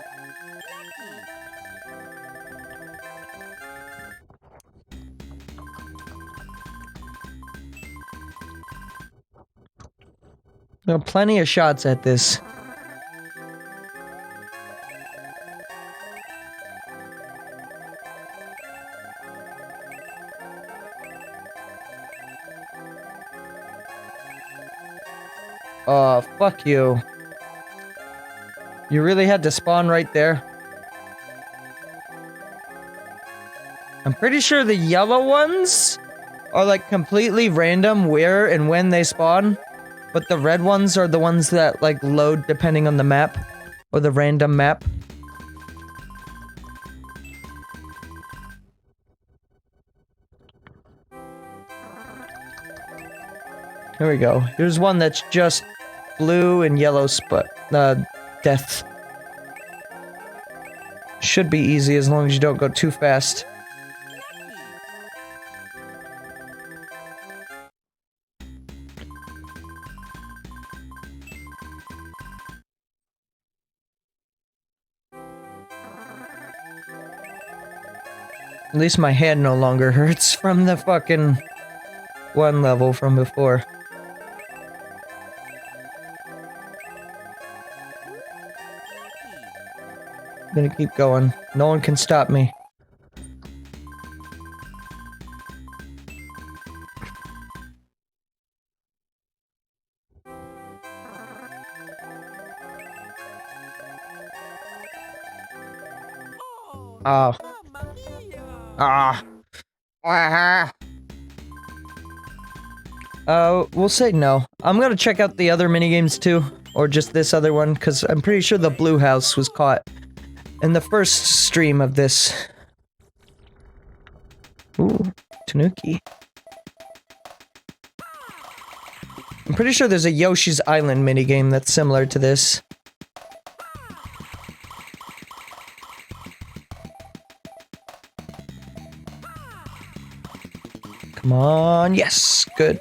There are plenty of shots at this. Oh, fuck you. You really had to spawn right there? I'm pretty sure the yellow ones are like completely random where and when they spawn, but the red ones are the ones that like load depending on the map, or the random map. Here we go. Here's one that's just blue and yellow death. Should be easy as long as you don't go too fast. At least my hand no longer hurts from the fucking one level from before. I'm gonna keep going. No one can stop me. Oh. Ah. We'll say no. I'm gonna check out the other minigames too, or just this other one, because I'm pretty sure the blue house was caught in the first stream of this. Ooh, Tanuki. I'm pretty sure there's a Yoshi's Island minigame that's similar to this. Come on, yes, good.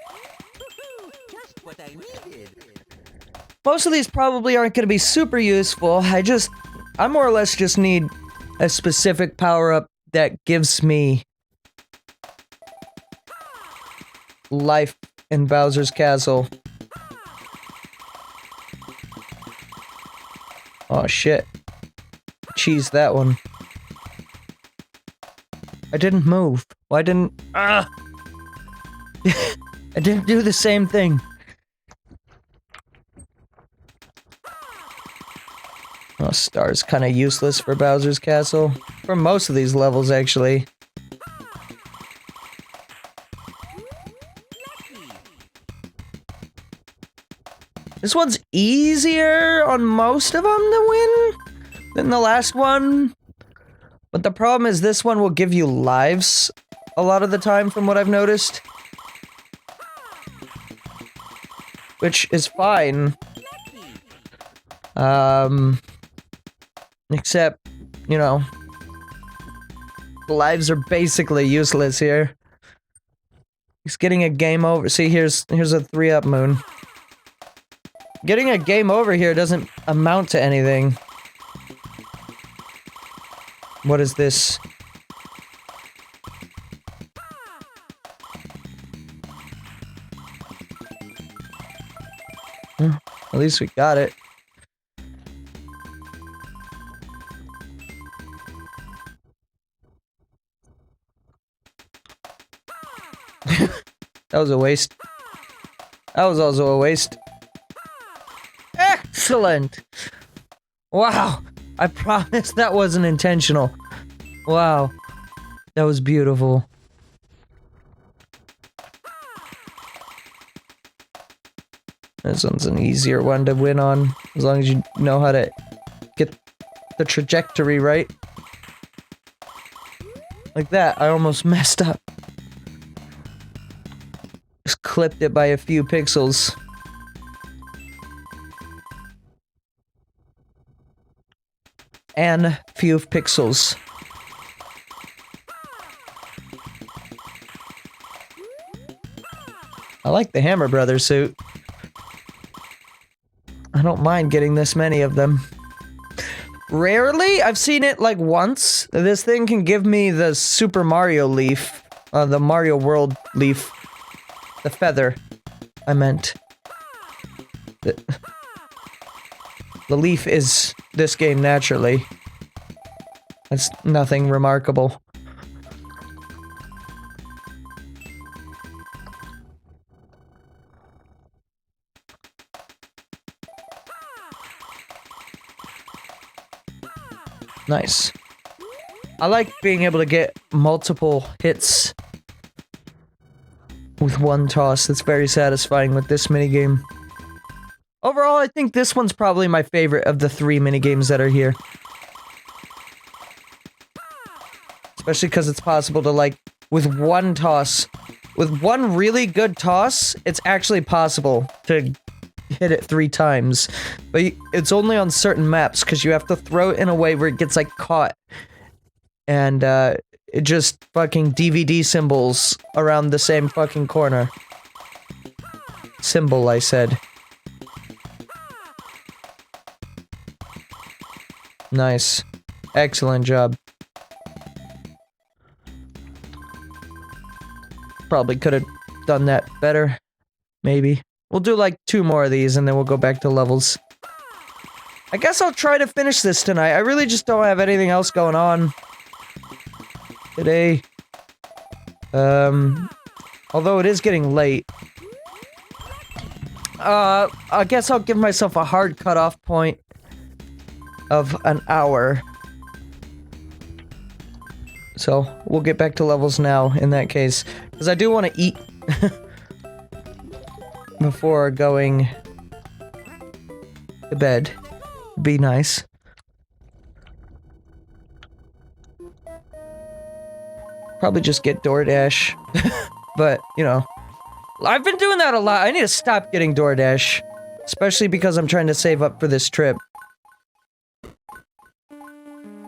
Just what I needed. Most of these probably aren't going to be super useful. I more or less just need a specific power-up that gives me life in Bowser's Castle. Oh shit. Cheese that one. I didn't move. Why didn't... Ah! I didn't do the same thing. Oh, Star's kind of useless for Bowser's Castle. For most of these levels, actually. This one's easier on most of them to win than the last one. But the problem is this one will give you lives a lot of the time from what I've noticed. Which is fine. Except, you know, the lives are basically useless here. He's getting a game over. See, here's a 3-up moon. Getting a game over here doesn't amount to anything. What is this? At least we got it. That was a waste. That was also a waste. Excellent! Wow! I promise that wasn't intentional. Wow. That was beautiful. This one's an easier one to win on, as long as you know how to get the trajectory right. Like that, I almost messed up. Just clipped it by a few pixels. And few pixels. I like the Hammer Brothers suit. I don't mind getting this many of them. Rarely, I've seen it like once. This thing can give me the Super Mario leaf. The Mario World leaf. The feather, I meant. The leaf is this game naturally. That's nothing remarkable. Nice. I like being able to get multiple hits with one toss. That's very satisfying with this minigame. Overall, I think this one's probably my favorite of the 3 minigames that are here. Especially because it's possible to, like, with one toss, with one really good toss, it's actually possible to hit it 3 times. But it's only on certain maps, because you have to throw it in a way where it gets, like, caught. And, it just fucking DVD symbols around the same fucking corner. Symbol, I said. Nice. Excellent job. Probably could have done that better. Maybe. We'll do like 2 more of these and then we'll go back to levels. I guess I'll try to finish this tonight. I really just don't have anything else going on today. Although it is getting late. I guess I'll give myself a hard cutoff point of an hour. So, we'll get back to levels now, in that case. Because I do want to eat before going to bed. Be nice. Probably just get DoorDash. But, you know. I've been doing that a lot. I need to stop getting DoorDash. Especially because I'm trying to save up for this trip.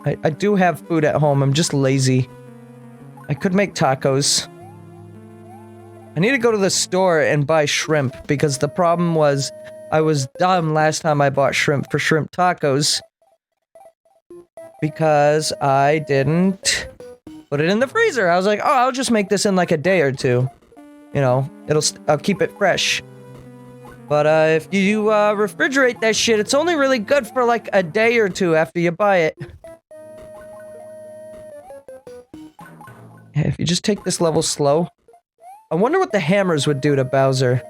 I do have food at home, I'm just lazy. I could make tacos. I need to go to the store and buy shrimp, because the problem was, I was dumb last time I bought shrimp for shrimp tacos. Because I didn't put it in the freezer. I was like, oh, I'll just make this in like a day or 2. You know, I'll keep it fresh. But if you refrigerate that shit, it's only really good for like a day or 2 after you buy it. If you just take this level slow. I wonder what the hammers would do to Bowser.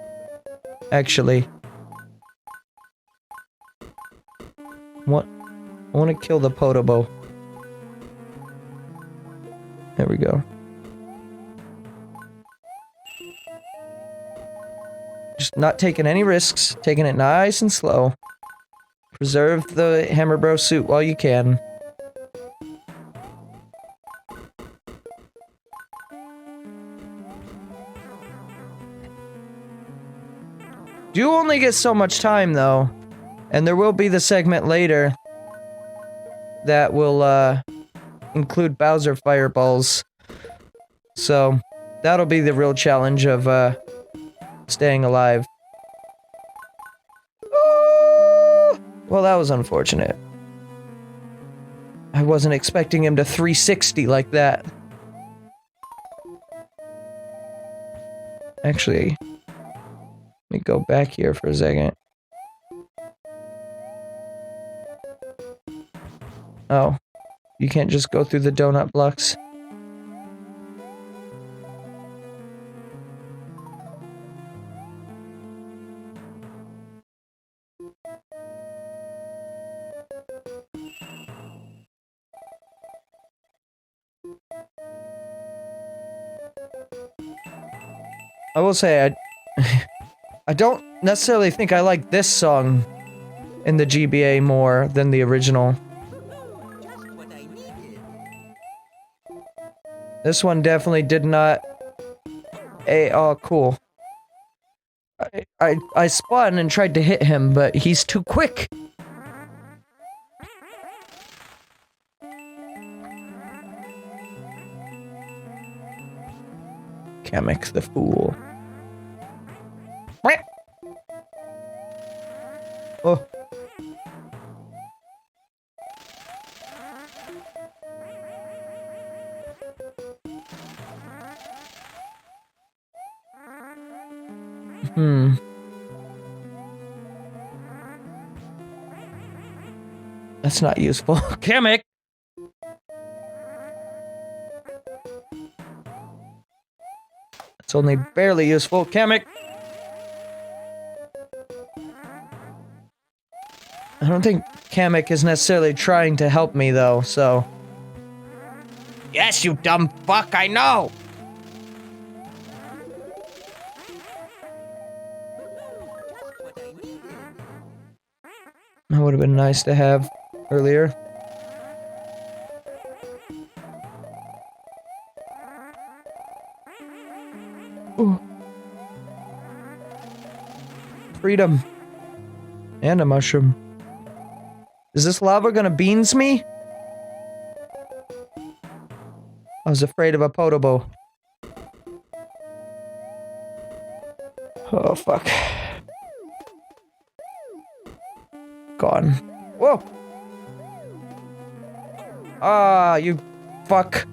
Actually. What? I want to kill the Podobo. There we go. Just not taking any risks. Taking it nice and slow. Preserve the Hammer Bro suit while you can. You only get so much time, though. And there will be the segment later that will, include Bowser Fireballs. So, that'll be the real challenge of, staying alive. Ooh! Well, that was unfortunate. I wasn't expecting him to 360 like that. Actually... let me go back here for a second. Oh. You can't just go through the donut blocks. I will say, I don't necessarily think I like this song in the GBA more than the original. Just what I needed. This one definitely did not... oh, cool. I spun and tried to hit him, but he's too quick! Kamek the Fool. Oh. That's not useful. Kamek! It's only barely useful. Kamek! I don't think Kamek is necessarily trying to help me, though, so... Yes, you dumb fuck, I know! What I needed. That would have been nice to have earlier. Ooh. Freedom. And a mushroom. Is this lava gonna beans me? I was afraid of a Podobo. Oh, fuck. Gone. Whoa! Ah, you fuck.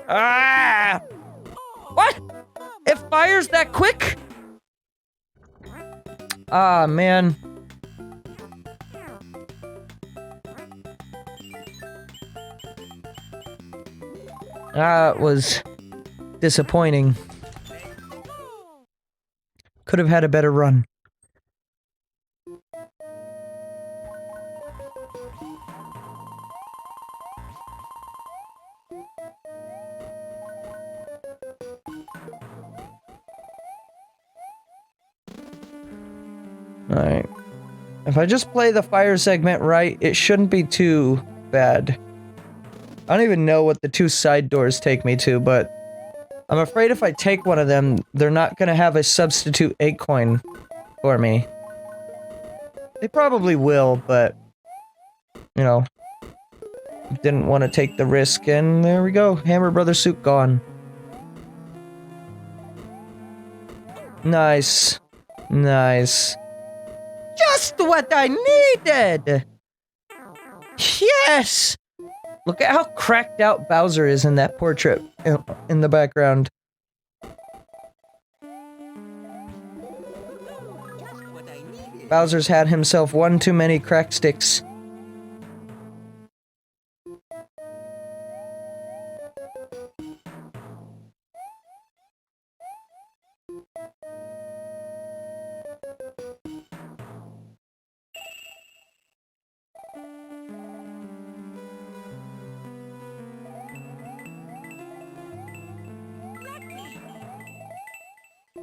Ah! What? It fires that quick? Ah, man. That was disappointing. Could have had a better run. Alright. If I just play the fire segment right, it shouldn't be too bad. I don't even know what the two side doors take me to, but I'm afraid if I take one of them, they're not gonna have a substitute 8 coin for me. They probably will, but, you know, didn't want to take the risk, and there we go. Hammer Brother suit gone. Nice. Nice. Just what I needed! Yes! Look at how cracked out Bowser is in that portrait in the background. Just what I needed. Bowser's had himself one too many crack sticks.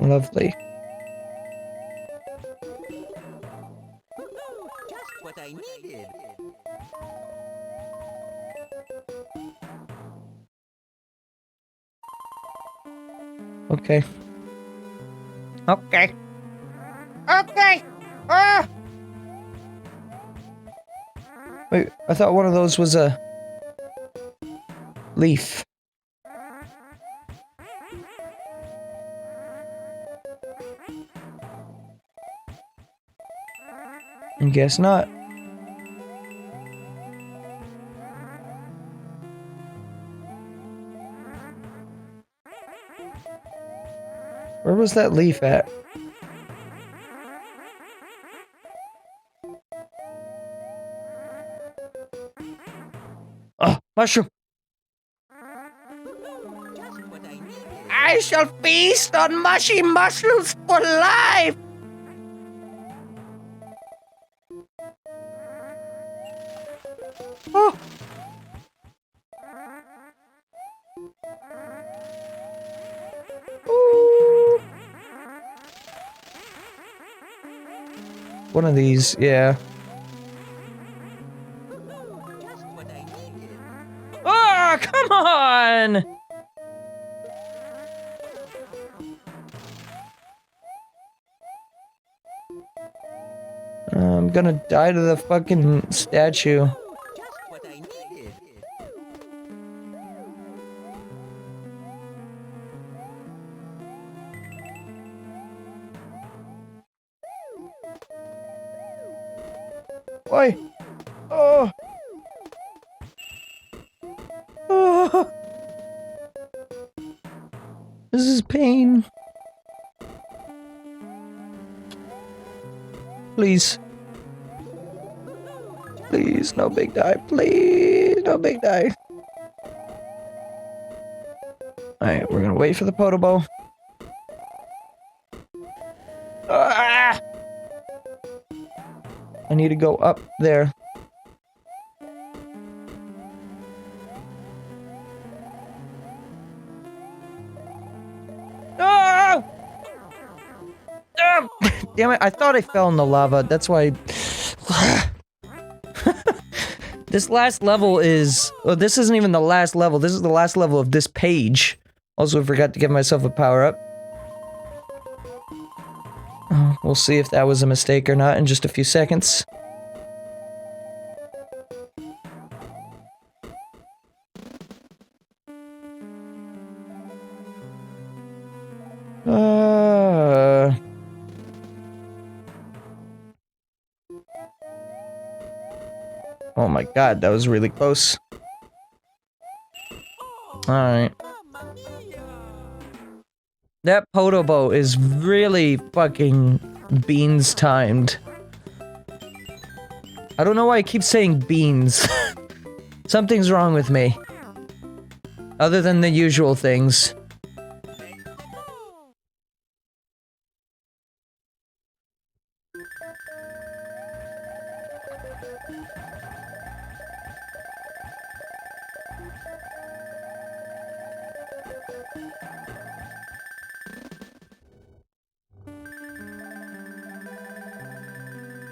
Lovely. Just what I needed. Okay. Okay. Okay! Ah! Wait, I thought one of those was a leaf. I guess not. Where was that leaf at? Oh, mushroom! Just what I needed. I shall feast on mushy mushrooms for life! Oh! Ooh. One of these, yeah. Just what I needed. Ah, come on! I'm gonna die to the fucking statue. Just what I needed. Why? Oh! Oh! This is pain. Please. Please, no big die. Please, no big die. Alright, we're gonna wait for the Podobo. Ah! I need to go up there. Oh! Ah! Damn it, I thought I fell in the lava. That's why this last level is... Well, this isn't even the last level. This is the last level of this page. Also, I forgot to give myself a power-up. We'll see if that was a mistake or not in just a few seconds. Oh my god, that was really close. Alright. That Podobo is really fucking beans timed. I don't know why I keep saying beans. Something's wrong with me. Other than the usual things.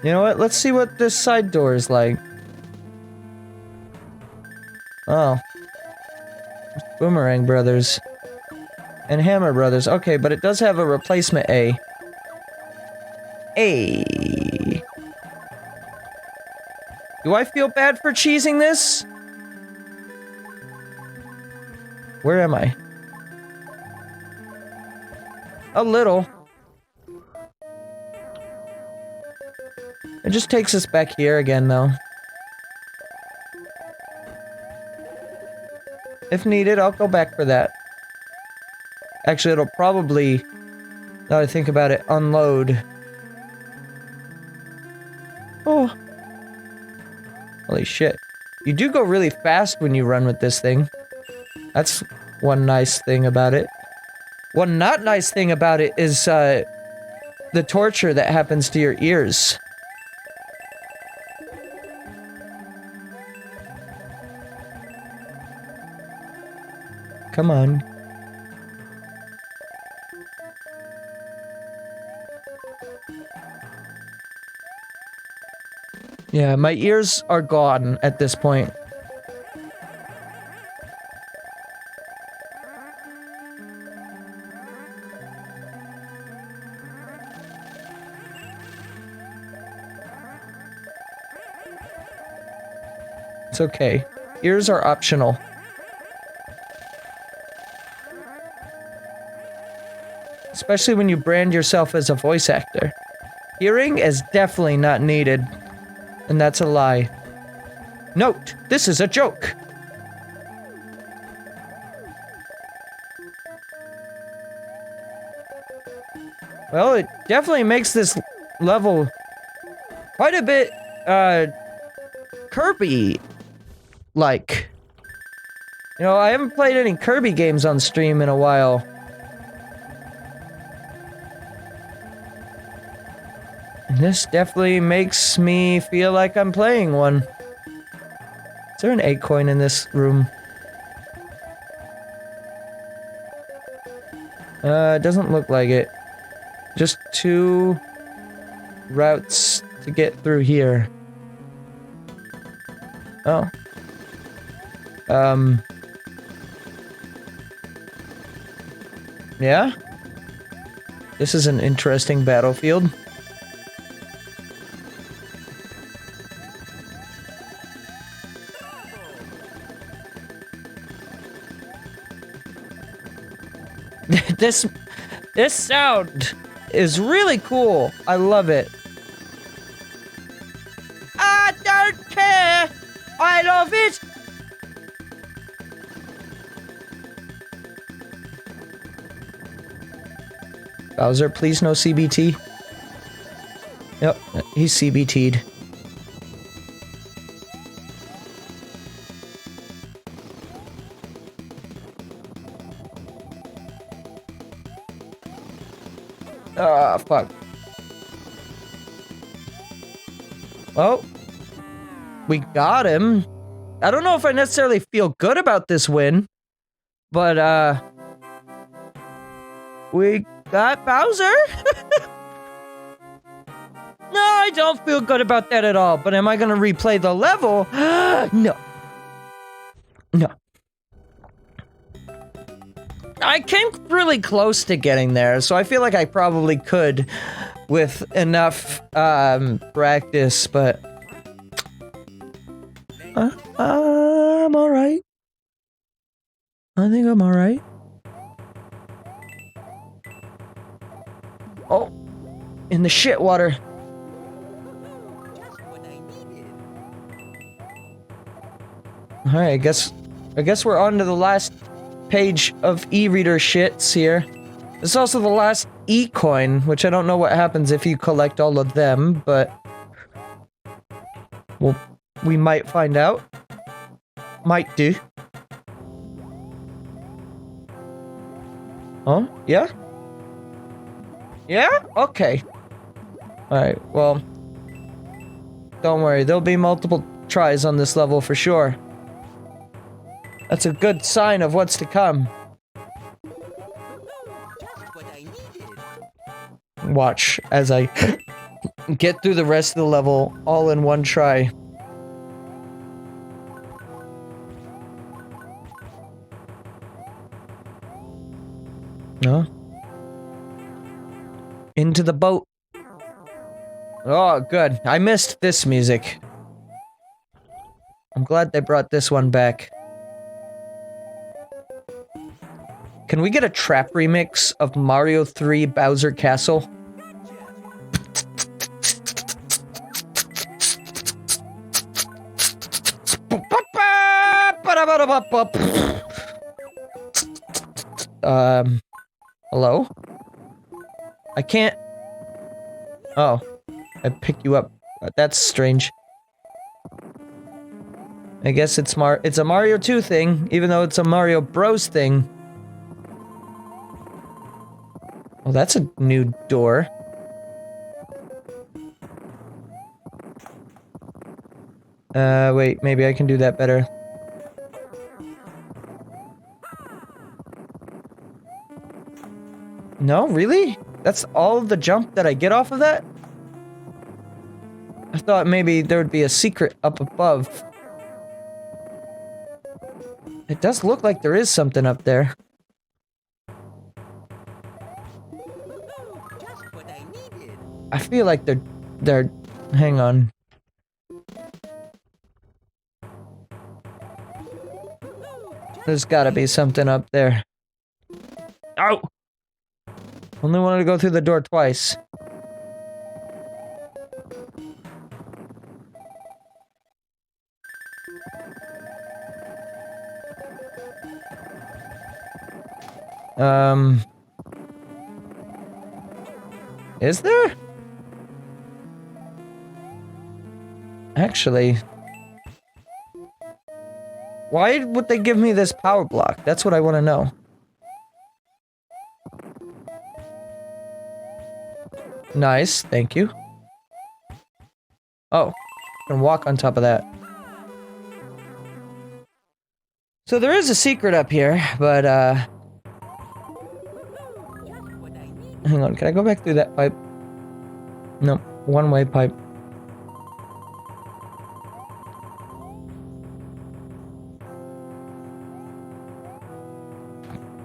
You know what? Let's see what this side door is like. Oh. Boomerang Brothers. And Hammer Brothers. Okay, but it does have a replacement A. A. Do I feel bad for cheesing this? Where am I? A little. It just takes us back here again, though. If needed, I'll go back for that. Actually, it'll probably, now that I think about it, unload. Oh. Holy shit. You do go really fast when you run with this thing. That's one nice thing about it. One not nice thing about it is, the torture that happens to your ears. Come on. Yeah, my ears are gone at this point. It's okay. Ears are optional. Especially when you brand yourself as a voice actor. Hearing is definitely not needed. And that's a lie. Note, this is a joke! Well, it definitely makes this level quite a bit, Kirby-like. You know, I haven't played any Kirby games on stream in a while. And this definitely makes me feel like I'm playing one. Is there an 8 coin in this room? It doesn't look like it. Just 2 routes to get through here. Oh. Yeah? This is an interesting battlefield. This sound is really cool. I love it. I don't care. I love it. Bowser, please no CBT. Yep, he's CBT'd. Ah, fuck. Well, we got him. I don't know if I necessarily feel good about this win, but, we got Bowser? No, I don't feel good about that at all, but am I gonna replay the level? No. No. I came really close to getting there, so I feel like I probably could with enough, practice, but... I'm alright. I think I'm alright. Oh, in the shit water. Just what I needed. Alright, I guess we're on to the last page of e-reader shits here. This is also the last e-coin, which I don't know what happens if you collect all of them, but... well, we might find out. Might do. Oh, yeah? Yeah? Okay. Alright, well... don't worry, there'll be multiple tries on this level for sure. That's a good sign of what's to come. Just what I needed. Watch as I get through the rest of the level all in one try. No? Into the boat. Oh, good. I missed this music. I'm glad they brought this one back. Can we get a trap remix of Mario 3 Bowser Castle? Hello? I can't... oh. I pick you up. That's strange. I guess it's a Mario 2 thing, even though it's a Mario Bros thing. Oh, that's a new door. Wait, maybe I can do that better. No, really? That's all the jump that I get off of that? I thought maybe there would be a secret up above. It does look like there is something up there. Just what I needed. I feel like they're... hang on. There's gotta be something up there. Ow! Only wanted to go through the door twice. Is there? Actually... why would they give me this power block? That's what I want to know. Nice, thank you. Oh, I can walk on top of that. So there is a secret up here, but hang on, can I go back through that pipe? No, one-way pipe.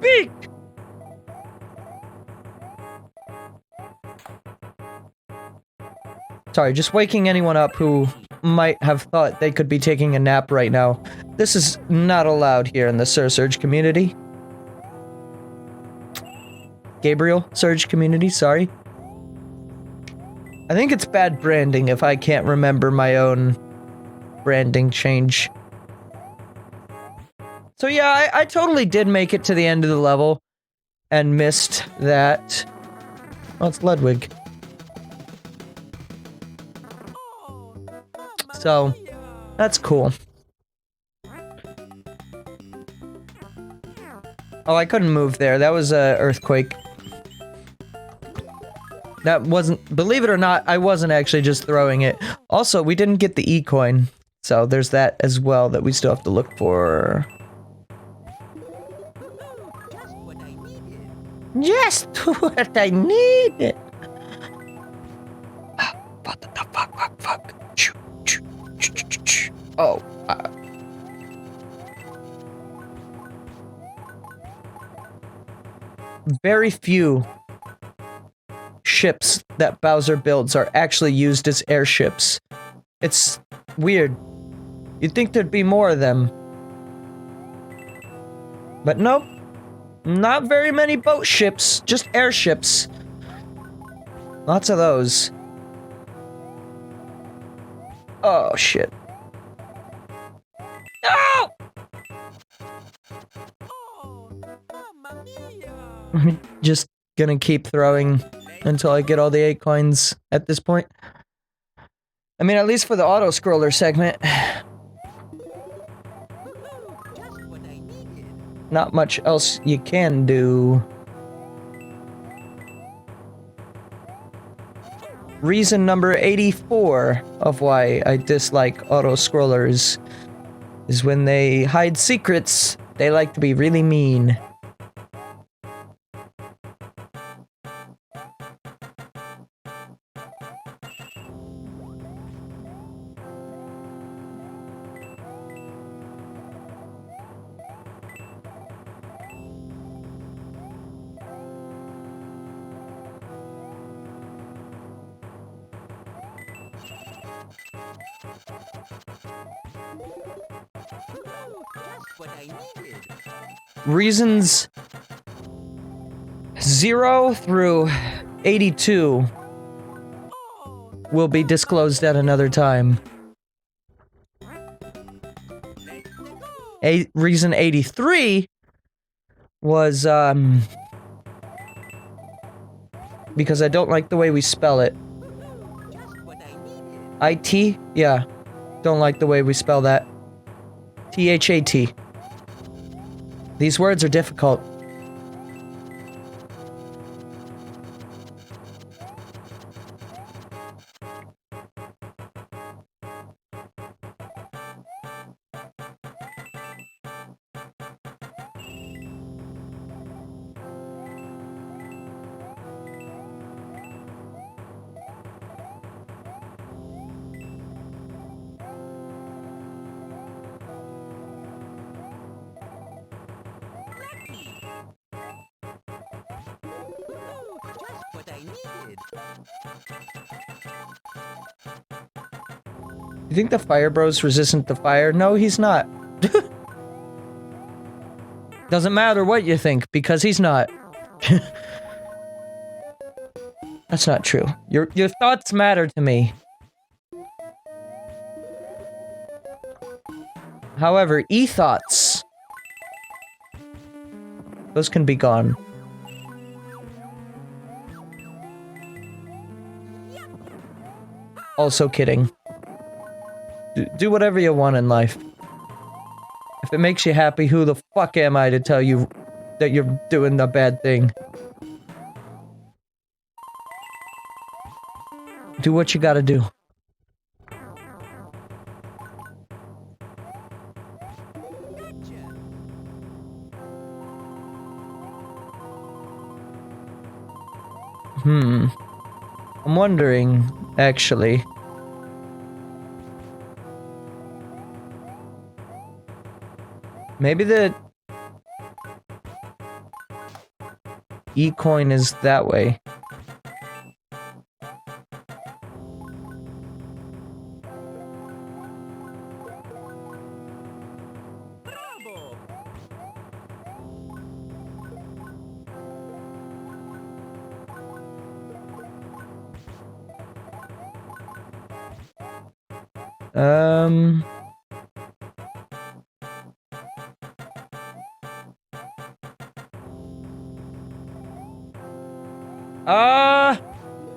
Beak! Sorry, just waking anyone up who might have thought they could be taking a nap right now. This is not allowed here in the Sir Surge community. Gabriel Surge community, sorry. I think it's bad branding if I can't remember my own branding change. So yeah, I totally did make it to the end of the level and missed that. Oh, it's Ludwig. So, that's cool. Oh, I couldn't move there. That was a earthquake. That wasn't, believe it or not, I wasn't actually just throwing it. Also, we didn't get the E-coin. So there's that as well that we still have to look for. Just what I needed. Just what I needed. What the fuck. Oh. Very few ships that Bowser builds are actually used as airships. It's weird. You'd think there'd be more of them. But nope. Not very many boat ships, just airships. Lots of those. Oh, shit. No! Oh, mamma mia. I'm just gonna keep throwing until I get all the 8 coins at this point. I mean, at least for the auto-scroller segment. Just what I needed. Not much else you can do. Reason number 84 of why I dislike auto-scrollers is when they hide secrets, they like to be really mean. Just what I needed. Reasons 0 through 82 will be disclosed at another time. Reason 83 was, because I don't like the way we spell it. Just what I needed. IT? Yeah. Don't like the way we spell that. THAT. These words are difficult. Just what I needed. You think the Fire Bro's resistant to fire? No, he's not. Doesn't matter what you think, because he's not. That's not true. Your thoughts matter to me. However, e-thoughts, those can be gone. Also kidding. Do whatever you want in life. If it makes you happy, who the fuck am I to tell you that you're doing a bad thing? Do what you gotta do. I'm wondering, actually. Maybe the E-coin is that way.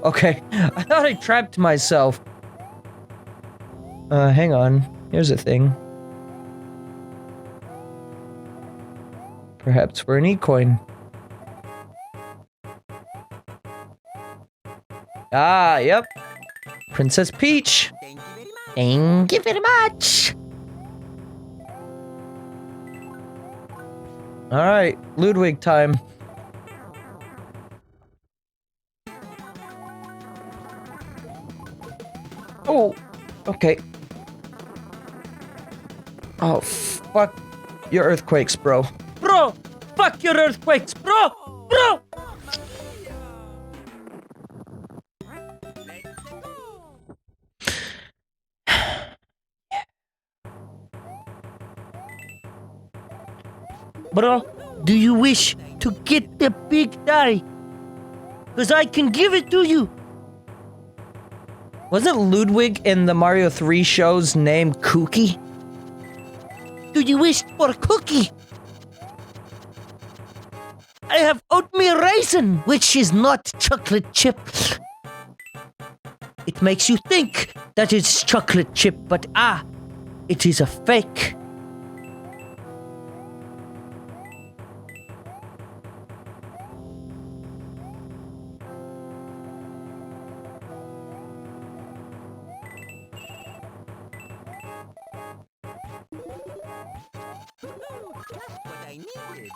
Okay. I thought I trapped myself. Hang on. Here's a thing. Perhaps for an e-coin. Ah, yep. Princess Peach. Thank you very much. Thank you very much. Alright, Ludwig time. Oh, okay. Oh, fuck your earthquakes, bro. Bro! Fuck your earthquakes, bro! Bro! Bro, do you wish to get the big die? Because I can give it to you. Wasn't Ludwig in the Mario 3 show's name Cookie? Do you wish for a cookie? I have oatmeal raisin, which is not chocolate chip. It makes you think that it's chocolate chip, but it is a fake. Just what I needed.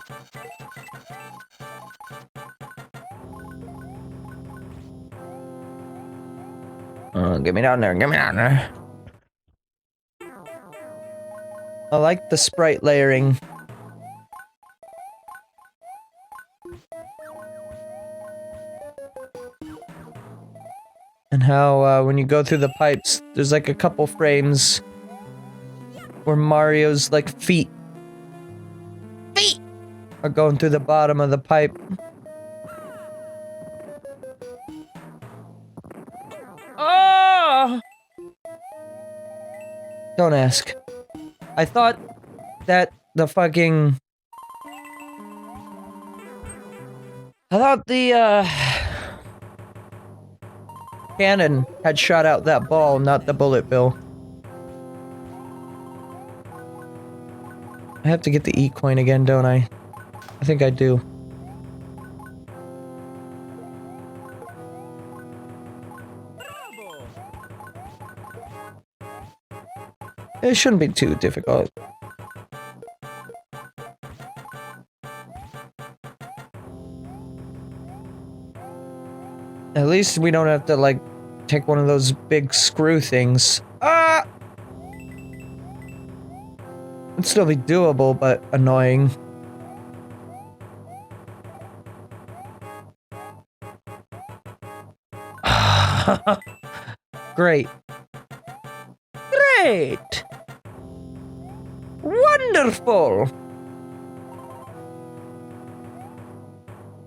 Get me down there, get me down there. I like the sprite layering. And how, when you go through the pipes, there's like a couple frames where Mario's, like, feet are going through the bottom of the pipe. Oh! Don't ask. I thought that the fucking... I thought the, cannon had shot out that ball, not the bullet bill. I have to get the E-coin again, don't I? I think I do. It shouldn't be too difficult. At least we don't have to, like, take one of those big screw things. Ah! It'd still be doable, but annoying. Great. Great! Wonderful!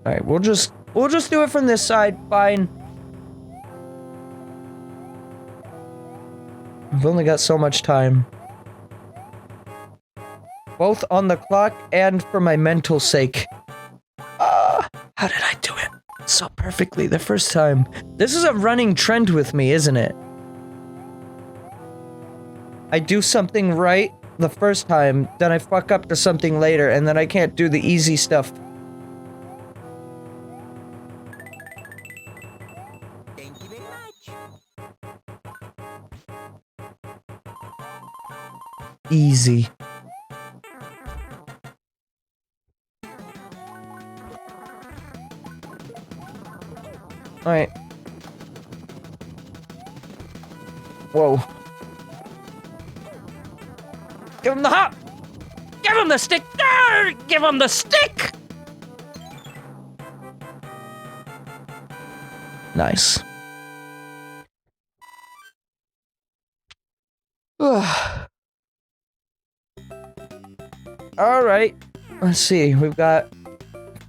Alright, we'll just do it from this side, fine. We've only got so much time. Both on the clock and for my mental sake. How did I do it so perfectly the first time? This is a running trend with me, isn't it? I do something right the first time, then I fuck up to something later, and then I can't do the easy stuff. Thank you very much. Easy. Alright. Whoa. Give him the hop! Give him the stick! Arr! Give him the stick! Nice. Alright. Let's see. We've got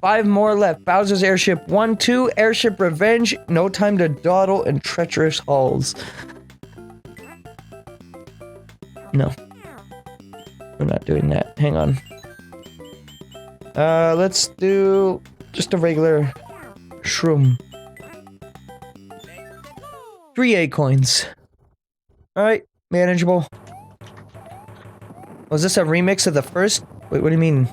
5 more left. Bowser's Airship 1, 2, Airship Revenge, No Time to Dawdle, and Treacherous Halls. No. We're not doing that. Hang on. Let's do just a regular shroom. 3 A coins. Alright, manageable. Was this a remix of the first? Wait, what do you mean?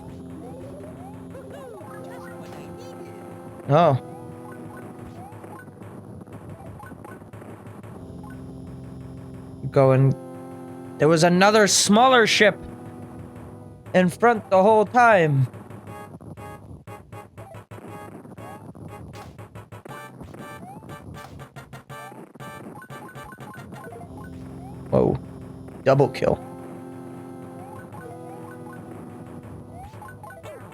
Oh. Going. There was another smaller ship in front the whole time. Whoa. Double kill.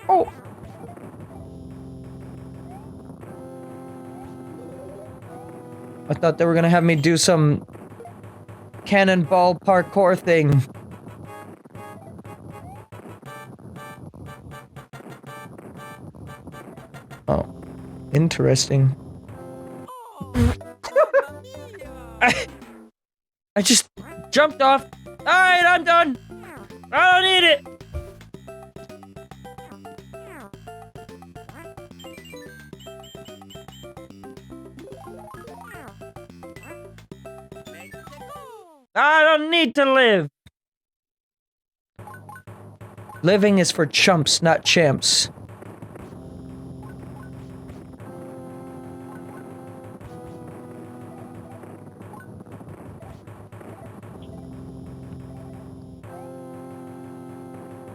Oh. I thought they were gonna have me do some cannonball parkour thing. Oh. Interesting. I just jumped off. Alright, I'm done. I don't need it. I don't need to live. Living is for chumps, not champs.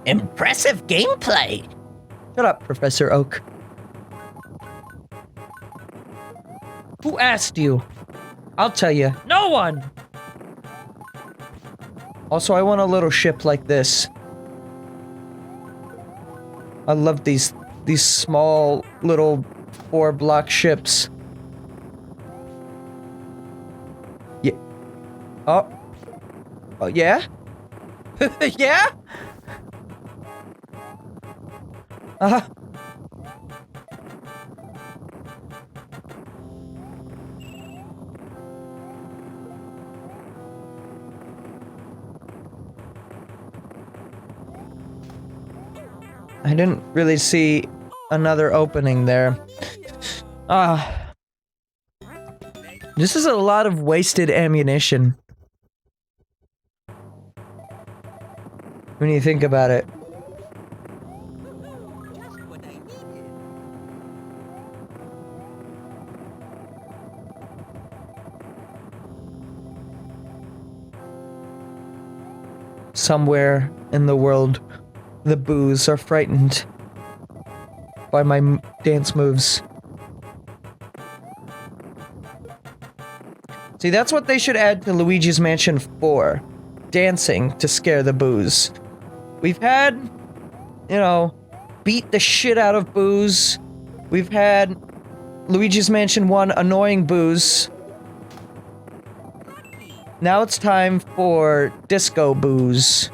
Impressive gameplay. Shut up, Professor Oak. Who asked you? I'll tell you. No one! Also, I want a little ship like this. I love these small little 4-block ships. Yeah. Oh. Oh, yeah? Yeah? Uh-huh. I didn't really see another opening there. This is a lot of wasted ammunition. When you think about it. Somewhere in the world, the boos are frightened by my dance moves. See, that's what they should add to Luigi's Mansion 4. Dancing to scare the boos. We've had, you know, beat the shit out of boos. We've had Luigi's Mansion 1 annoying boos. Now it's time for disco boos.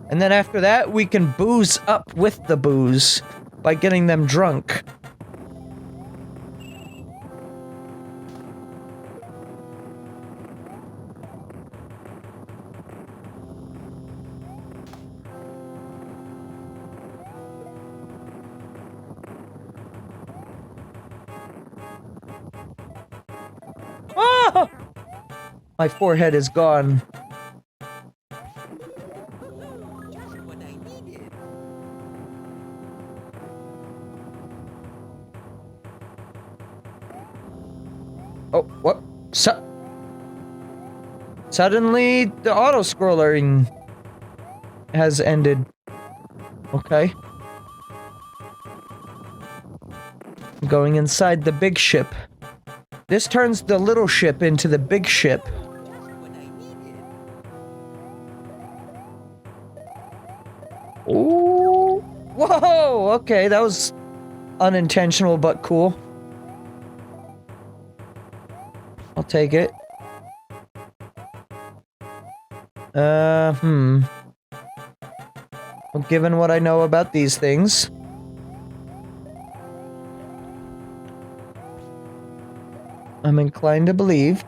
And then after that, we can booze up with the boos by getting them drunk. Ah! My forehead is gone. Oh, what? Suddenly, the auto-scrolling has ended. Okay. Going inside the big ship. This turns the little ship into the big ship. Ooh. Whoa! Okay, that was unintentional but cool. I'll take it. Well, given what I know about these things... I'm inclined to believe...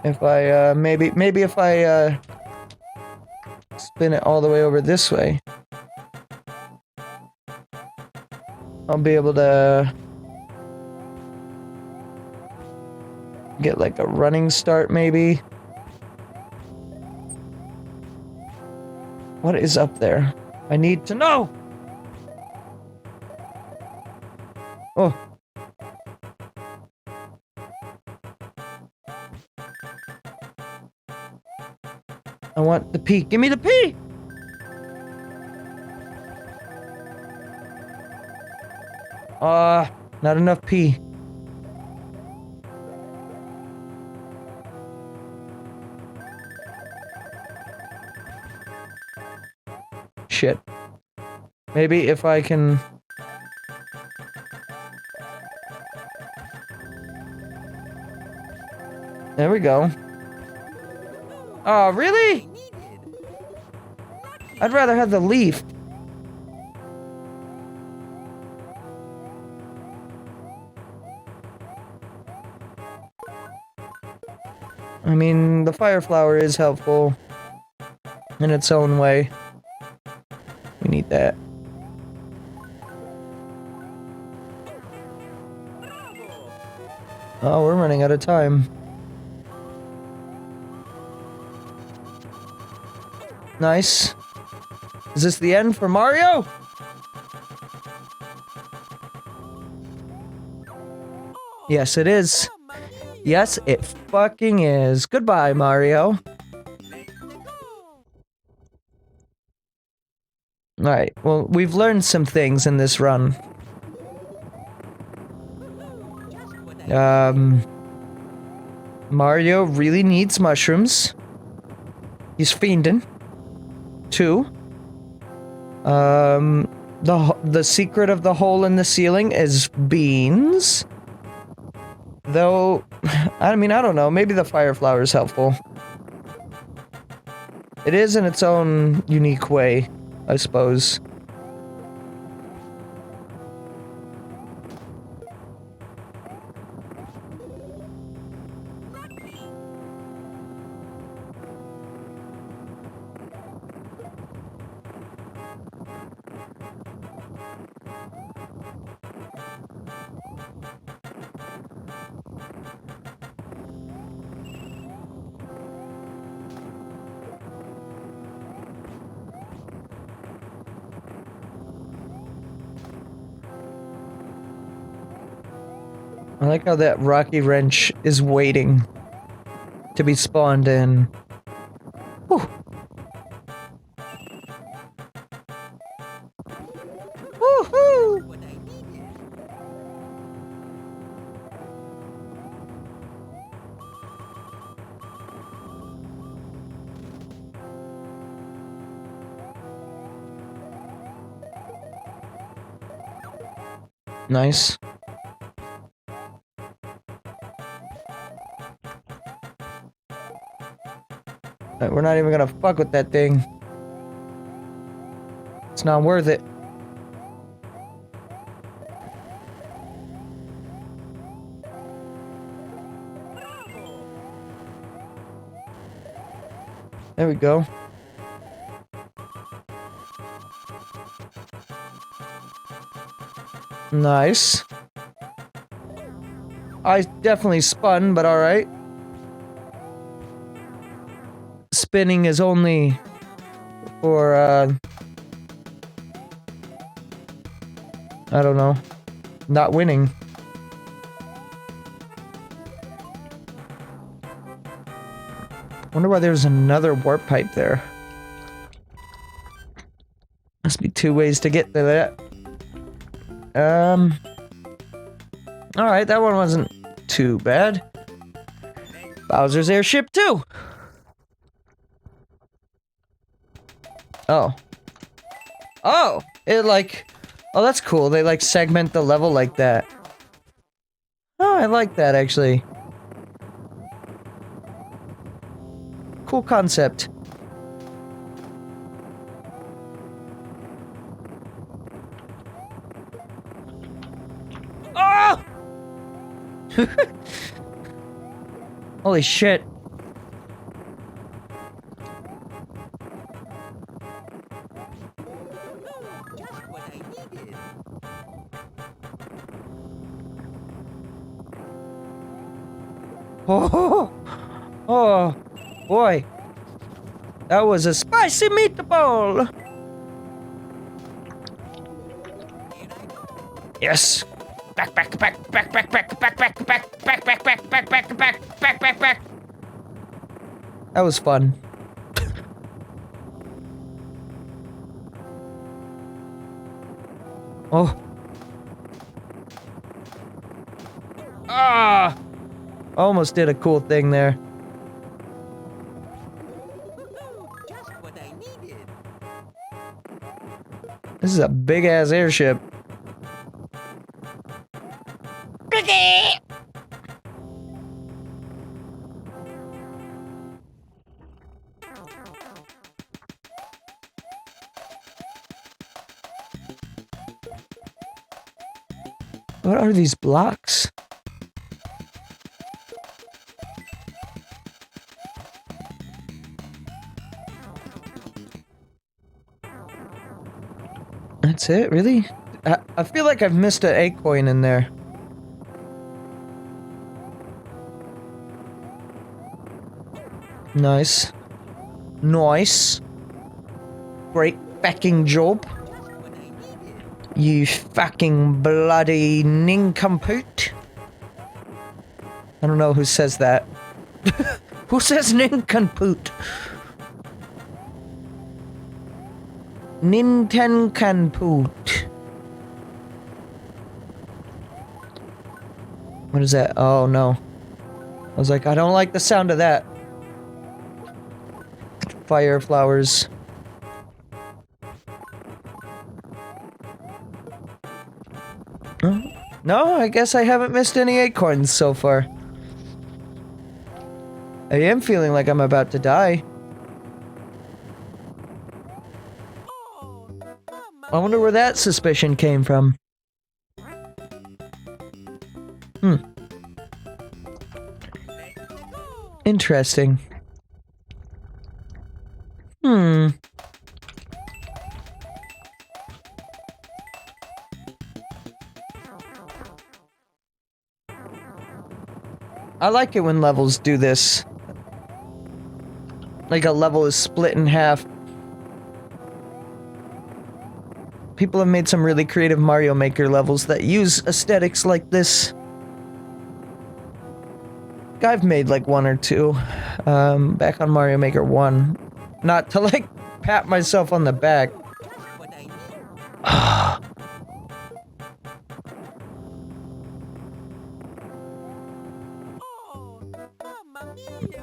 if I, maybe if I, spin it all the way over this way. I'll be able to get like a running start maybe. What is up there? I need to know! Oh. I want the pea. Give me the pea! Not enough pea. Shit. Maybe if I can... There we go. Oh, really? I'd rather have the leaf. I mean, the fire flower is helpful in its own way. We need that. Oh, we're running out of time. Nice. Is this the end for Mario? Yes, it is. Yes, it fucking is. Goodbye, Mario. Alright, well, we've learned some things in this run. Mario really needs mushrooms. He's fiending. 2. The secret of the hole in the ceiling is beans. Though, I mean, I don't know, maybe the fire flower is helpful. It is in its own unique way, I suppose. I like how that rocky wrench is waiting to be spawned in. Whew. Woohoo! Nice. We're not even gonna fuck with that thing. It's not worth it. There we go. Nice. I definitely spun, but alright. Spinning is only for, I don't know, not winning. Wonder why there's another warp pipe there. Must be 2 ways to get to that. Alright, that one wasn't too bad. Bowser's airship too! Oh. Oh! It like... Oh, that's cool. They like segment the level like that. Oh, I like that actually. Cool concept. Oh! Holy shit. Oh, oh, boy. That was a spicy meatball. Yes. Back, back, back, back, back, back, back, back, back, back, back, back, back, back, back, back, back, back. That was fun. Oh. Ah! Almost did a cool thing there. Just what I needed. This is a big ass airship. What are these blocks? That's it, really? I feel like I've missed an acorn in there. Nice. Nice. Great fucking job. You fucking bloody nincompoop. I don't know who says that. Who says nincompoop? Nintencanpoot. What is that? Oh no. I was like, I don't like the sound of that. Fire flowers. No, I guess I haven't missed any acorns so far. I am feeling like I'm about to die. I wonder where that suspicion came from. Interesting. I like it when levels do this. Like a level is split in half. People have made some really creative Mario Maker levels that use aesthetics like this. I've made like one or two, back on Mario Maker 1. Not to like pat myself on the back.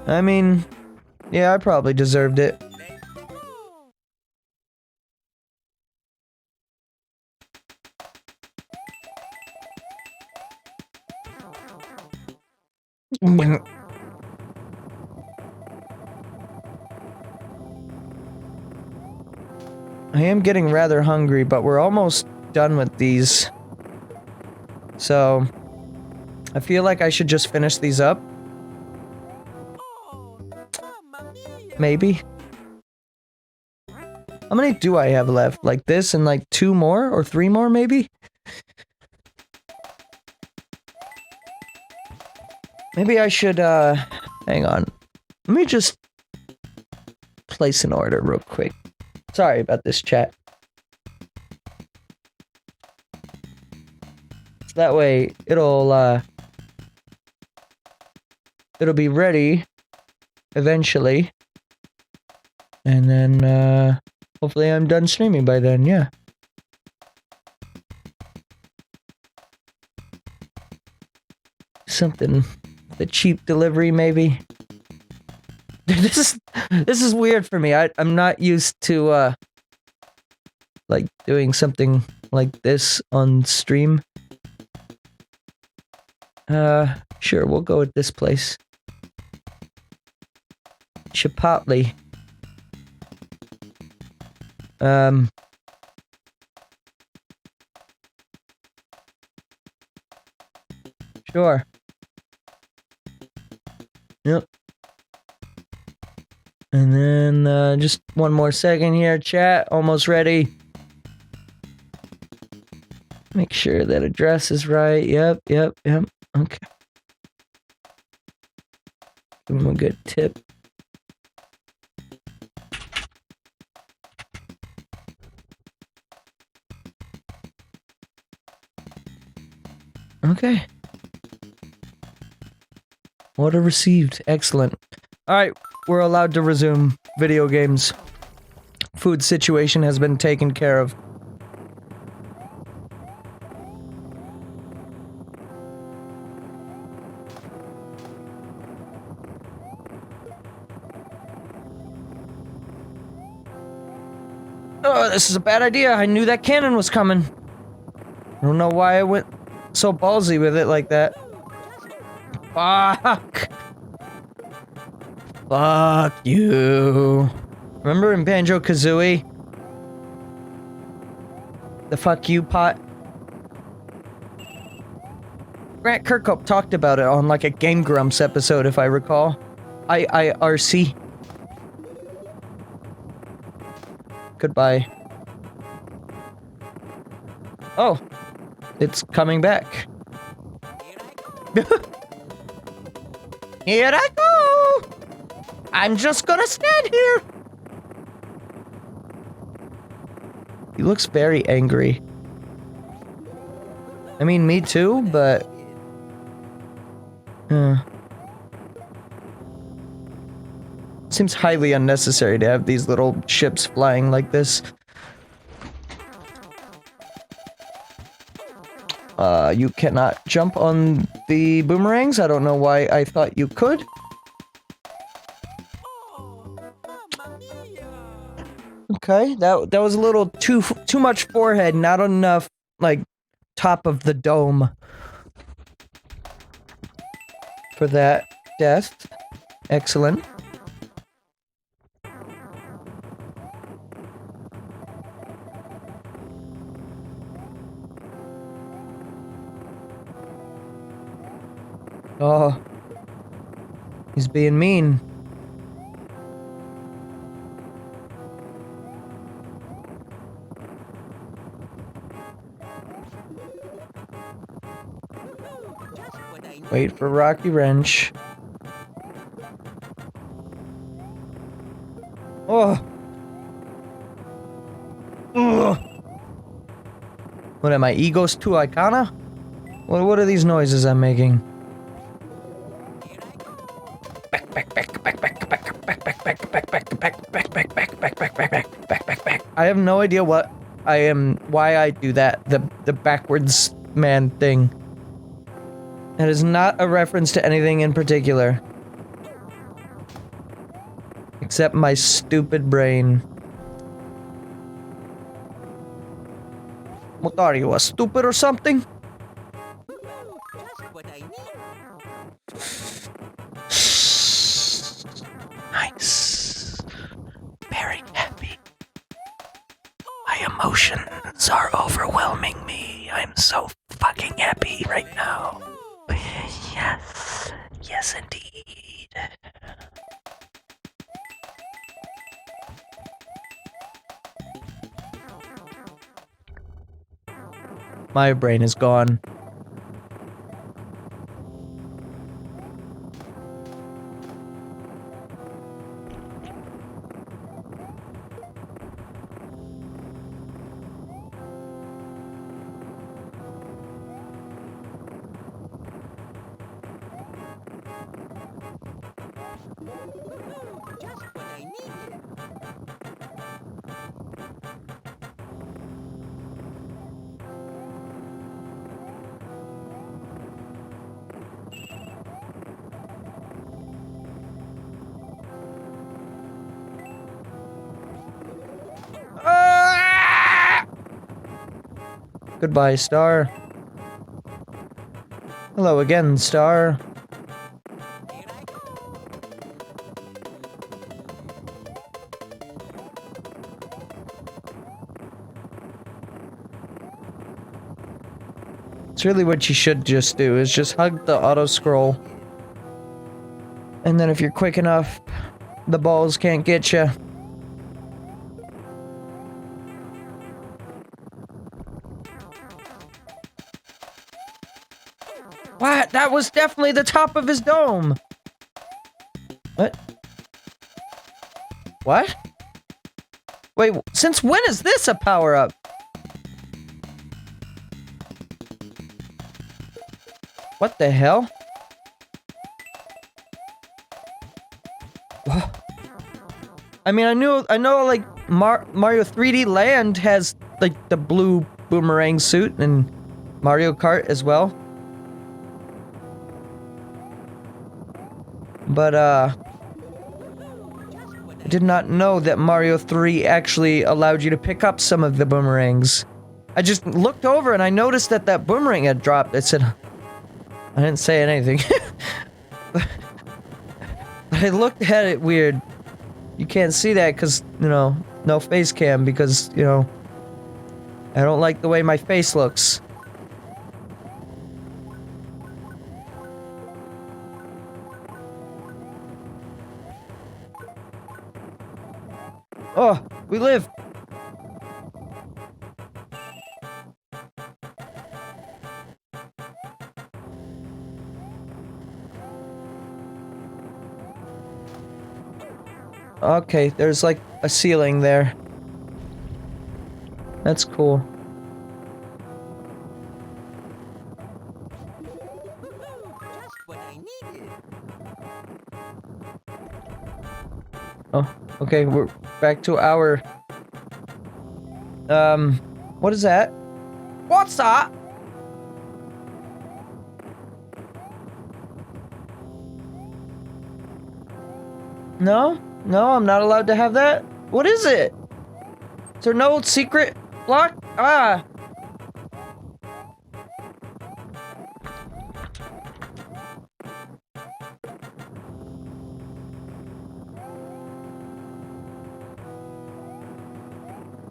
I mean, yeah, I probably deserved it. I am getting rather hungry, but we're almost done with these. So, I feel like I should just finish these up. Maybe. How many do I have left? Like this and like 2 more? Or 3 more, maybe? Maybe I should, hang on. Let me just place an order real quick. Sorry about this, chat. So that way, it'll be ready eventually. And then, hopefully I'm done streaming by then, yeah. Something, the cheap delivery maybe. This is weird for me. I'm not used to, like, doing something like this on stream. Sure, we'll go with this place. Chipotle. Sure. Yep. And then, just one more second here, chat. Almost ready. Make sure that address is right. Yep. Okay. Give him a good tip. Okay. Order received. Excellent. Alright, we're allowed to resume video games. Food situation has been taken care of. Oh, this is a bad idea. I knew that cannon was coming. I don't know why I went so ballsy with it like that. Fuck! Fuck you. Remember in Banjo-Kazooie? The fuck you pot? Grant Kirkhope talked about it on like a Game Grumps episode, if I recall. IIRC. Goodbye. Oh. It's coming back. Here I go! I'm just gonna stand here! He looks very angry. I mean, me too, but... Seems highly unnecessary to have these little ships flying like this. You cannot jump on the boomerangs. I don't know why I thought you could. Okay, that was a little too much forehead, not enough, like, top of the dome. For that death. Excellent. Oh. He's being mean. Wait for Rocky Wrench. Oh. Ugh. What am I, Egos 2 Icona? What are these noises I'm making? I have no idea why I do that, the backwards man thing. That is not a reference to anything in particular. Except my stupid brain. What are you, a stupid or something? Nice. Very happy. My emotions are overwhelming me. I'm so fucking happy right now. Yes. Yes, indeed. My brain is gone. Goodbye, Star. Hello again, Star. It's really what you should just do, is just hug the auto-scroll. And then if you're quick enough, the balls can't get you. What? That was definitely the top of his dome! What? What? Wait, since when is this a power-up? What the hell? I mean, I know, like, Mario 3D Land has, like, the blue boomerang suit, and Mario Kart as well. But, I did not know that Mario 3 actually allowed you to pick up some of the boomerangs. I just looked over and I noticed that that boomerang had dropped. It said... I didn't say anything. But I looked at it weird. You can't see that because, you know, no face cam because, you know, I don't like the way my face looks. Oh, we live. Okay, there's like a ceiling there. That's cool. Just what I needed. Oh, okay, we're back to our... what is that? What's that? No? No, I'm not allowed to have that? What is it? Is there no secret block? Ah!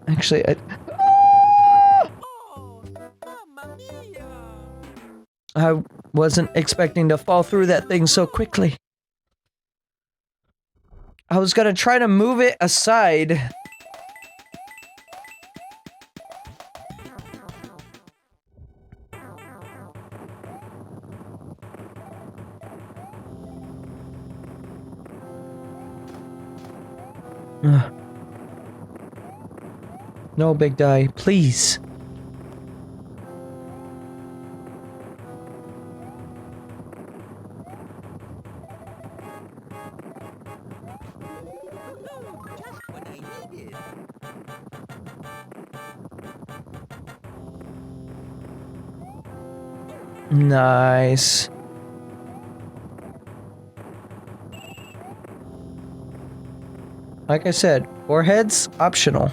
Actually, Oh, mamma mia! I wasn't expecting to fall through that thing so quickly. I was gonna try to move it aside. Ugh. No, Big Die, please. Just what I needed. Nice. Like I said, foreheads, optional.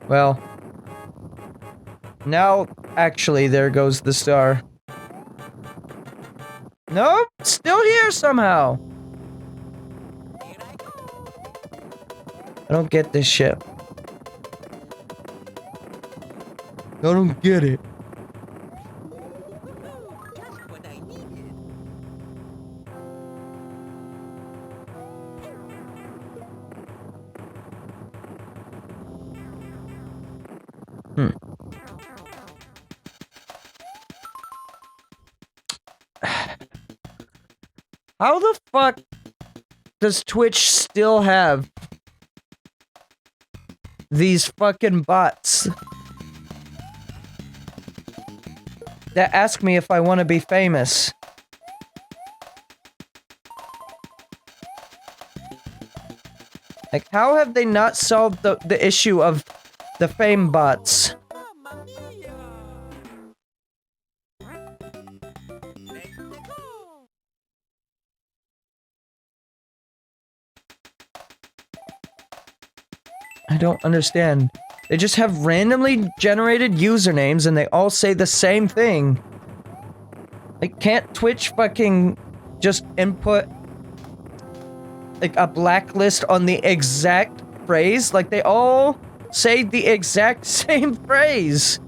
Well, now, actually, there goes the star. Nope, still here somehow. Here I go. I don't get this shit. I don't get it. Just what I needed. How the fuck does Twitch still have these fucking bots that ask me if I want to be famous? Like, how have they not solved the issue of the fame bots? Mamma mia! Let's go. I don't understand. They just have randomly generated usernames and they all say the same thing. Like, can't Twitch fucking just input like a blacklist on the exact phrase? Like, they all say the exact same phrase.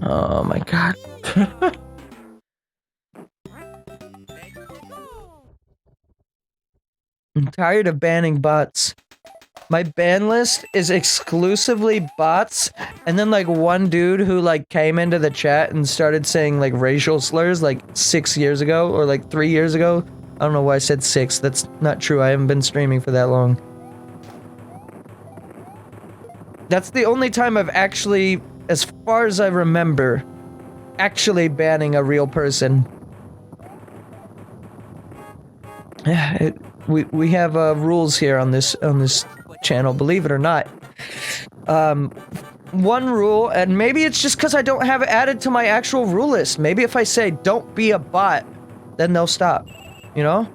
Oh my god. I'm tired of banning bots. My ban list is exclusively bots, and then like one dude who like came into the chat and started saying like racial slurs like 6 years ago or like 3 years ago. I don't know why I said 6. That's not true. I haven't been streaming for that long. That's the only time I've actually, as far as I remember, actually banning a real person. Yeah, we have rules here on this channel, believe it or not. One rule, and maybe it's just because I don't have it added to my actual rule list. Maybe if I say don't be a bot, then they'll stop. You know?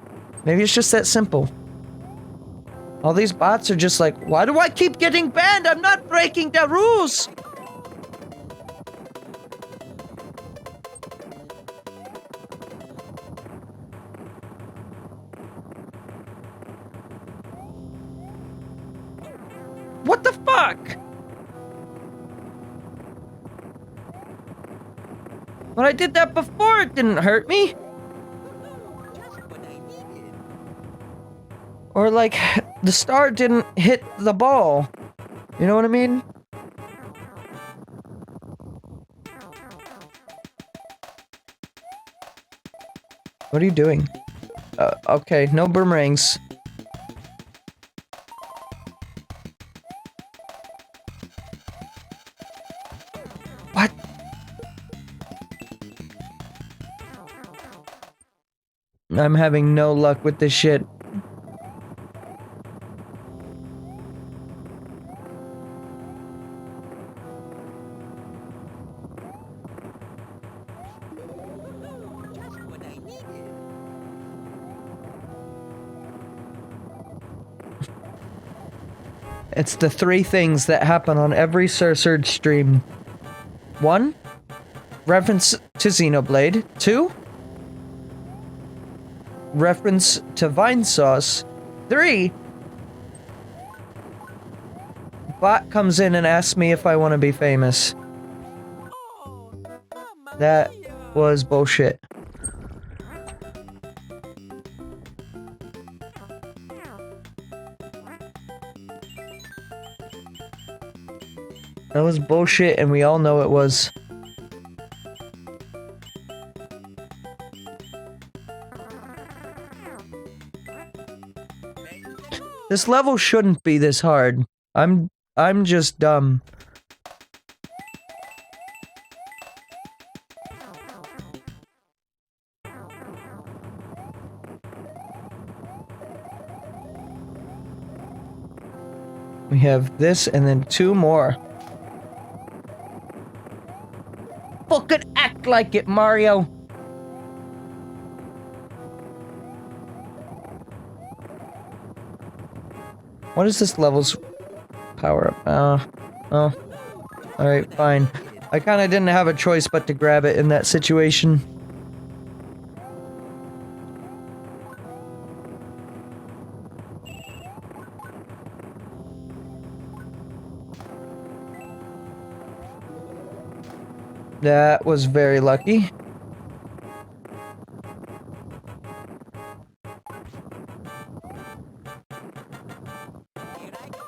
Maybe it's just that simple. All these bots are just like, why do I keep getting banned? I'm not breaking the rules! What the fuck? When I did that before, it didn't hurt me. Just what I needed. Or like, the star didn't hit the ball. You know what I mean? What are you doing? Okay, no boomerangs. What? I'm having no luck with this shit. Just what I needed. It's the 3 things that happen on every Sir Surge stream. 1. Reference to Xenoblade. 2. Reference to Vine Sauce. 3. Bot comes in and asks me if I want to be famous. Oh, Mamma That Mia. was bullshit. That was bullshit, and we all know it was. This level shouldn't be this hard. I'm just dumb. We have this and then 2 more. Fucking act like it, Mario! What is this level's power up? Oh. Alright, fine. I kinda didn't have a choice but to grab it in that situation. That was very lucky. Here I go.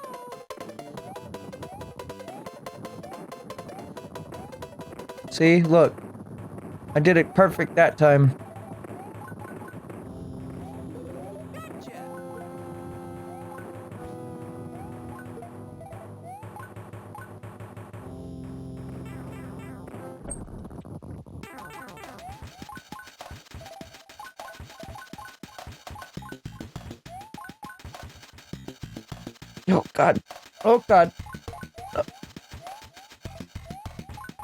See, look. I did it perfect that time. Gotcha. Oh god. Oh god.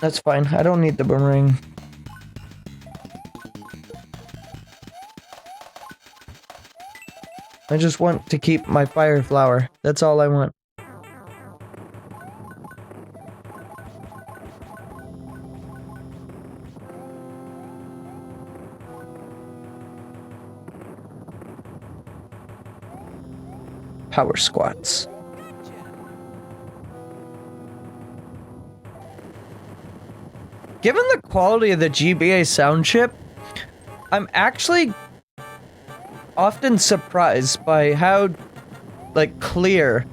That's fine. I don't need the boomerang. I just want to keep my fire flower. That's all I want. Power squats. Given the quality of the GBA sound chip, I'm actually often surprised by how, like, clear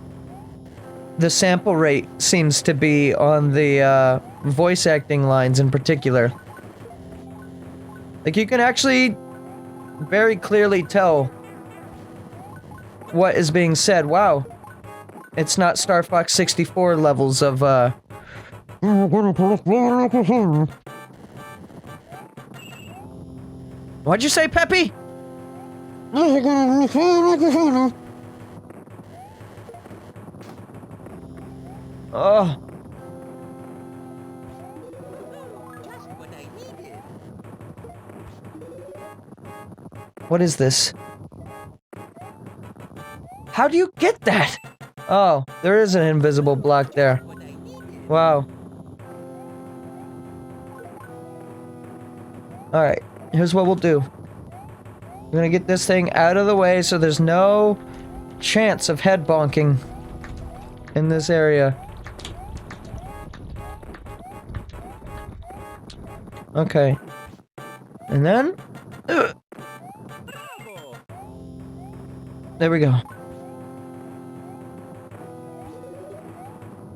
the sample rate seems to be on the voice acting lines in particular. Like, you can actually very clearly tell what is being said. Wow. It's not Star Fox 64 levels of, What'd you say, Peppy? Oh. Just what I needed. What is this? How do you get that? Oh, there is an invisible block there. What I needed. Wow. Alright, here's what we'll do. We're gonna get this thing out of the way so there's no chance of head bonking in this area. Okay. And then... Bravo. There we go.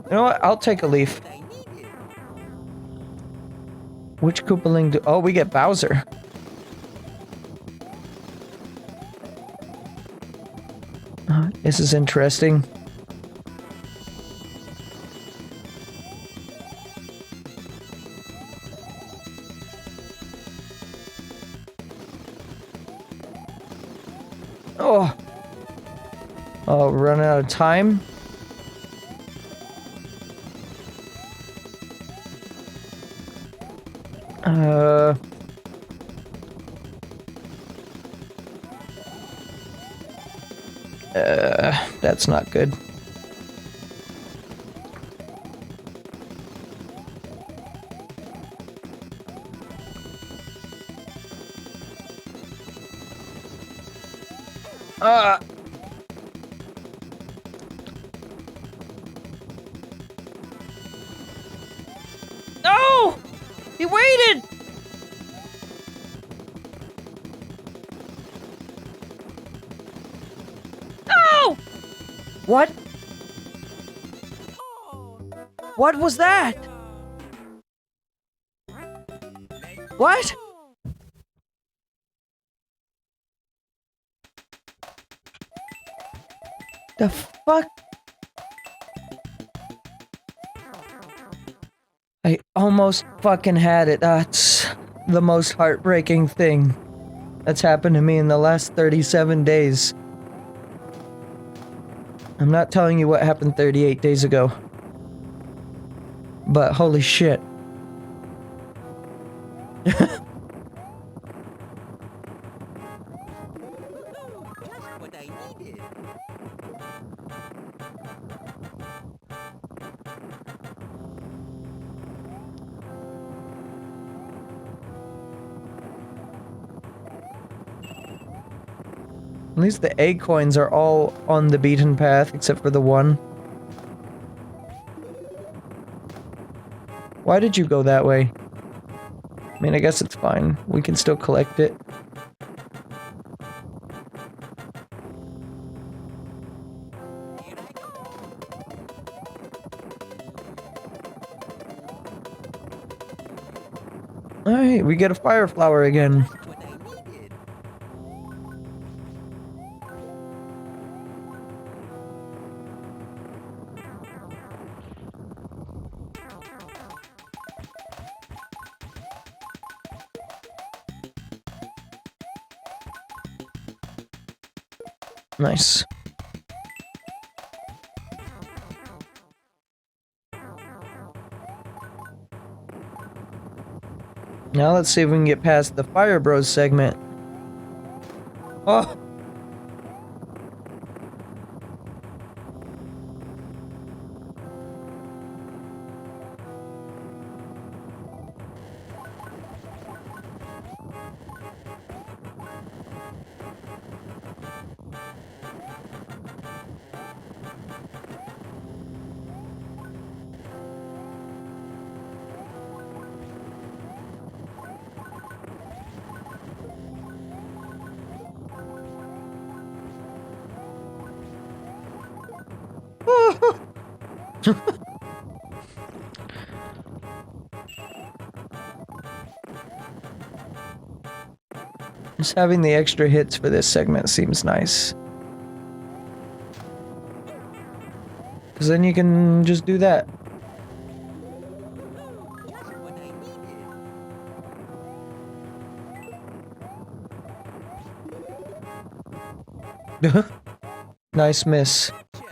You know what? I'll take a leaf. What I needed. Which Koopaling do- Oh, we get Bowser. This is interesting. Oh. Oh, we're running out of time. That's not good. No! He waited! No! What? Oh, What was that? What? The fuck? I almost fucking had it. That's the most heartbreaking thing that's happened to me in the last 37 days. I'm not telling you what happened 38 days ago. But holy shit. just what I needed. At least the egg coins are all on the beaten path, except for the one. Why did you go that way? I mean, I guess it's fine. We can still collect it. Here I go. Alright, we get a fire flower again. What I needed. Nice. Now let's see if we can get past the Fire Bros segment. Oh! Just having the extra hits for this segment seems nice. Because then you can just do that. Just what I needed. Nice miss. Gotcha.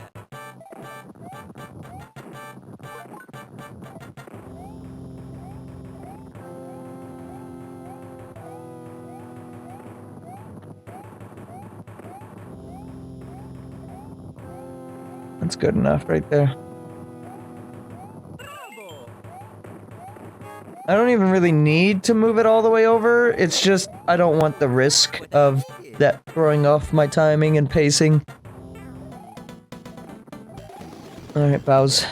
That's good enough right there. Bravo. I don't even really need to move it all the way over. It's just I don't want the risk of that throwing off my timing and pacing. Alright, Bows.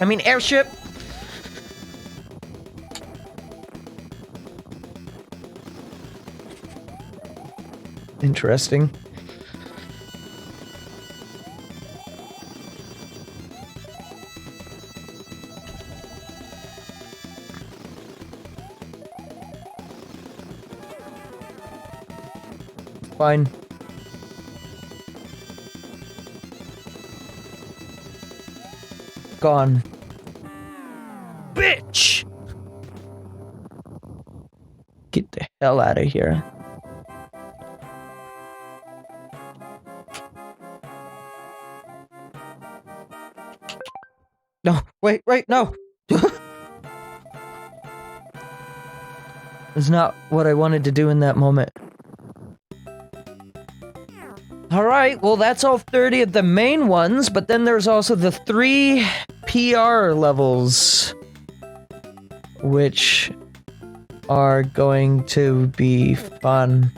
I mean, airship. Interesting. Fine. Gone. Bitch! Get the hell out of here. No, wait, no! It's not what I wanted to do in that moment. Alright, well that's all 30 of the main ones, but then there's also the 3 PR levels, which are going to be fun.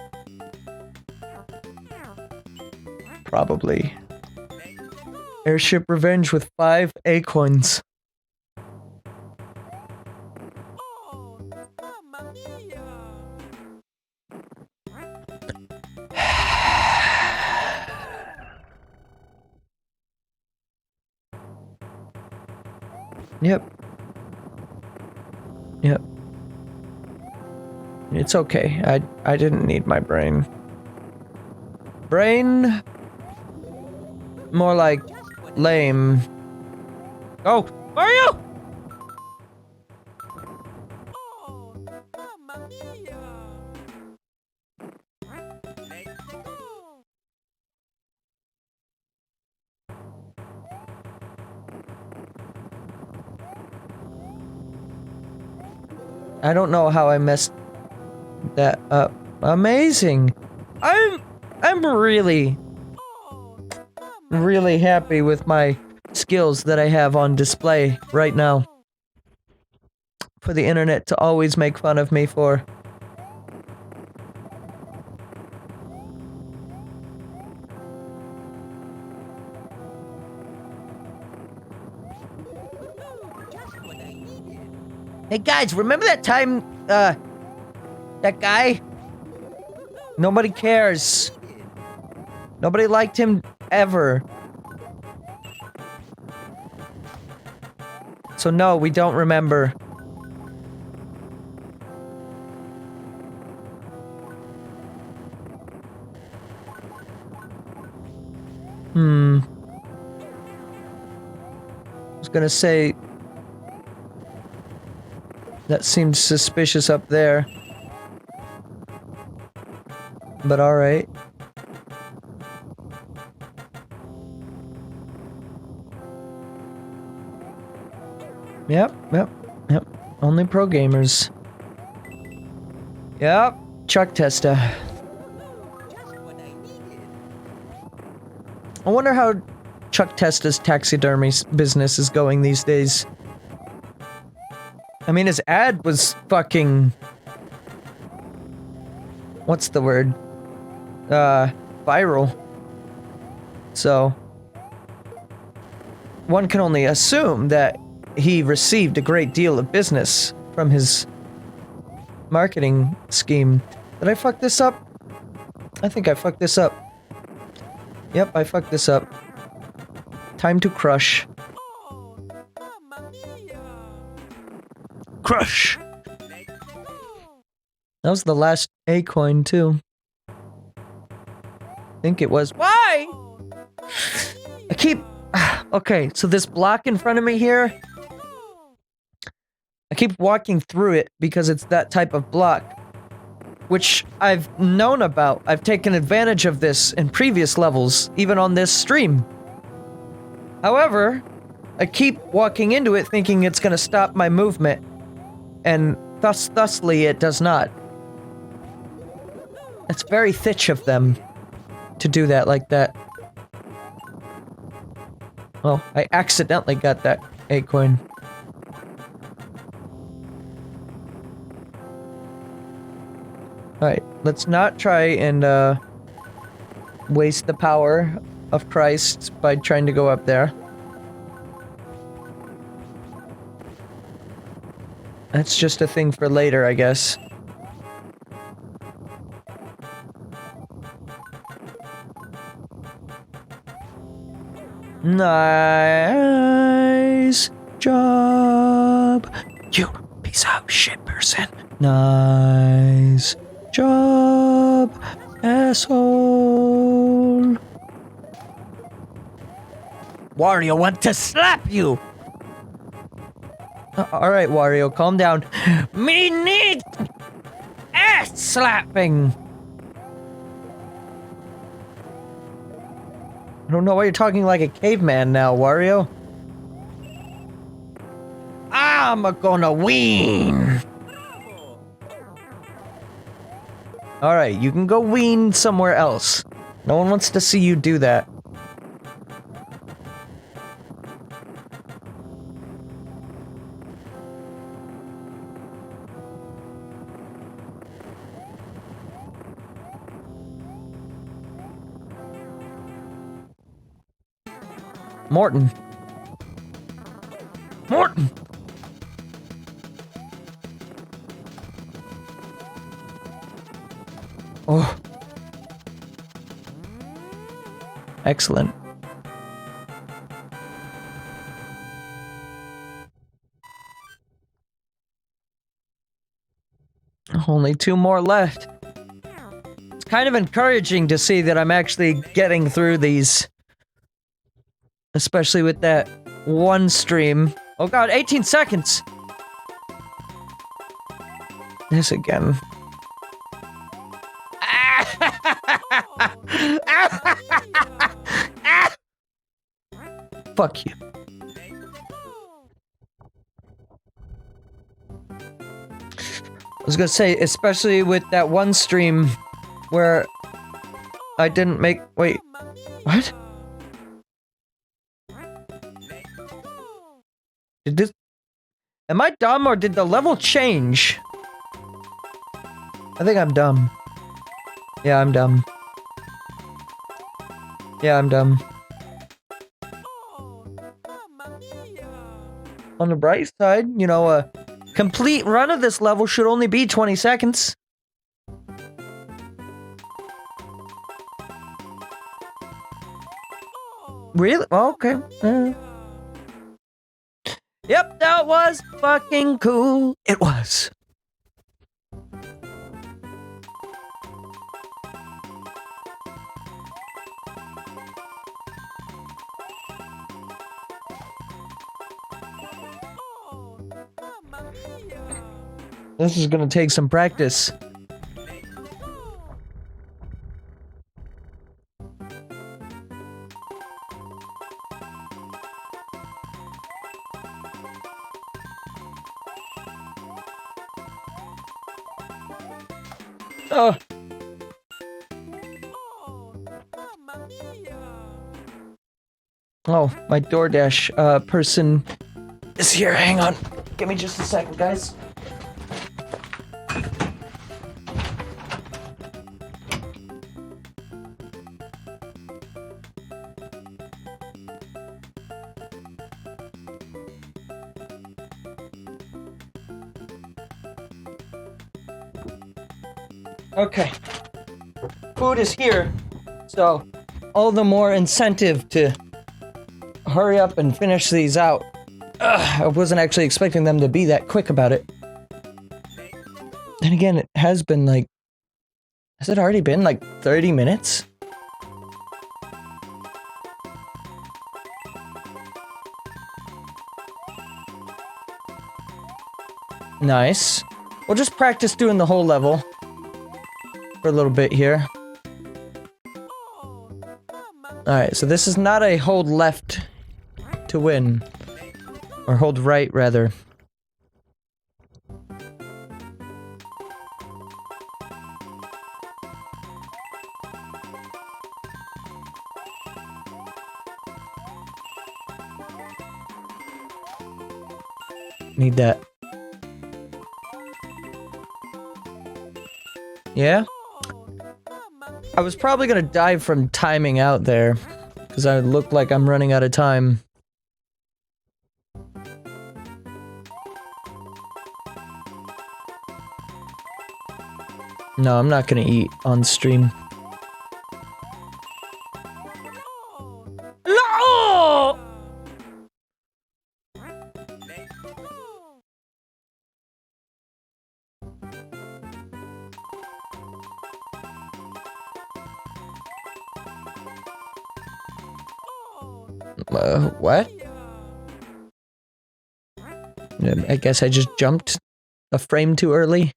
Probably. Airship Revenge with 5 acorns. Oh, mamma mia. Yep. It's okay. I didn't need my brain. Brain? More like lame. Oh, Mario! Oh, mamma mia. Let's go. I don't know how I messed that up. Amazing. I'm really happy with my skills that I have on display right now. For the internet to always make fun of me for. Just what I needed. Hey guys, remember that time, that guy? Nobody cares. Nobody liked him ever. So no, we don't remember. I was gonna say... That seemed suspicious up there. But alright. Yep. Only pro gamers. Yep. Chuck Testa. Just what I needed. I wonder how Chuck Testa's taxidermy business is going these days. I mean, his ad was fucking... What's the word? Viral. So... One can only assume that he received a great deal of business from his marketing scheme. Did I fuck this up? I think I fucked this up. Yep, I fucked this up. Time to crush. Oh, mamma mia! Crush! Let's go! That was the last A coin, too. I think it was. Why? Oh, I keep... Okay, so this block in front of me here, I keep walking through it because it's that type of block, which I've known about. I've taken advantage of this in previous levels, even on this stream. However, I keep walking into it thinking it's gonna stop my movement, and thusly it does not. It's very thitch of them to do that like that. Well, I accidentally got that A coin. Alright, let's not try and, waste the power of Christ by trying to go up there. That's just a thing for later, I guess. Nice job, you piece of shit person. Nice job, asshole. Wario want to slap you. Alright, Wario, calm down. Me need ass slapping. I don't know why you're talking like a caveman now, Wario. I'm gonna win. Alright, you can go wean somewhere else. No one wants to see you do that. Morton. Morton! Oh. Excellent. Only 2 more left. It's kind of encouraging to see that I'm actually getting through these. Especially with that one stream. Oh god, 18 seconds! This again. Fuck you. I was gonna say, especially with that one stream where I didn't make- wait, what? Did this- am I dumb or did the level change? I think I'm dumb. Yeah, I'm dumb. Yeah, I'm dumb. Oh, mamma mia! On the bright side, you know, a complete run of this level should only be 20 seconds. Really? Oh, okay. Yep, that was fucking cool. It was. Oh, mamma mia! This is gonna take some practice. Oh, Oh, mamma mia! oh, my DoorDash person is here. Hang on. Give me just a second, guys. Okay. Food is here, so all the more incentive to hurry up and finish these out. I wasn't actually expecting them to be that quick about it. Then again, it has been like... Has it already been like 30 minutes? Nice. We'll just practice doing the whole level for a little bit here. Alright, so this is not a hold left to win. Or hold right, rather. Need that. Yeah? I was probably gonna die from timing out there, because I look like I'm running out of time. No, I'm not gonna eat on stream. No! What? I guess I just jumped a frame too early.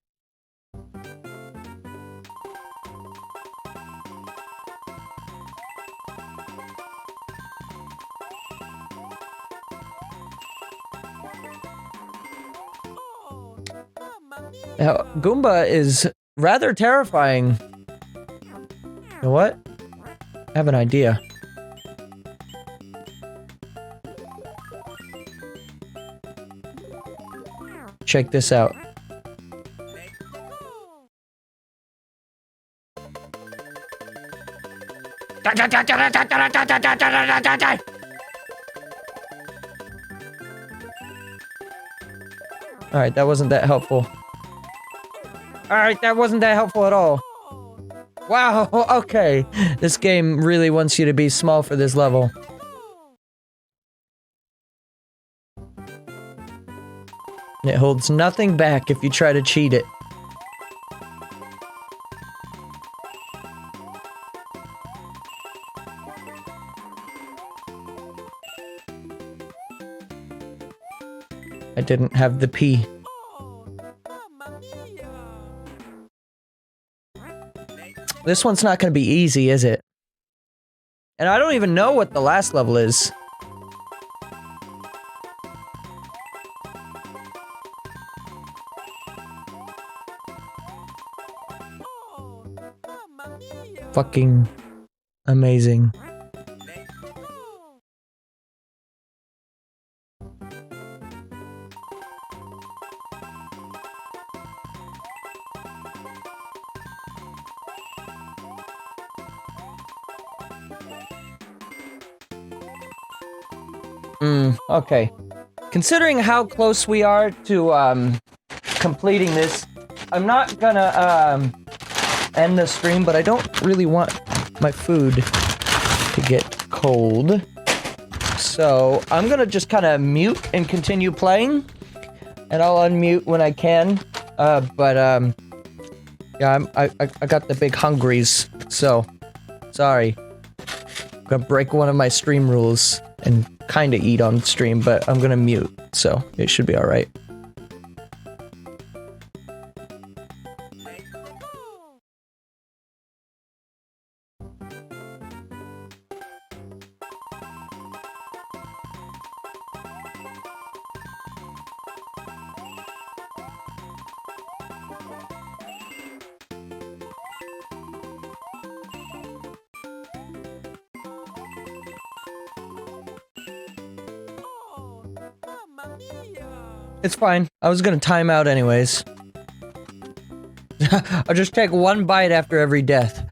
Now, Goomba is rather terrifying. You know what? I have an idea. Check this out. Alright, that wasn't that helpful. Alright, that wasn't that helpful at all. Wow, okay. This game really wants you to be small for this level. It holds nothing back if you try to cheat it. I didn't have the P. This one's not gonna be easy, is it? And I don't even know what the last level is. Fucking amazing. Okay. Considering how close we are to, completing this, I'm not gonna, end the stream, but I don't really want my food to get cold. So, I'm gonna just kinda mute and continue playing, and I'll unmute when I can. Yeah, I got the big hungries, so, sorry. I'm gonna break one of my stream rules and kinda eat on stream, but I'm gonna mute, so it should be alright. It's fine. I was gonna time out anyways. I'll just take one bite after every death.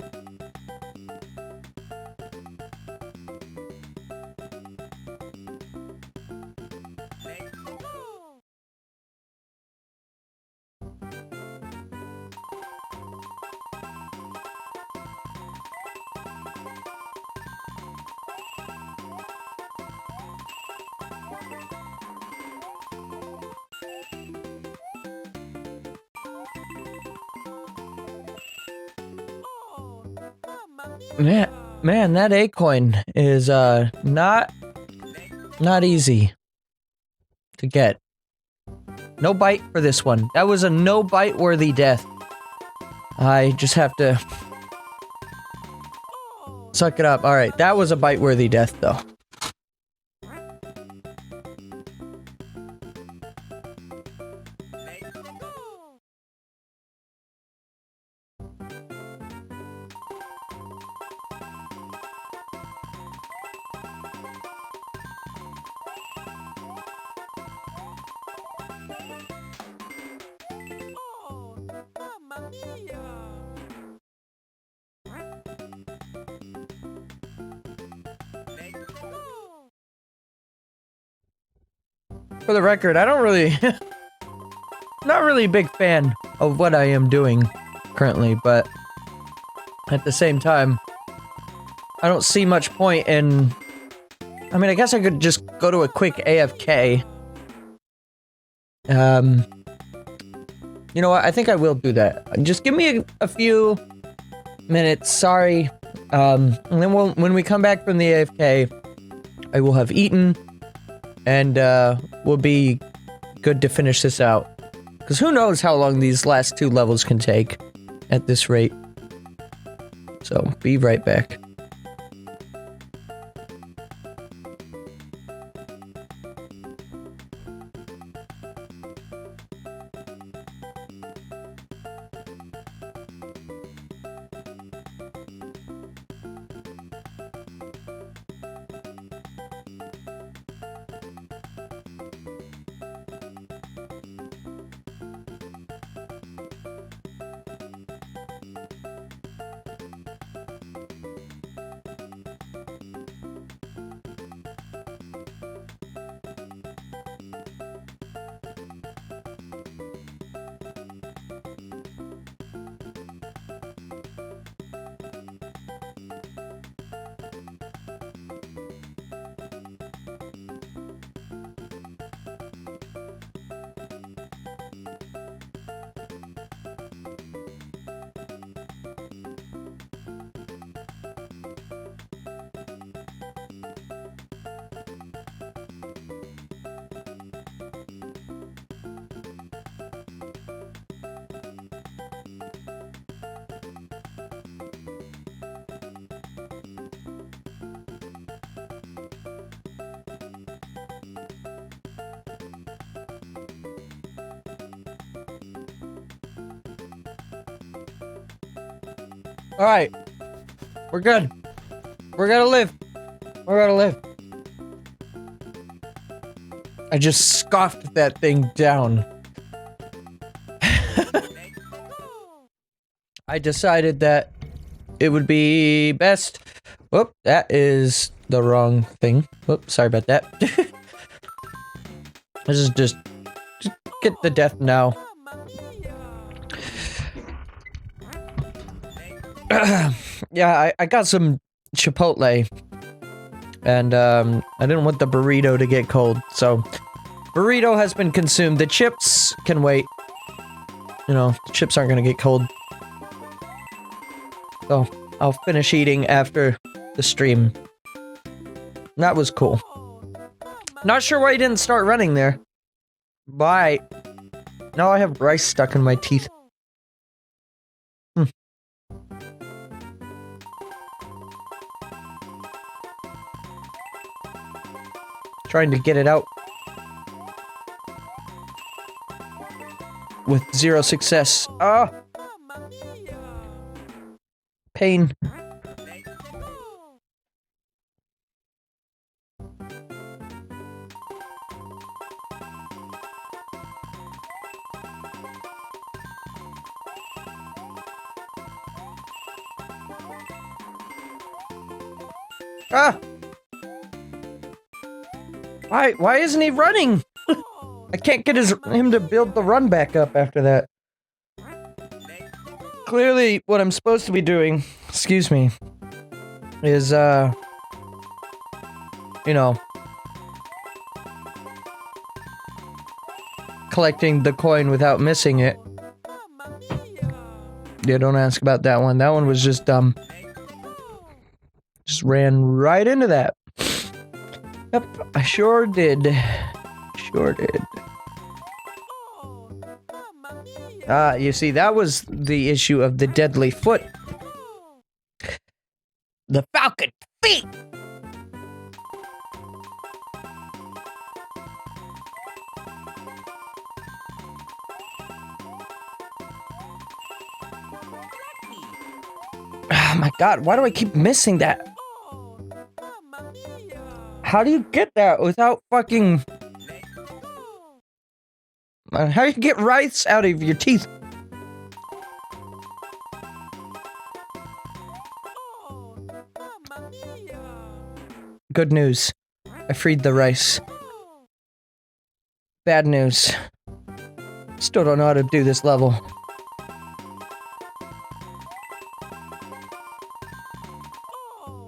Man, that A coin is not easy to get. No bite for this one. That was a no bite worthy death. I just have to suck it up. All right, that was a bite worthy death though. Oh, mamma mia! Let's go! For the record, I don't really not really a big fan of what I am doing currently, but at the same time, I don't see much point in... I mean, I guess I could just go to a quick AFK. You know what? I think I will do that. Just give me a few minutes, sorry. And then when we come back from the AFK, I will have eaten, and we'll be good to finish this out. Because who knows how long these last 2 levels can take at this rate. So, be right back. Alright. We're good. We're gonna live. We're gonna live. I just scoffed that thing down. I decided that it would be best... Whoop, that is the wrong thing. Whoop, sorry about that. This is just get the death now. Mamma mia! Yeah, I got some Chipotle. And, I didn't want the burrito to get cold, so... Burrito has been consumed. The chips can wait. You know, the chips aren't gonna get cold. So, I'll finish eating after the stream. That was cool. Not sure why he didn't start running there. Bye. Now I have rice stuck in my teeth. Trying to get it out. With 0 success. Ah! Mamma mia! Pain. Let's go! Ah! Why isn't he running? Oh, I can't get him to build the run back up after that. Clearly, what I'm supposed to be doing, excuse me, is, you know, collecting the coin without missing it. mamma mia! Yeah, don't ask about that one. That one was just dumb. Just ran right into that. Yep, I sure did. Sure did. Oh, mamma mia. You see, that was the issue of the deadly foot. The falcon feet! Oh my god, why do I keep missing that? Oh, mamma mia. How do you get that without fucking... How do you get rice out of your teeth? Oh, mamma mia. Good news. I freed the rice. Bad news. Still don't know how to do this level.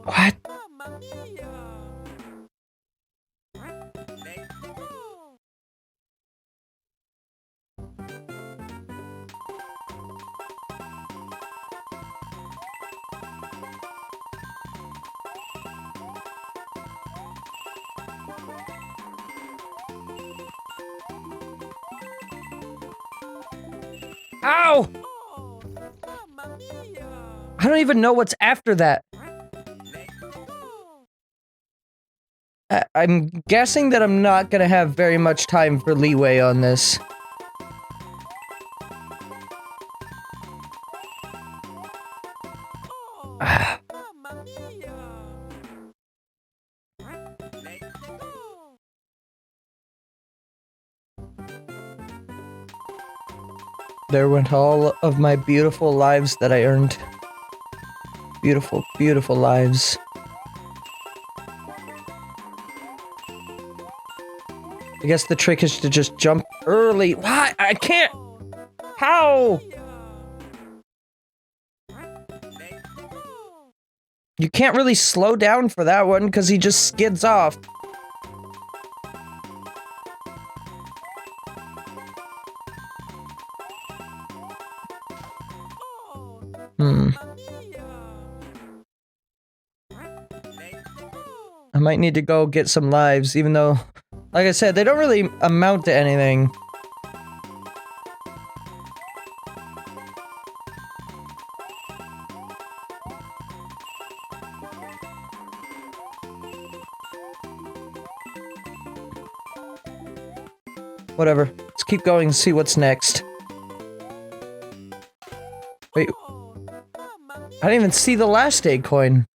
What? Mamma mia. Ow! Oh, mamma mia. I don't even know what's after that. I'm guessing that I'm not gonna have very much time for leeway on this. Oh, mamma mia. There went all of my beautiful lives that I earned. Beautiful, beautiful lives. I guess the trick is to just jump early. Why? I can't! How? You can't really slow down for that one because he just skids off. I might need to go get some lives, even though, like I said, they don't really amount to anything. Whatever. Let's keep going and see what's next. Wait. I didn't even see the last egg coin.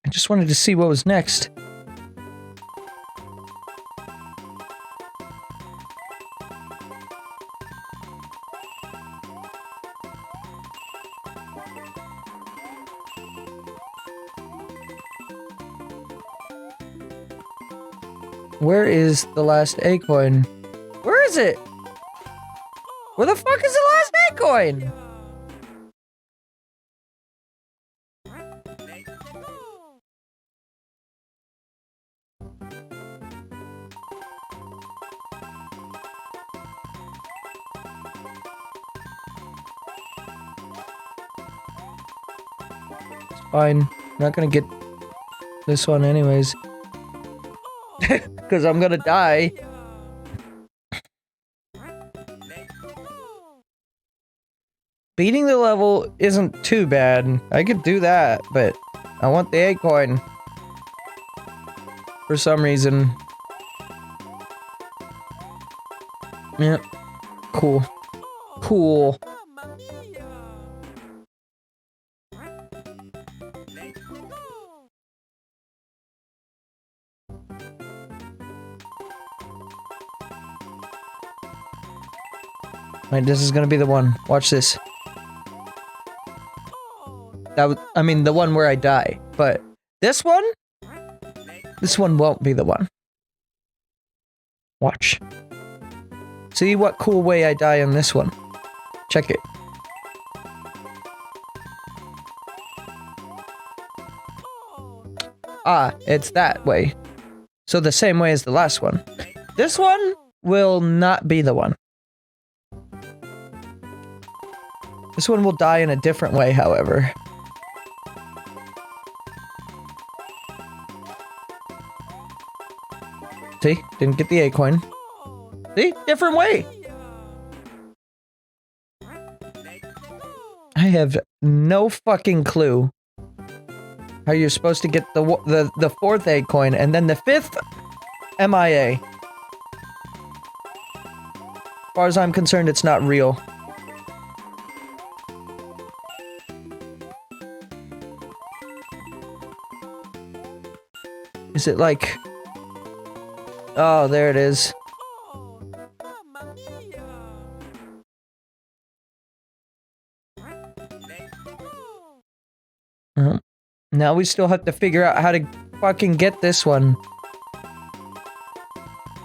I just wanted to see what was next. Where is the last egg coin? Where is it? Where the fuck is the last egg coin? Fine. I'm not gonna get this one anyways. Because I'm gonna die. Beating the level isn't too bad. I could do that, but I want the egg coin. For some reason. Yep. Cool. Cool. Right, this is gonna be the one. Watch this. I mean, the one where I die. But this one? This one won't be the one. Watch. See what cool way I die on this one. Check it. Ah, it's that way. So the same way as the last one. This one will not be the one. This one will die in a different way, however. See? Didn't get the A coin. See? Different way! I have no fucking clue how you're supposed to get the fourth A coin and then the fifth MIA. As far as I'm concerned, it's not real. Is it like... Oh, there it is. Mamma mia! Now we still have to figure out how to fucking get this one.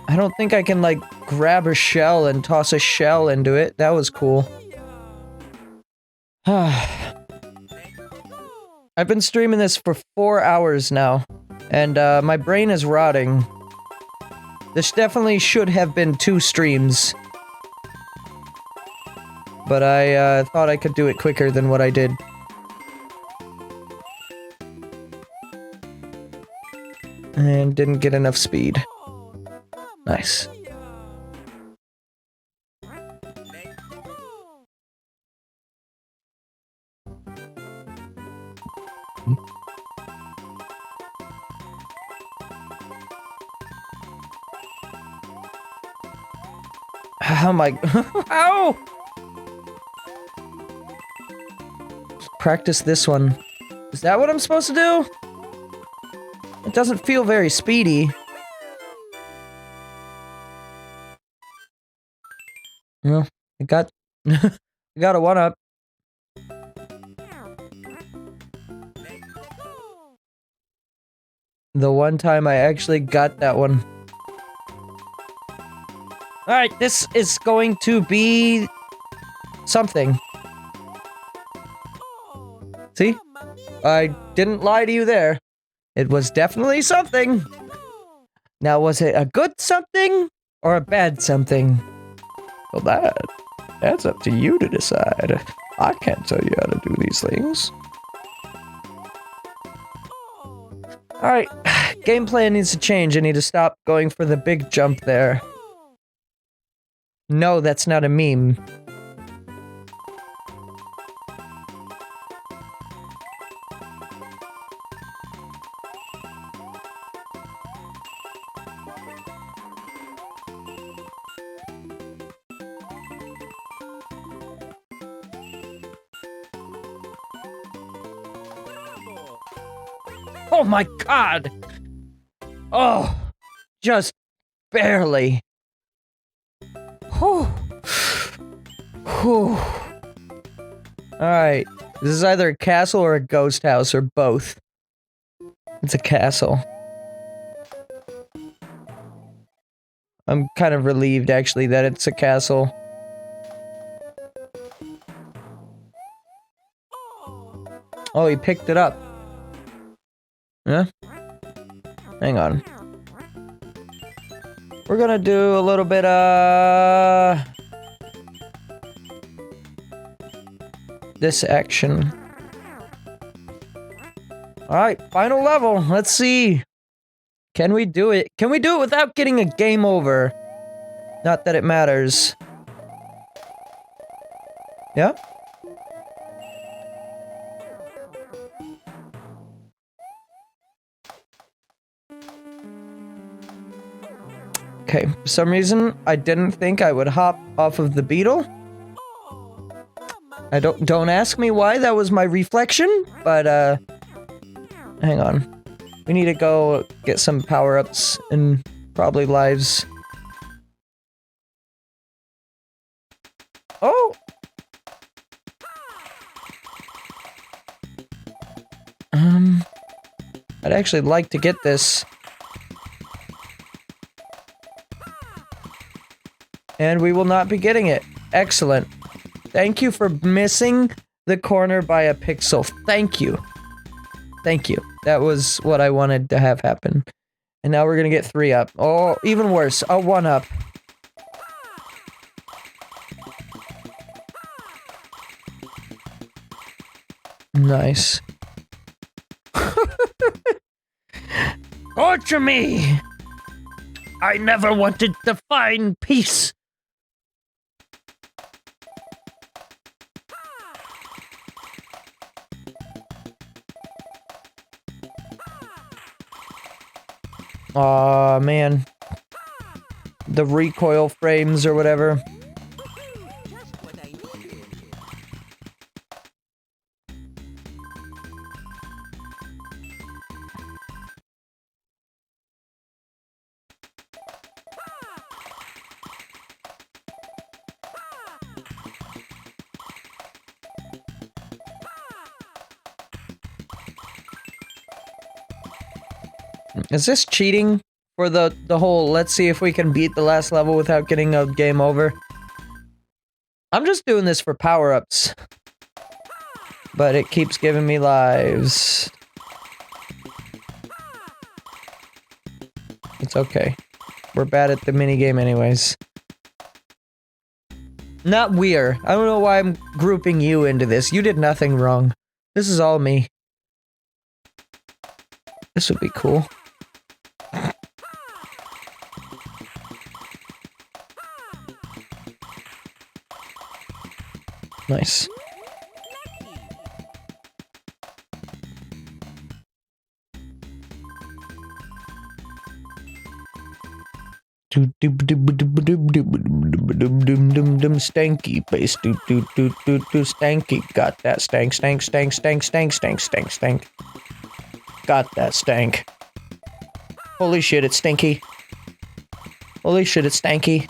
I don't think I can, like, grab a shell and toss a shell into it. That was cool. I've been streaming this for 4 hours now, and my brain is rotting. This definitely should have been 2 streams. But I thought I could do it quicker than what I did. And didn't get enough speed. Nice. Oh my... Ow! Practice this one. Is that what I'm supposed to do? It doesn't feel very speedy. Well, I got... I got a 1-up. The one time I actually got that one. Alright, this is going to be... something. See? I didn't lie to you there. It was definitely something. Now, was it a good something or a bad something? Well, that's up to you to decide. I can't tell you how to do these things. Alright, game plan needs to change. I need to stop going for the big jump there. No, that's not a meme. Oh my god! Oh, just barely. Whew. Whew. Alright, this is either a castle or a ghost house, or both. It's a castle. I'm kind of relieved, actually, that it's a castle. Oh, he picked it up. Yeah? Hang on. We're gonna do a little bit, this action. Alright, final level. Let's see. Can we do it? Can we do it without getting a game over? Not that it matters. Yeah? Okay, for some reason, I didn't think I would hop off of the beetle. Don't ask me why, that was my reflection, but, hang on. We need to go get some power-ups and probably lives. Oh! I'd actually like to get this. And we will not be getting it. Excellent. Thank you for missing the corner by a pixel. Thank you. Thank you. That was what I wanted to have happen. And now we're gonna get 3 up. Oh, even worse. A 1 up. Nice. Torture me! I never wanted to find peace. Aw, man. The recoil frames or whatever. Just what I needed. Is this cheating for the whole let's see if we can beat the last level without getting a game over? I'm just doing this for power-ups. But it keeps giving me lives. It's okay. We're bad at the minigame anyways. Not we're. I don't know why I'm grouping you into this. You did nothing wrong. This is all me. This would be cool. Nice. Stanky base do stanky. Got that stank. Got that stank. Holy shit, it's stinky. Holy shit, it's stanky.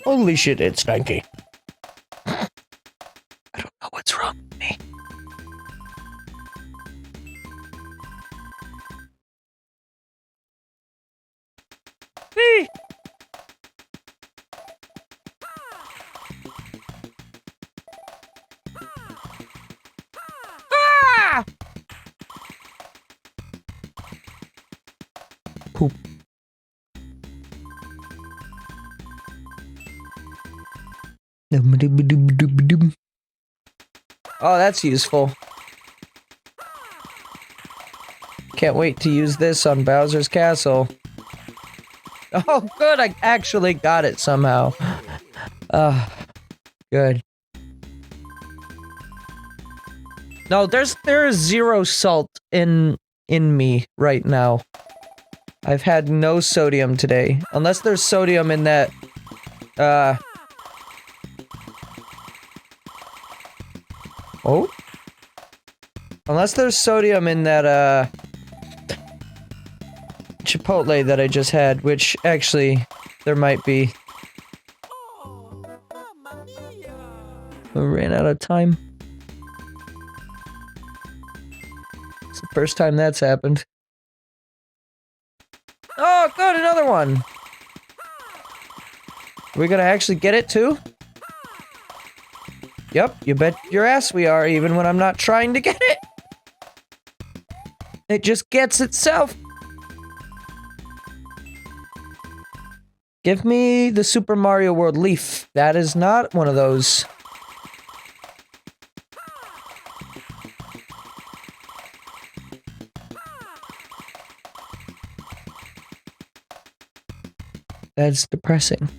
Holy shit, it's stanky. I don't know what's wrong with me. Whee! Ah! Poop. Oh, that's useful. Can't wait to use this on Bowser's Castle. Oh, good, I actually got it somehow. Good. No, there is zero salt in me right now. I've had no sodium today. Unless there's sodium in that, Oh? Unless there's sodium in that, Chipotle that I just had, which, actually, there might be. Oh, mamma mia! I ran out of time. It's the first time that's happened. Oh, good, another one! Are we gonna actually get it, too? Yep, you bet your ass we are, even when I'm not trying to get it! It just gets itself! Give me the Super Mario World leaf. That is not one of those. That's depressing.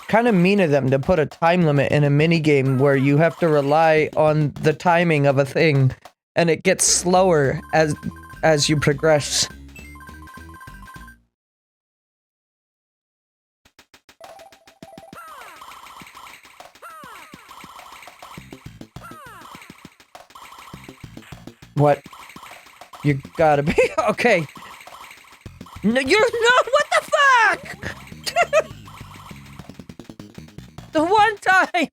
Kind of mean of them to put a time limit in a minigame where you have to rely on the timing of a thing, and it gets slower as you progress. What? You gotta be okay. No, you're not. What the fuck? The one time!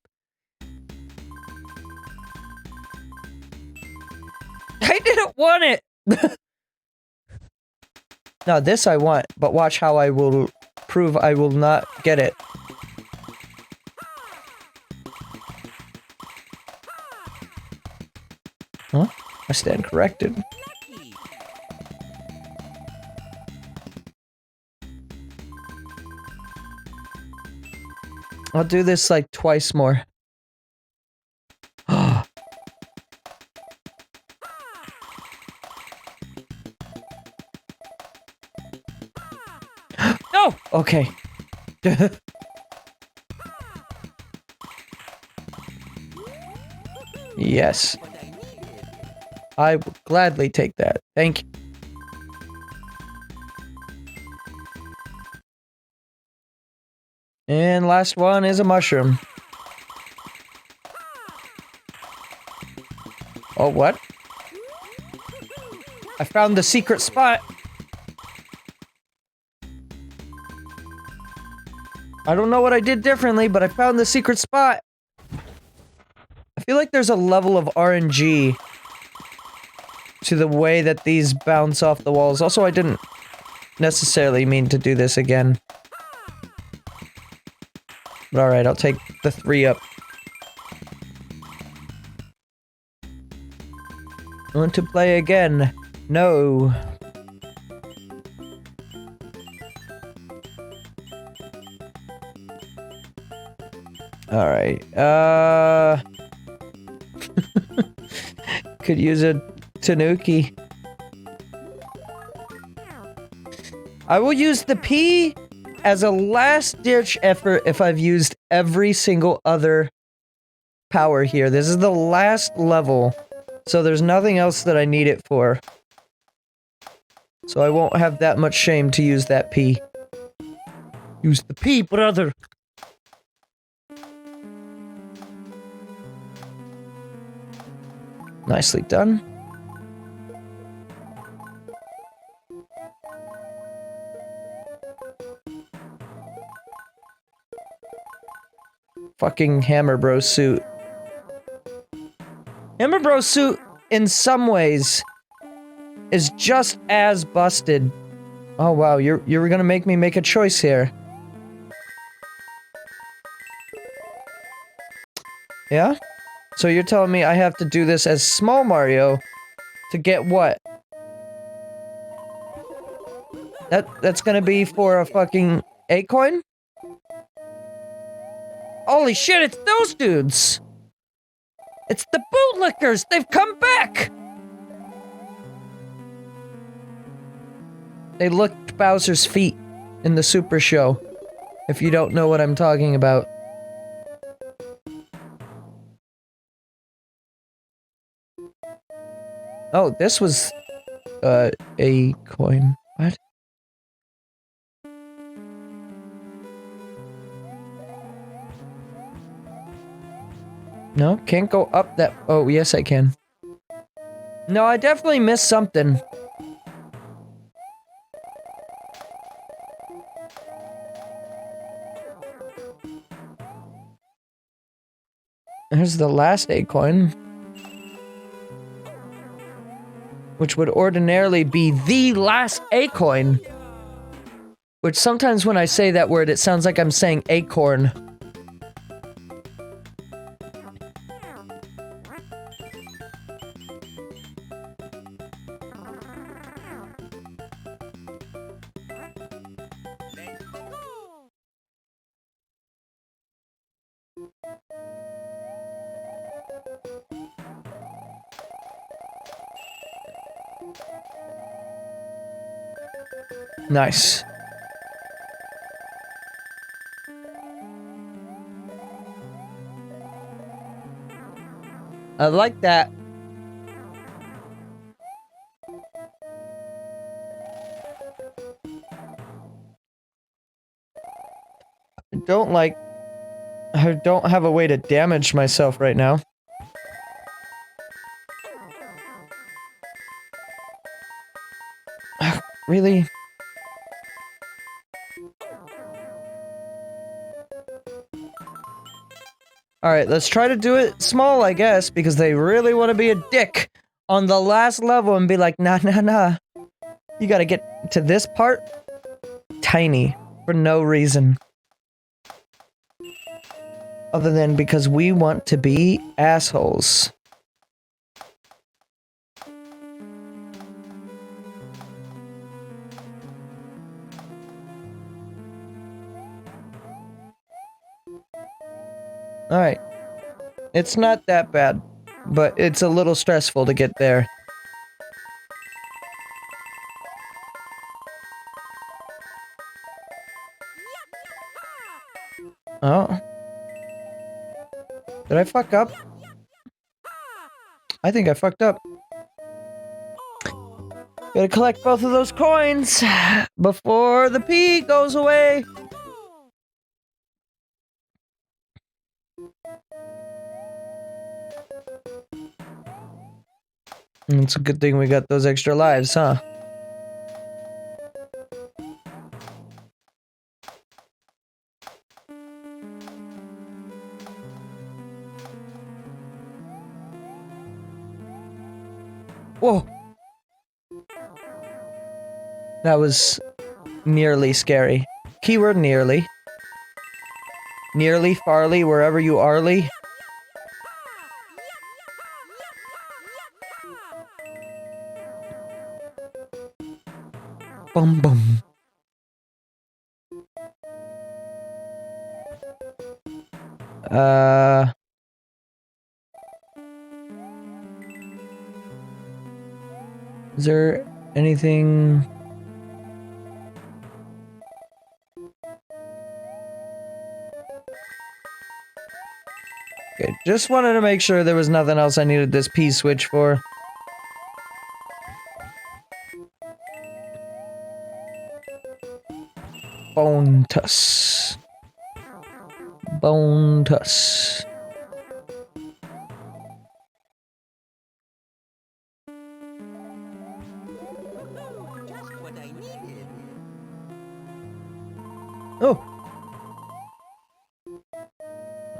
I didn't want it! Now this I want, but watch how I will prove I will not get it. Huh? I stand corrected. I'll do this like twice more. No! Okay. Yes. What I needed. I will gladly take that. Thank you. And last one is a mushroom. Oh, what? I found the secret spot. I don't know what I did differently, but I found the secret spot. I feel like there's a level of RNG to the way that these bounce off the walls. Also, I didn't necessarily mean to do this again. But alright, I'll take the 3 up. Want to play again? No. Alright, could use a Tanuki. I will use the P as a last-ditch effort if I've used every single other power here. This is the last level, so there's nothing else that I need it for. So I won't have that much shame to use that P. Use the P, brother! Nicely done. Fucking Hammer Bro suit. Hammer Bro suit, in some ways, is just as busted. Oh wow, you're gonna make me make a choice here. Yeah? So you're telling me I have to do this as Small Mario to get what? That's gonna be for a fucking A-coin? Holy shit, it's those dudes! It's the bootlickers! They've come back! They licked Bowser's feet in the Super Show, if you don't know what I'm talking about. Oh, this was, a coin. What? No, can't go up that- oh, yes I can. No, I definitely missed something. There's the last A-coin. Which would ordinarily be the last A-coin. Which sometimes when I say that word, it sounds like I'm saying acorn. Nice. I like that. I don't have a way to damage myself right now. Really? Alright, let's try to do it small, I guess, because they really want to be a dick on the last level and be like, nah, nah, nah. You gotta get to this part tiny, for no reason. Other than because we want to be assholes. Alright. It's not that bad, but it's a little stressful to get there. Oh. Did I fuck up? I think I fucked up. Gotta collect both of those coins before the P goes away. It's a good thing we got those extra lives, huh? Whoa! That was nearly scary. Keyword nearly. Nearly, farly, wherever you arely. Bum bum. Is there anything? Okay, just wanted to make sure there was nothing else I needed this P switch for. Bone tuss. Bone tuss. Just what I needed. Oh.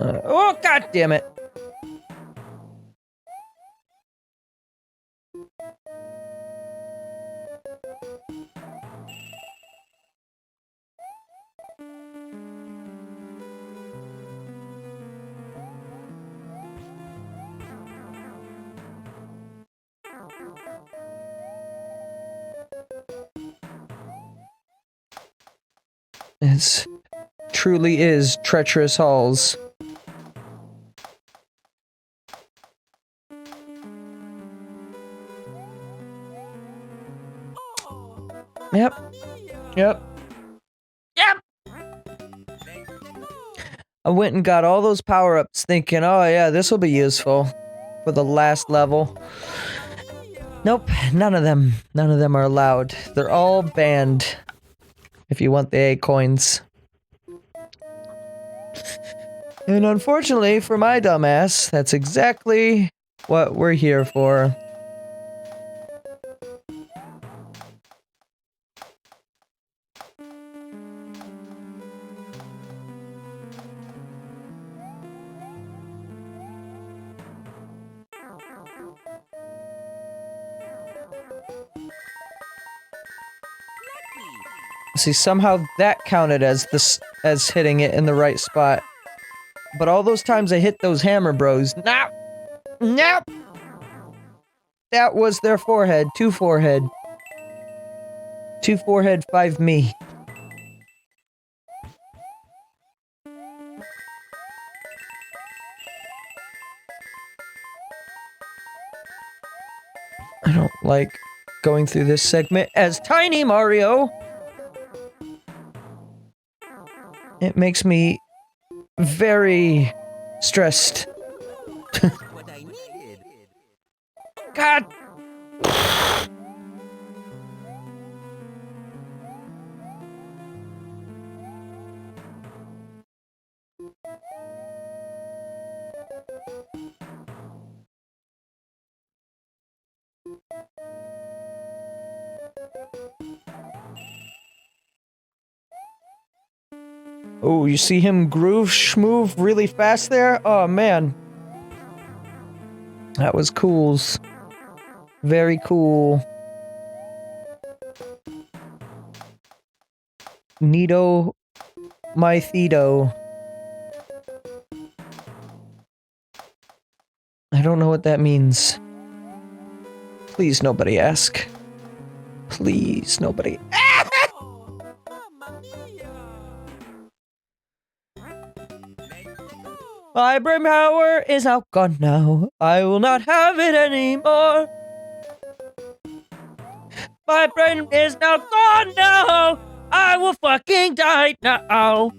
Oh, god damn it. It truly is treacherous halls. Yep. Yep. Yep! I went and got all those power-ups thinking, oh yeah, this will be useful for the last level. Nope, none of them. None of them are allowed. They're all banned. If you want the A coins. And unfortunately for my dumbass, that's exactly what we're here for. See, somehow that counted as as hitting it in the right spot. But all those times I hit those hammer bros, nope! Nope! That was their forehead. 2 forehead. 2 forehead, 5 me. I don't like going through this segment as Tiny Mario. It makes me very stressed. What I needed. God! Oh, you see him groove schmoove really fast there? Oh, man. That was cools. Very cool. Neato my Thedo. I don't know what that means. Please nobody ask. Please nobody. Mamma mia! My brain power is now gone now. I will not have it anymore. My brain is now gone now. I will fucking die now.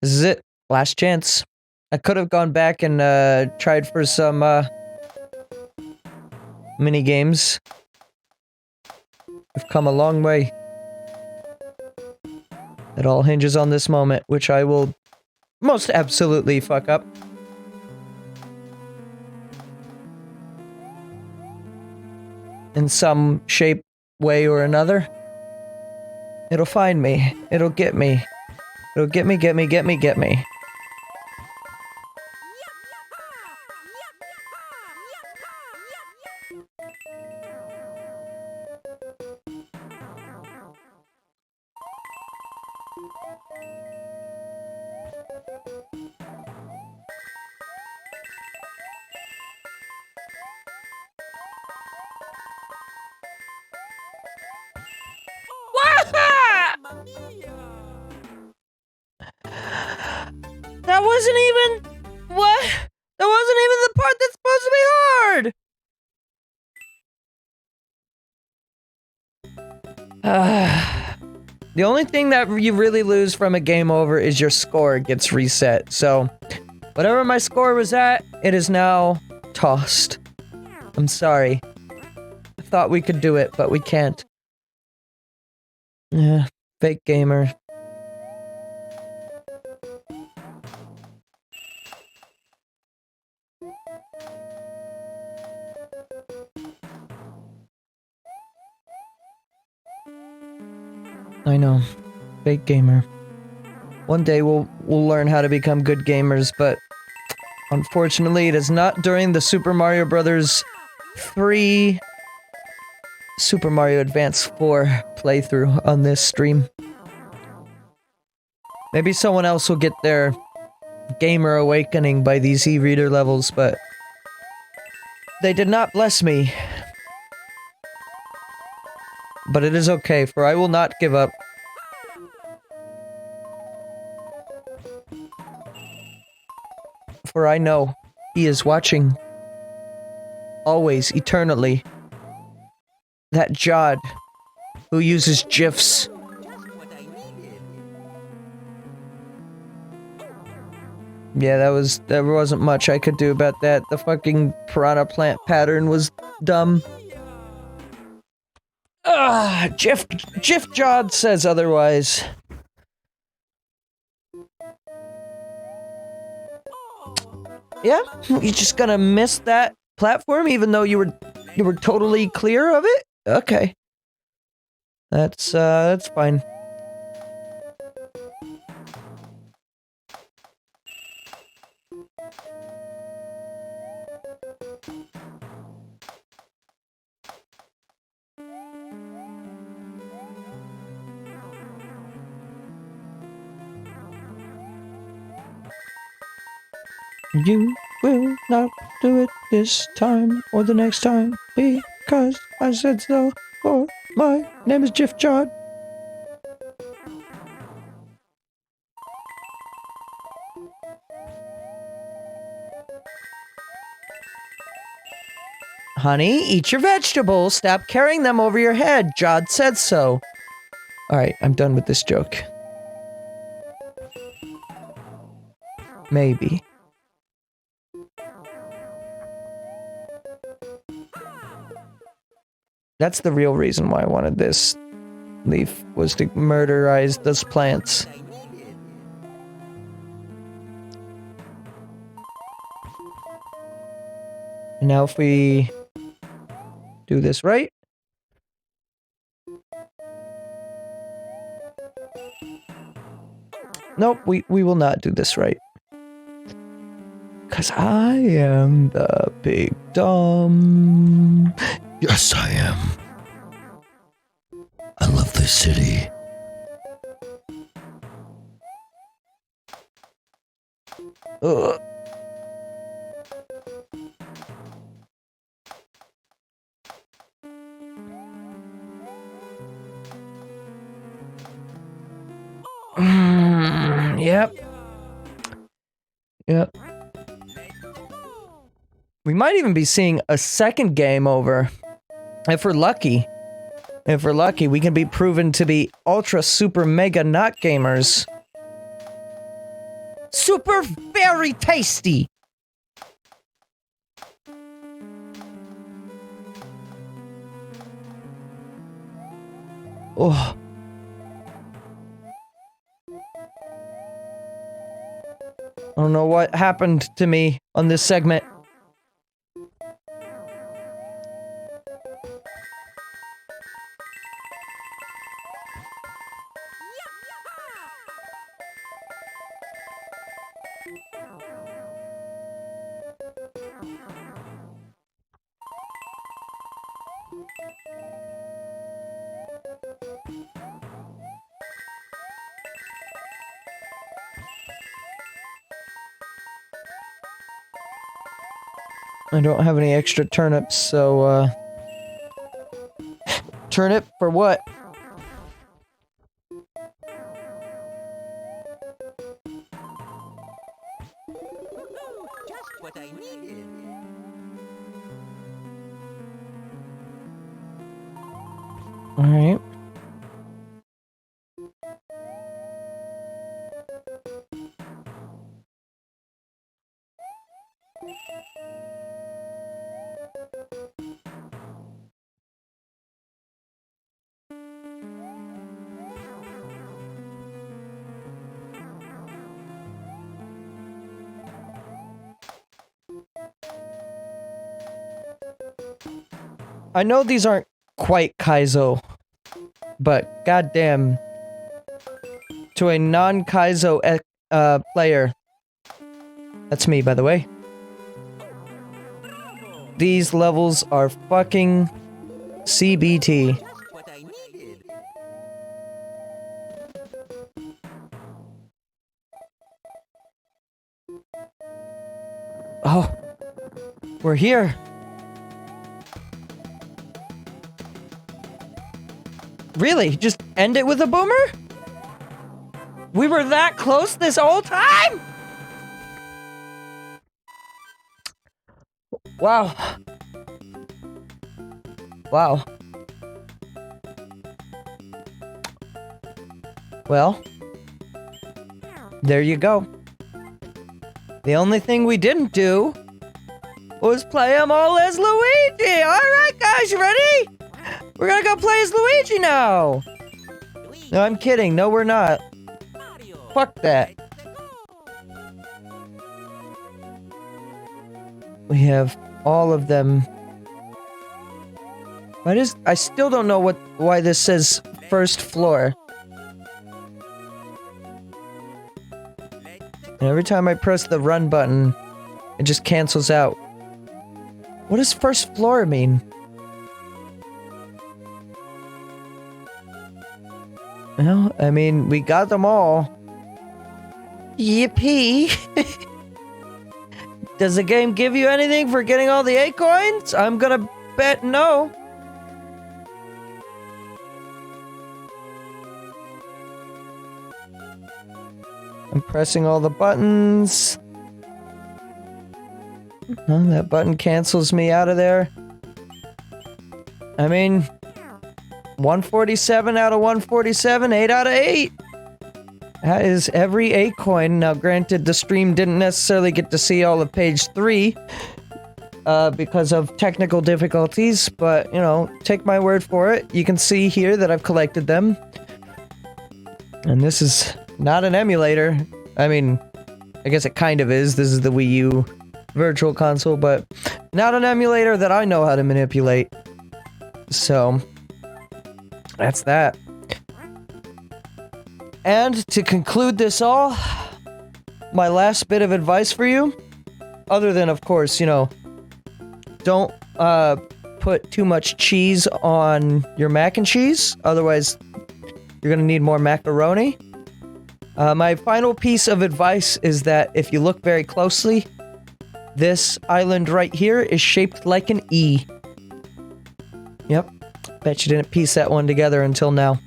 This is it. Last chance. I could have gone back and tried for some mini games. We've come a long way. It all hinges on this moment, which I will most absolutely fuck up. In some shape, way, or another. It'll find me. It'll get me. It'll get me, get me, get me, get me. That wasn't even... What? That wasn't even the part that's supposed to be hard! The only thing that you really lose from a game over is your score gets reset, so... Whatever my score was at, it is now tossed. I'm sorry. I thought we could do it, but we can't. Yeah, fake gamer. I know. Fake gamer. One day we'll learn how to become good gamers, but unfortunately it is not during the Super Mario Brothers 3 Super Mario Advance 4 playthrough on this stream. Maybe someone else will get their gamer awakening by these e-reader levels, but they did not bless me. But it is okay, for I will not give up. For I know he is watching. Always, eternally. That Jod, who uses GIFs. Yeah, there wasn't much I could do about that. The fucking piranha plant pattern was dumb. Jif Jod says otherwise. Yeah, you're just gonna miss that platform even though you were totally clear of it? Okay. That's fine. You will not do it this time or the next time because I said so. For my name is Jif Jod. Honey, eat your vegetables. Stop carrying them over your head. Jod said so. Alright, I'm done with this joke. Maybe. That's the real reason why I wanted this leaf, was to murderize those plants. And now if we do this right. Nope, we will not do this right. 'Cause I am the big dumb. Yes, I am. I love this city. Ugh. Yep. Yep. We might even be seeing a second game over. If we're lucky. If we're lucky, we can be proven to be ultra super mega not gamers. Super very tasty! Oh. I don't know what happened to me on this segment. I don't have any extra turnips, so, turnip for what? Just what I needed. Alright. I know these aren't quite Kaizo, but goddamn, to a non-Kaizo player, that's me, by the way, these levels are fucking CBT. Just what I needed. Oh, we're here. Really? Just end it with a boomer? We were that close this whole time? Wow. Wow. Well, there you go. The only thing we didn't do was play them all as Luigi. Alright guys, you ready? We're gonna go play as Luigi now. No, I'm kidding. No, we're not. Mario. Fuck that. We have all of them. I still don't know why this says first floor. And every time I press the run button, it just cancels out. What does first floor mean? Well, I mean, we got them all. Yippee! Does the game give you anything for getting all the acorns? I'm gonna bet no. I'm pressing all the buttons. Oh, that button cancels me out of there. I mean, 147 out of 147, 8 out of 8. That is every acorn. Now, granted, the stream didn't necessarily get to see all of page 3 because of technical difficulties, but, you know, take my word for it. You can see here that I've collected them. And this is not an emulator. I mean, I guess it kind of is. This is the Wii U Virtual Console, but not an emulator that I know how to manipulate. So, that's that. And to conclude this all, my last bit of advice for you, other than, of course, you know, don't put too much cheese on your mac and cheese, otherwise you're gonna need more macaroni. My final piece of advice is that if you look very closely, this island right here is shaped like an E. Yep. Bet you didn't piece that one together until now.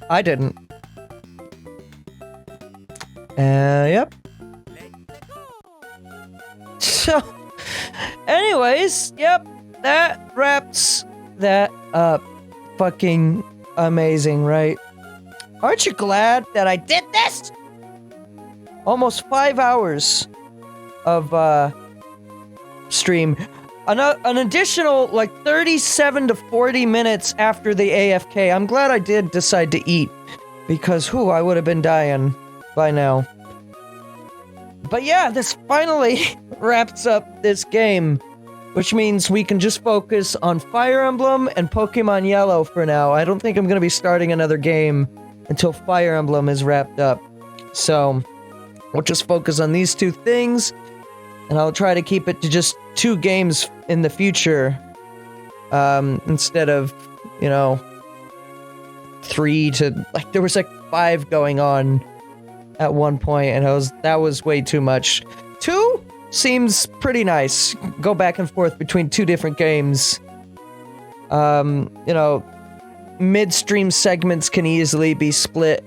I didn't. Yep. So, anyways, yep, that wraps that up. Fucking amazing, right? Aren't you glad that I did this? Almost 5 hours of, stream. An additional, like, 37 to 40 minutes after the AFK. I'm glad I did decide to eat. Because, I would have been dying by now. But yeah, this finally wraps up this game. Which means we can just focus on Fire Emblem and Pokemon Yellow for now. I don't think I'm going to be starting another game until Fire Emblem is wrapped up. So, we'll just focus on these two things. And I'll try to keep it to just 2 games in the future. Instead of, 3 to... Like, there was like 5 going on at one point, and that was way too much. 2 seems pretty nice. Go back and forth between 2 different games. Midstream segments can easily be split.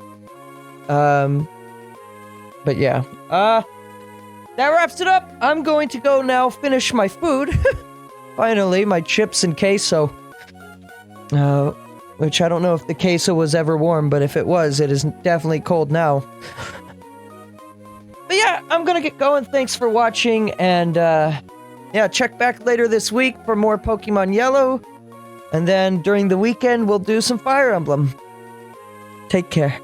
But yeah. That wraps it up. I'm going to go now finish my food. Finally, my chips and queso. Which I don't know if the queso was ever warm, but if it was, it is definitely cold now. But yeah, I'm gonna get going. Thanks for watching, and yeah, check back later this week for more Pokemon Yellow. And then during the weekend, we'll do some Fire Emblem. Take care.